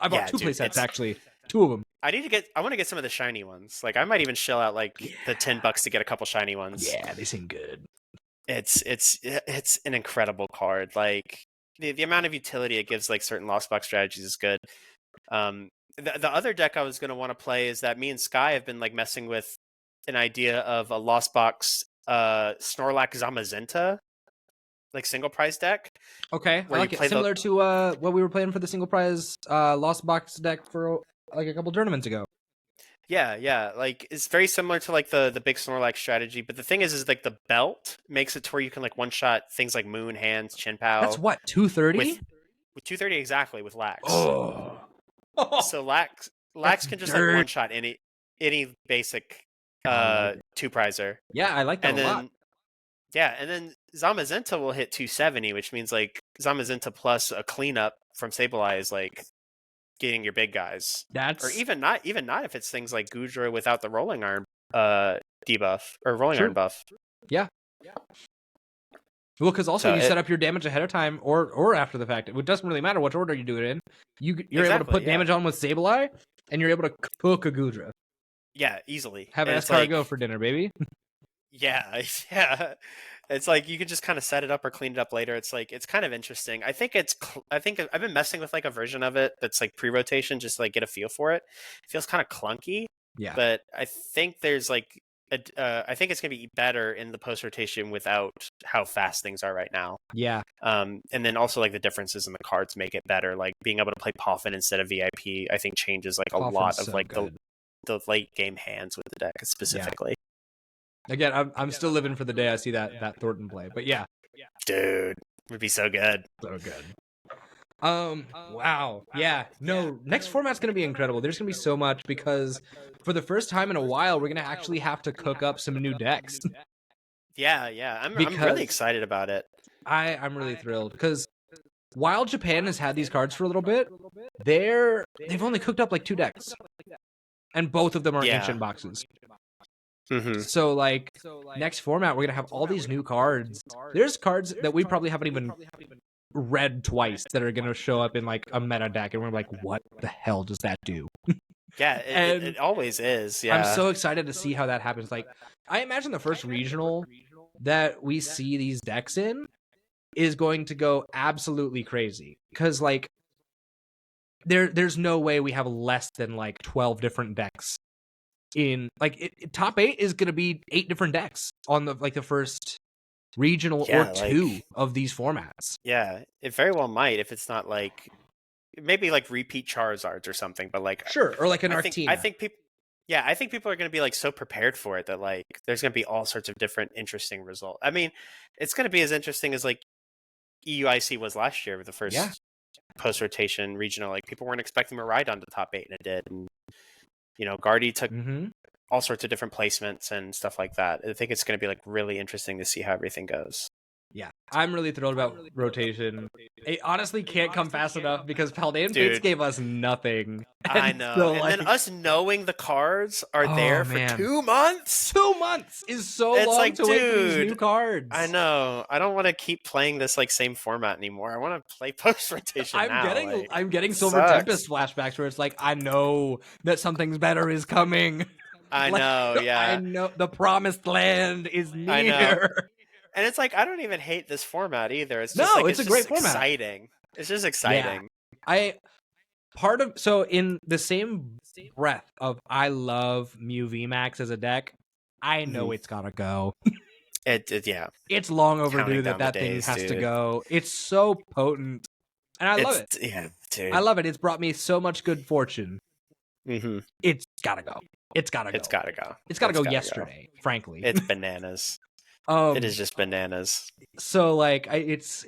I bought 2 playsets, actually. 2 of them. I want to get some of the shiny ones. Like, I might even shell out like the $10 to get a couple shiny ones. Yeah, they seem good. It's an incredible card. Like, the amount of utility it gives like certain Lost Box strategies is good. The other deck I was going to want to play is that me and Sky have been like messing with an idea of a Lost Box Snorlax Zamazenta, like single prize deck. Okay, I like it. Similar to what we were playing for the single prize Lost Box deck for like a couple tournaments ago. Yeah. Like it's very similar to like the big Snorlax strategy, but the thing is like the belt makes it to where you can like one shot things like Moon, Hands, Chin-Pao. That's what 230 with 230 exactly with Lax. Oh. So Lax can just like one shot any basic 2-prizer. Yeah, I like that a lot. Yeah, and then Zamazenta will hit 270, which means like Zamazenta plus a cleanup from Sableye is like getting your big guys. Or even not if it's things like Goodra without the Rolling Iron debuff or Rolling Iron buff. Yeah. Well, because also you set up your damage ahead of time or after the fact. It doesn't really matter which order you do it in. You're able to put damage on with Sableye, and you're able to cook a Goodra. Yeah, easily. Have an escargot for dinner, baby. Yeah. It's like you can just kind of set it up or clean it up later. It's like it's kind of interesting. I think I've been messing with like a version of it that's like pre-rotation, just to, like get a feel for it. It feels kind of clunky. Yeah. But I think there's like I think it's gonna be better in the post-rotation without how fast things are right now. Yeah. And then also like the differences in the cards make it better. Like being able to play Poffin instead of VIP, I think changes like a lot of like the late game hands with the deck specifically. Yeah. Again, I'm still living for the day I see that Thornton play. But yeah. Dude, would be so good. So good. Wow. Yeah. No, next format's going to be incredible. There's going to be so much because for the first time in a while, we're going to actually have to cook up some new decks. Yeah. I'm really excited about it. I'm really thrilled because while Japan has had these cards for a little bit, they've only cooked up like 2 decks. And both of them are ancient boxes. So like next format, we're gonna have all these new cards. There's cards that we probably haven't even read twice that are gonna show up in like a meta deck, and we're like, what the hell does that do? Yeah, it always is. Yeah, I'm so excited to see how that happens. Like, I imagine the first regional that we see these decks in is going to go absolutely crazy, because like there's no way we have less than like 12 different decks in like top 8 is going to be 8 different decks on the like the first regional or two of these formats. Yeah, it very well might, if it's not like maybe like repeat Charizards or something, but like sure, or like an Arctina. I think people are going to be like so prepared for it that like there's going to be all sorts of different interesting results. I mean, it's going to be as interesting as like EUIC was last year with the first post rotation regional. Like people weren't expecting Miraidon to top 8, and it did. And you know, Guardy took all sorts of different placements and stuff like that. I think it's going to be like really interesting to see how everything goes. Yeah, I'm really thrilled about rotation. It honestly can't come fast enough because Paldean Fates gave us nothing. I know. So, and then us knowing the cards are there for 2 months? 2 months is so long like, to wait for these new cards. I know. I don't want to keep playing this like same format anymore. I want to play post-rotation now. I'm getting Silver Tempest flashbacks where it's like, I know that something's better is coming. I know, yeah. I know. The promised land is near. I know. And it's like, I don't even hate this format either. It's just it's a great format. Exciting. It's just exciting. Yeah. So in the same breath of I love Mew VMAX as a deck, I know it's gotta go. It's long overdue that thing has to go. It's so potent. And I love it. Yeah, dude. I love it. It's brought me so much good fortune. It's gotta go. It's gotta go. It's gotta go. It's gotta go yesterday, frankly. It's bananas. It is just bananas. So like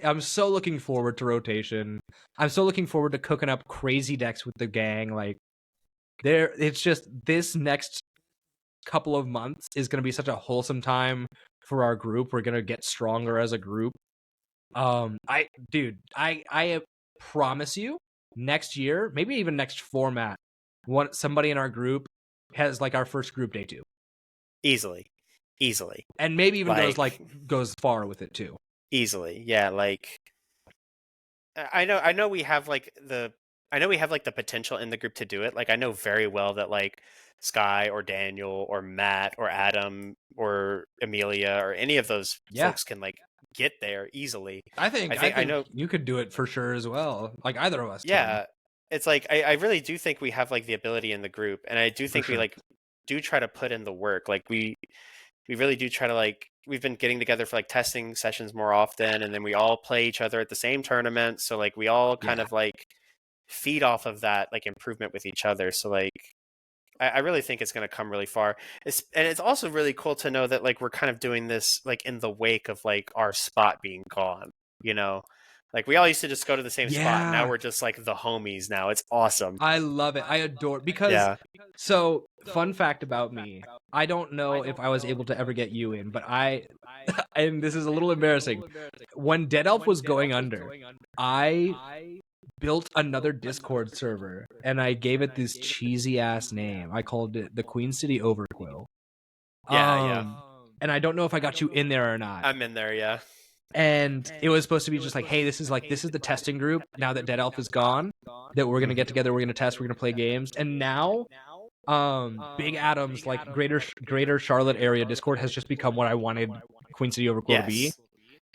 I'm so looking forward to rotation. I'm so looking forward to cooking up crazy decks with the gang. Like it's just this next couple of months is going to be such a wholesome time for our group. We're going to get stronger as a group. I promise you next year, maybe even next format, somebody in our group has like our first group day too. Easily. And maybe even goes far with it too. Easily. Yeah, like I know we have like the potential in the group to do it. Like I know very well that like Sky or Daniel or Matt or Adam or Amelia or any of those folks can like get there easily. I know you could do it for sure as well. Like either of us. Yeah. It's like I really do think we have like the ability in the group, and I do think we like do try to put in the work. Like we really do try to like, we've been getting together for like testing sessions more often, and then we all play each other at the same tournament. So like we all kind of like feed off of that like improvement with each other. So like I really think it's going to come really far. And it's also really cool to know that like we're kind of doing this like in the wake of like our spot being gone, you know? Like we all used to just go to the same spot. Now we're just like the homies now. It's awesome. I love it. I adore it because so fun fact about me, I don't know if I was able to ever get you in, but and this is a little embarrassing. When Dead Elf was going under, I built another Discord server and I gave it this cheesy ass name. I called it the Queen City Overquill. And I don't know if I got you in there or not. I'm in there, yeah. And it was supposed to be just like, hey, this is the testing group now that Dead Elf is gone, that we're gonna get together, we're gonna test, we're gonna play games. And now Big Adam's like greater Charlotte area Discord has just become what I wanted Queen City Overquill to be.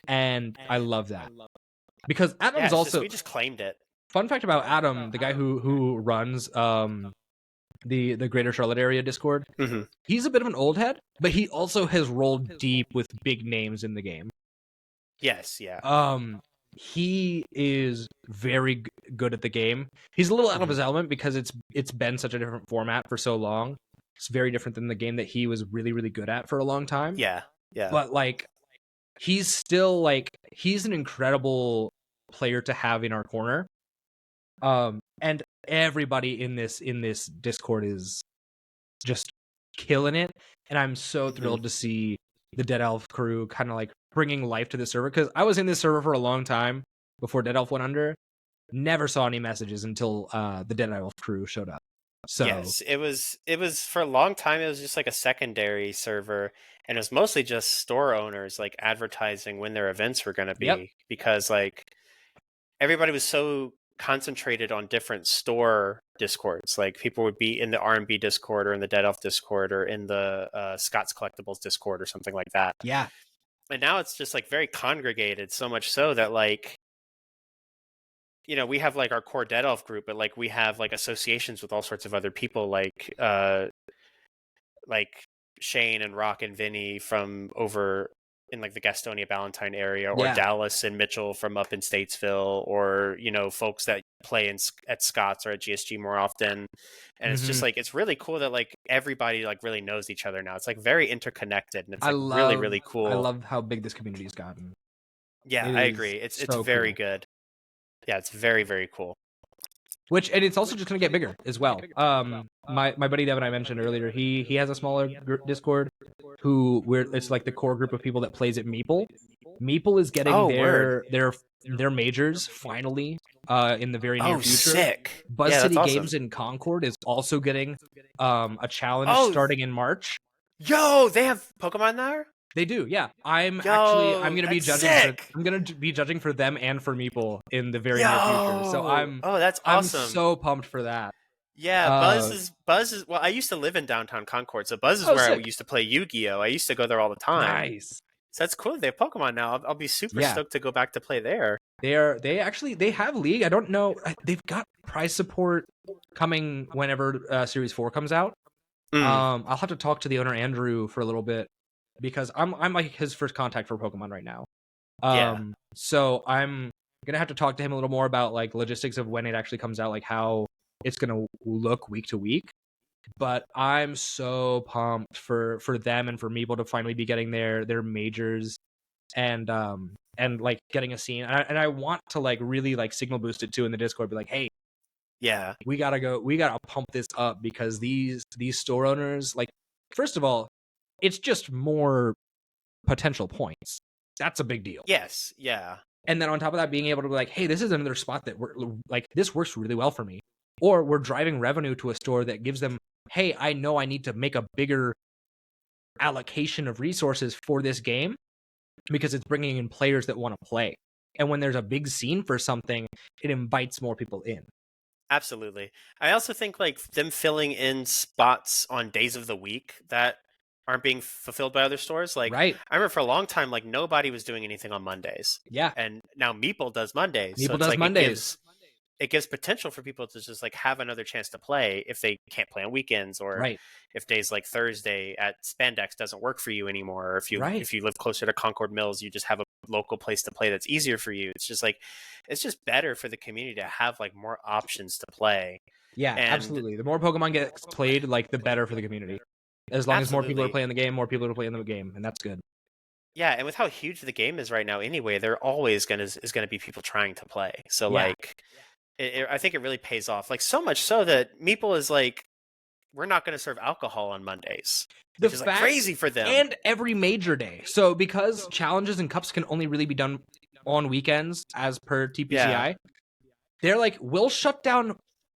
And I love that. Because Adam's also we just claimed it. Fun fact about Adam, the guy who runs the greater Charlotte area Discord, he's a bit of an old head, but he also has rolled deep with big names in the game. Yes, yeah. He is very good at the game. He's a little out of his element because it's been such a different format for so long. It's very different than the game that he was really, really good at for a long time. Yeah. But like, he's still like, he's an incredible player to have in our corner. And everybody in this Discord is just killing it. And I'm so thrilled to see the Dead Elf crew kind of like bringing life to the server, because I was in this server for a long time before Dead Elf went under. Never saw any messages until the Dead Elf crew showed up. So yes, it was for a long time. It was just like a secondary server, and it was mostly just store owners like advertising when their events were going to yep. be, because like everybody was so concentrated on different store discords. Like people would be in the R&B Discord or in the Dead Elf Discord or in the Scott's Collectibles Discord or something like that. Yeah. And now it's just like very congregated, so much so that like, you know, we have like our core Dead Elf group, but like we have like associations with all sorts of other people, like Shane and Rock and Vinny from over in like the Gastonia Ballantine area, or Yeah. Dallas and Mitchell from up in Statesville, or, you know, folks that play at Scott's or at GSG more often. And it's just like, it's really cool that like everybody like really knows each other now. It's like very interconnected, and it's like really, really cool. I love how big this community has gotten. Yeah, I agree. It's very good. Yeah, it's very, very cool. And it's also just going to get bigger as well. My buddy Devin I mentioned earlier, he has a smaller Discord it's like the core group of people that plays at Meeple. Meeple is getting their majors finally in the very near future. Sick. Buzz City Games in Concord is also getting a challenge starting in March. Yo, they have Pokemon there? They do, yeah. I'm gonna be judging for them and for Meeple in the very near future. So that's awesome. I'm so pumped for that. Yeah, Buzz is well, I used to live in downtown Concord, so Buzz is where I used to play Yu-Gi-Oh! I used to go there all the time. Nice. So that's cool. They have Pokemon now. I'll be super stoked to go back to play there. They have League. I don't know. They've got prize support coming whenever Series 4 comes out. I'll have to talk to the owner Andrew for a little bit, because I'm like his first contact for Pokemon right now. So I'm gonna have to talk to him a little more about like logistics of when it actually comes out, like how it's gonna look week to week. But I'm so pumped for them and for Meeple to finally be getting their majors and like getting a scene. And I want to like really like signal boost it too in the Discord, be like, hey, yeah, we gotta pump this up, because these store owners, like, first of all, it's just more potential points. That's a big deal. Yes, yeah. And then on top of that, being able to be like, hey, this is another spot that this works really well for me. Or we're driving revenue to a store that gives them, hey, I know I need to make a bigger allocation of resources for this game because it's bringing in players that want to play. And when there's a big scene for something, it invites more people in. Absolutely. I also think like them filling in spots on days of the week that aren't being fulfilled by other stores. Like, right. I remember for a long time, like nobody was doing anything on Mondays. Yeah. And now Meeple does Mondays. Meeple does Mondays. It gives potential for people to just like have another chance to play if they can't play on weekends, or if days like Thursday at Spandex doesn't work for you anymore, or if you live closer to Concord Mills, you just have a local place to play that's easier for you. It's just like, it's just better for the community to have like more options to play. Yeah, absolutely. The more Pokemon gets played, like the better for the community. As long as more people are playing the game, more people are playing the game, and that's good. Yeah, and with how huge the game is right now anyway, there always is gonna be people trying to play. So like, I think it really pays off. Like, so much so that Meeple is like, we're not going to serve alcohol on Mondays, which is like crazy for them. And every major day. So because challenges and cups can only really be done on weekends as per TPCI, they're like, we'll shut down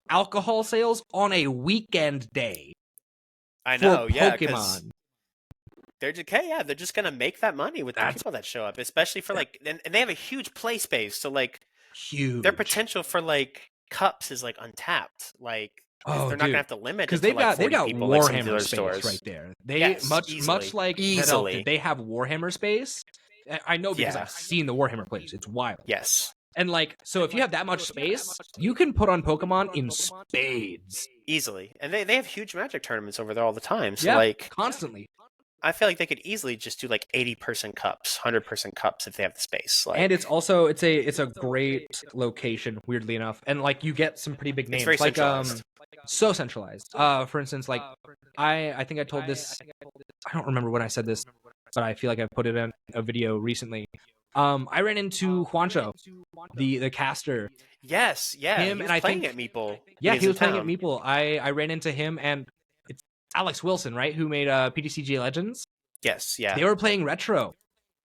alcohol sales on a weekend day. I know, Pokemon. They're just, they're just going to make that money with the people that show up, especially for like, and they have a huge play space. So like, huge. Their potential for like cups is like untapped. Like, they're not gonna have to limit it, because they've got Warhammer space stores right there. They much like easily they have Warhammer space. I know because I've seen the Warhammer place. It's wild. Yes. And like, so if you have that much space, you can put on Pokemon in spades easily. And they have huge Magic tournaments over there all the time. So like constantly. I feel like they could easily just do like 80-person cups, 100-person cups if they have the space. Like, and it's also it's a great location, weirdly enough, and like you get some pretty big names. It's very centralized. So centralized. For instance, like I think I told this. I don't remember when I said this, but I feel like I put it in a video recently. I ran into Juancho, the caster. Yes, yeah. Him, he was and playing at Meeple. Yeah, he was playing at Meeple. I ran into him, and it's Alex Wilson, right, who made PTCG Legends. Yes, yeah. They were playing Retro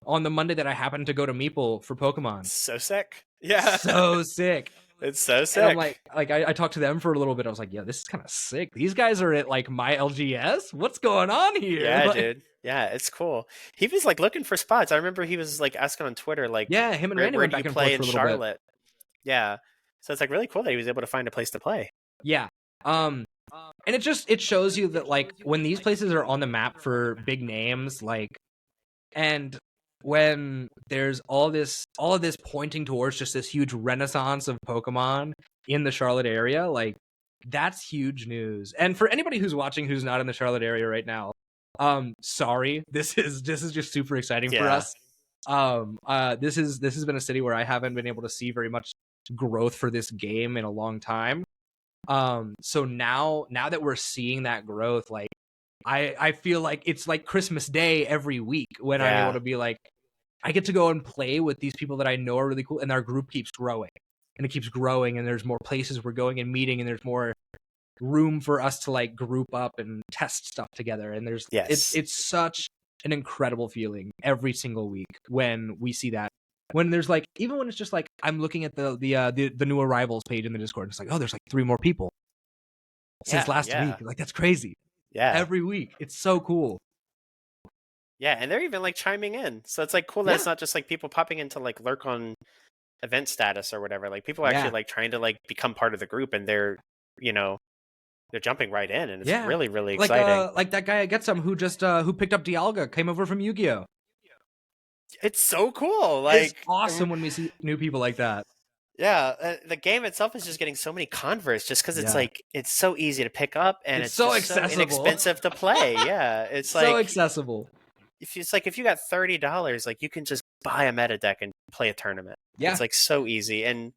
on the Monday that I happened to go to Meeple for Pokemon. So sick. Yeah. So sick. It's so sick. And I'm like I talked to them for a little bit. I was like, yeah, this is kind of sick. These guys are at like my LGS. What's going on here? Yeah, like, dude. Yeah, it's cool. He was like looking for spots. I remember he was like asking on Twitter, like, yeah, him and Randy where went do you back and play forth in for a little Charlotte? Yeah. So it's like really cool that he was able to find a place to play. bit. Yeah. And it shows you that like when these places are on the map for big names, like, and when there's all of this pointing towards just this huge renaissance of Pokemon in the Charlotte area, like that's huge news. And for anybody who's watching who's not in the Charlotte area right now, sorry, this is just super exciting for us. This has been a city where I haven't been able to see very much growth for this game in a long time. So now that we're seeing that growth, like I feel like it's like Christmas Day every week when I'm able to be like, I get to go and play with these people that I know are really cool, and our group keeps growing, and it keeps growing, and there's more places we're going and meeting, and there's more room for us to like group up and test stuff together. And there's it's such an incredible feeling every single week when we see that. When there's like, even when it's just like I'm looking at the new arrivals page in the Discord, and it's like, oh, there's like 3 more people since last week. Like that's crazy. Yeah. Every week. It's so cool. Yeah, and they're even like chiming in. So it's like cool that it's not just like people popping in to like lurk on event status or whatever. Like people are actually like trying to like become part of the group, and they're, you know, they're jumping right in, and it's really, really exciting. Like that guy at Get Some who just who picked up Dialga, came over from Yu-Gi-Oh! It's so cool. Like it's awesome when we see new people like that. Yeah, the game itself is just getting so many converts just because it's like it's so easy to pick up and it's so accessible. So inexpensive to play. Yeah, it's so like accessible. If you got $30, like you can just buy a meta deck and play a tournament. Yeah, it's like so easy, and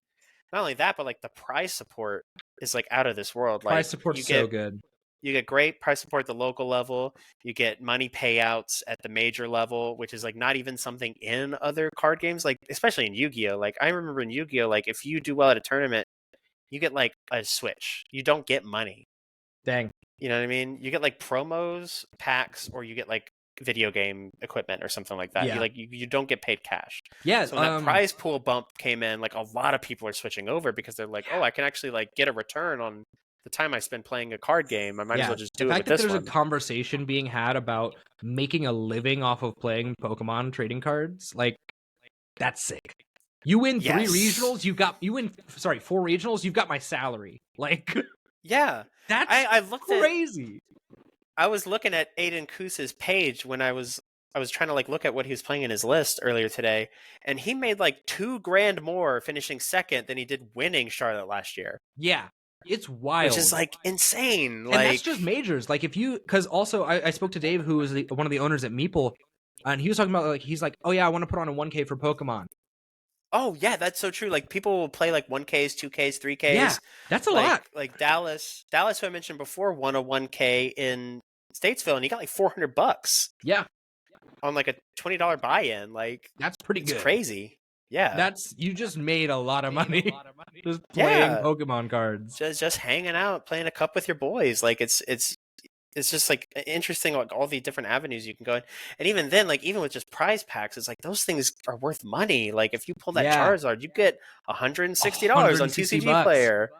not only that, but like the prize support is like out of this world. Like prize support's so good. You get great prize support at the local level. You get money payouts at the major level, which is like not even something in other card games. Like especially in Yu-Gi-Oh! Like I remember in Yu-Gi-Oh! Like if you do well at a tournament, you get like a Switch. You don't get money. Dang. You know what I mean? You get like promos, packs, or you get like video game equipment or something like that. Yeah. You don't get paid cash. Yeah. So when that prize pool bump came in, like a lot of people are switching over because they're like, oh, I can actually like get a return on the time I spend playing a card game. I might as well just do it with this one. The fact that there's a conversation being had about making a living off of playing Pokemon trading cards, like that's sick. You win 3 regionals, you win 4 regionals, you've got my salary. Like yeah, that's I looked crazy. I was looking at Aiden Koos's page when I was trying to like look at what he was playing in his list earlier today, and he made like $2,000 more finishing second than he did winning Charlotte last year. Yeah. It's wild. Which is like insane. And that's just majors. Like if you, because also I spoke to Dave, who was one of the owners at Meeple, and he was talking about like, he's like, oh yeah, I want to put on a 1K for Pokemon. Oh yeah, that's so true. Like people will play like 1Ks, 2Ks, 3Ks. Yeah, that's a lot. Like Dallas, who I mentioned before, won a 1K in Statesville, and he got like $400. Yeah. On like a $20 buy-in. Like that's pretty good. It's crazy. Yeah, you just made a lot of money just playing Pokemon cards, just hanging out, playing a cup with your boys. Like it's just like interesting, like all the different avenues you can go in. And even then, like even with just prize packs, it's like those things are worth money. Like if you pull that Charizard, you get $160 on TCG Player.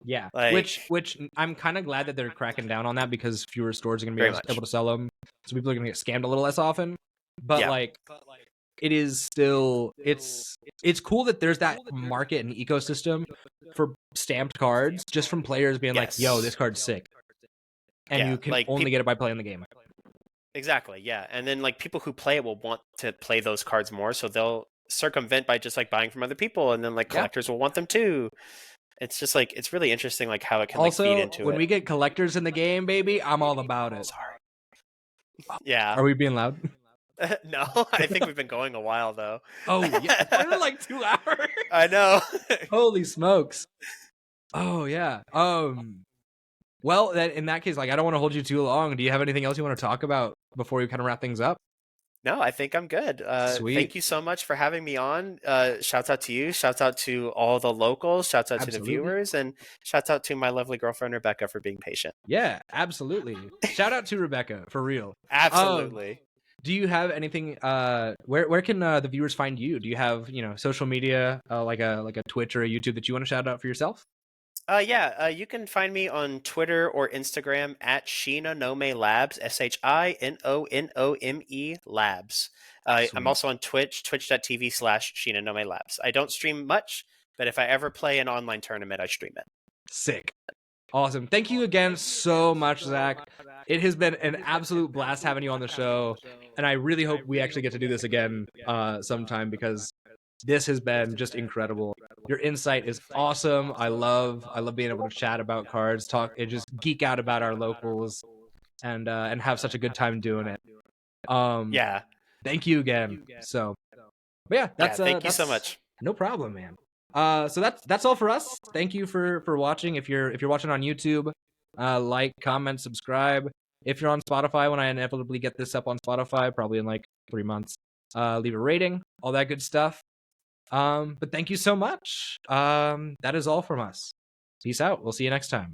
Yeah, like, which I'm kind of glad that they're cracking down on that because fewer stores are gonna be able to sell them, so people are gonna get scammed a little less often. But like. It is still it's cool that there's that market and ecosystem for stamped cards just from players being like, yo, this card's sick. And you can like, only get it by playing the game. Exactly, yeah. And then like people who play it will want to play those cards more, so they'll circumvent by just like buying from other people, and then like collectors will want them too. It's just like it's really interesting like how it can also, like feed into it. When we get collectors in the game, baby, I'm all about it. Sorry. Yeah. Are we being loud? No, I think we've been going a while though. Oh yeah, we're like 2 hours. I know. Holy smokes! Oh yeah. Well, in that case, like I don't want to hold you too long. Do you have anything else you want to talk about before we kind of wrap things up? No, I think I'm good. Sweet. Thank you so much for having me on. Shouts out to you. Shouts out to all the locals. Shouts out to the viewers. And shouts out to my lovely girlfriend, Rebecca, for being patient. Yeah, absolutely. Shout out to Rebecca, for real. Absolutely. Do you have anything? Where can the viewers find you? Do you have social media like a Twitch or a YouTube that you want to shout out for yourself? You can find me on Twitter or Instagram at Shinonome Labs, SHINONOME Labs. I'm also on Twitch, twitch.tv/Shinonome Labs. I don't stream much, but if I ever play an online tournament, I stream it. Sick. Awesome. Thank you again so much, Zach. It has been an absolute blast having you on the show, and I really hope we actually get to do this again sometime, because this has been just incredible. Your insight is awesome. I love being able to chat about cards, talk, and just geek out about our locals, and have such a good time doing it. Yeah. Thank you again. So, but yeah, thank you so much. No problem, man. So that's all for us. Thank you for watching. If you're watching on YouTube, like, comment, subscribe. If you're on Spotify, when I inevitably get this up on Spotify, probably in like 3 months, leave a rating, all that good stuff. But thank you so much. That is all from us. Peace out. We'll see you next time.